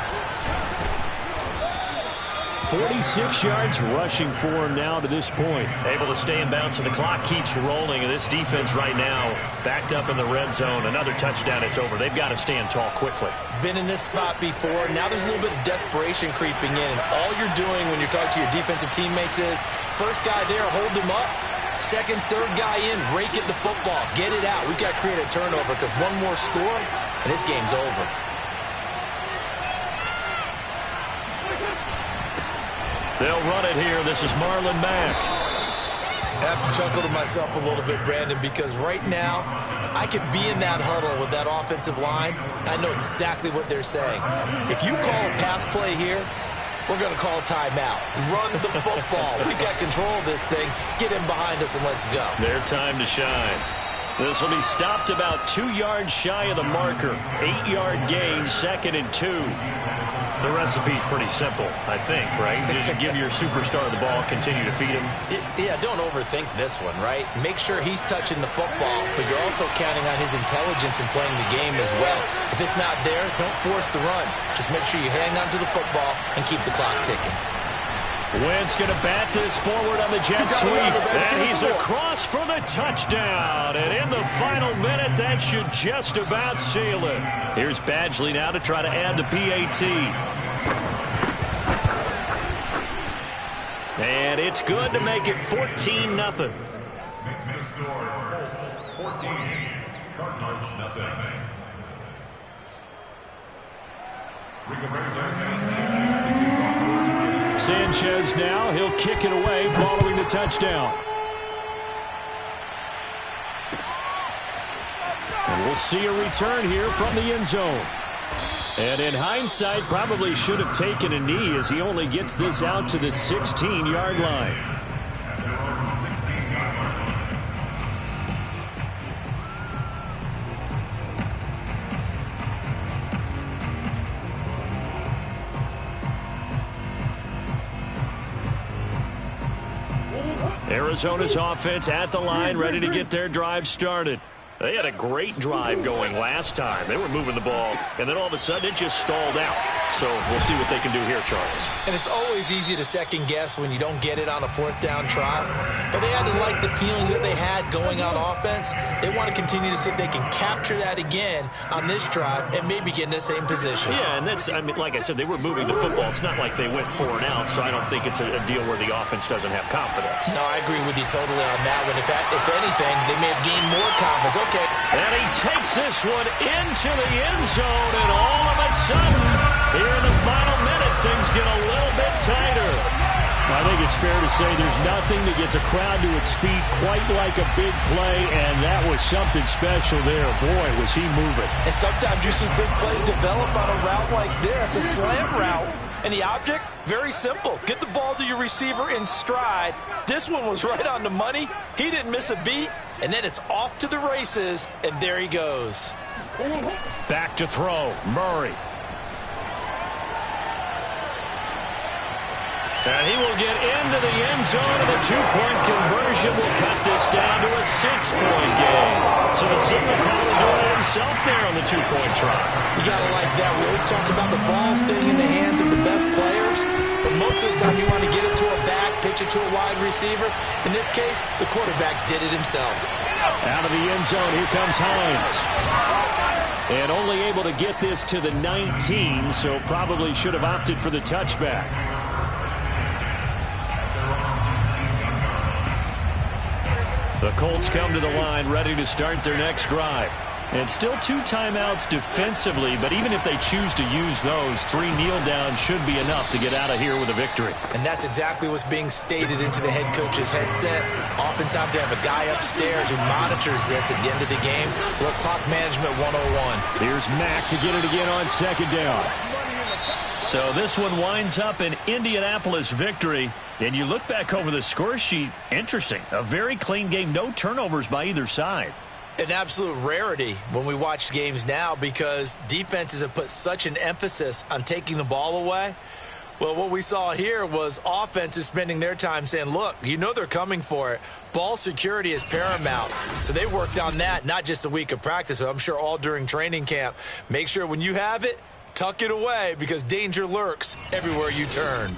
46 yards rushing for him now to this point. Able to stay in bounds, so the clock keeps rolling, and this defense right now backed up in the red zone. Another touchdown, it's over. They've got to stand tall quickly. Been in this spot before. Now there's a little bit of desperation creeping in, and all you're doing when you're talking to your defensive teammates is first guy there, hold him up. Second, third guy in, rake at the football. Get it out. We've got to create a turnover because one more score, and this game's over. They'll run it here. This is Marlon Mack. I have to chuckle to myself a little bit, Brandon, because right now I could be in that huddle with that offensive line, and I know exactly what they're saying. If you call a pass play here, we're going to call a timeout. Run the football. We've got control of this thing. Get in behind us and let's go. Their time to shine. This will be stopped about 2 yards shy of the marker. 8-yard gain, 2nd and 2. The recipe's pretty simple, I think, right? Just give your superstar the ball, continue to feed him. Yeah, don't overthink this one, right? Make sure he's touching the football, but you're also counting on his intelligence in playing the game as well. If it's not there, don't force the run. Just make sure you hang on to the football and keep the clock ticking. Wentz going to bat this forward on the jet sweep. And he's across for the touchdown. And in the final minute, that should just about seal it. Here's Badgley now to try to add the PAT. And it's good to make it 14-0. Makes the score Colts 14, Cardinals nothing. Sanchez now, he'll kick it away following the touchdown. And we'll see a return here from the end zone. And in hindsight, probably should have taken a knee as he only gets this out to the 16-yard line. Arizona's offense at the line, ready to get their drive started. They had a great drive going last time. They were moving the ball, and then all of a sudden it just stalled out. So we'll see what they can do here, Charles. And it's always easy to second-guess when you don't get it on a 4th down try. But they had to like the feeling that they had going on offense. They want to continue to see if they can capture that again on this drive and maybe get in the same position. Yeah, and that's, I mean, like I said, they were moving the football. It's not like they went 4 and out, so I don't think it's a deal where the offense doesn't have confidence. No, I agree with you totally on that one. If anything, they may have gained more confidence. Okay. And he takes this one into the end zone, and all of a sudden, here in the final minute, things get a little bit tighter. I think it's fair to say there's nothing that gets a crowd to its feet quite like a big play, and that was something special there. Boy, was he moving. And sometimes you see big plays develop on a route like this, a slam route. And the object, very simple. Get the ball to your receiver in stride. This one was right on the money. He didn't miss a beat. And then it's off to the races, and there he goes. Back to throw, Murray. And he will get into the end zone, and a 2-point conversion will cut this down to a 6-point game. So the signal caller doing it himself there on the 2-point try. You got to like that. We always talk about the ball staying in the hands of the best players, but most of the time you want to get it to a back, pitch it to a wide receiver. In this case, the quarterback did it himself. Out of the end zone, here comes Hines. And only able to get this to the 19, so probably should have opted for the touchback. The Colts come to the line ready to start their next drive. And still 2 timeouts defensively, but even if they choose to use those, 3 kneel downs should be enough to get out of here with a victory. And that's exactly what's being stated into the head coach's headset. Oftentimes they have a guy upstairs who monitors this at the end of the game. Look, clock management 101. Here's Mack to get it again on 2nd down. So this one winds up an Indianapolis victory. And you look back over the score sheet, interesting. A very clean game, no turnovers by either side. An absolute rarity when we watch games now because defenses have put such an emphasis on taking the ball away. Well, what we saw here was offenses spending their time saying, look, you know they're coming for it. Ball security is paramount. So they worked on that, not just a week of practice, but I'm sure all during training camp. Make sure when you have it, tuck it away because danger lurks everywhere you turn.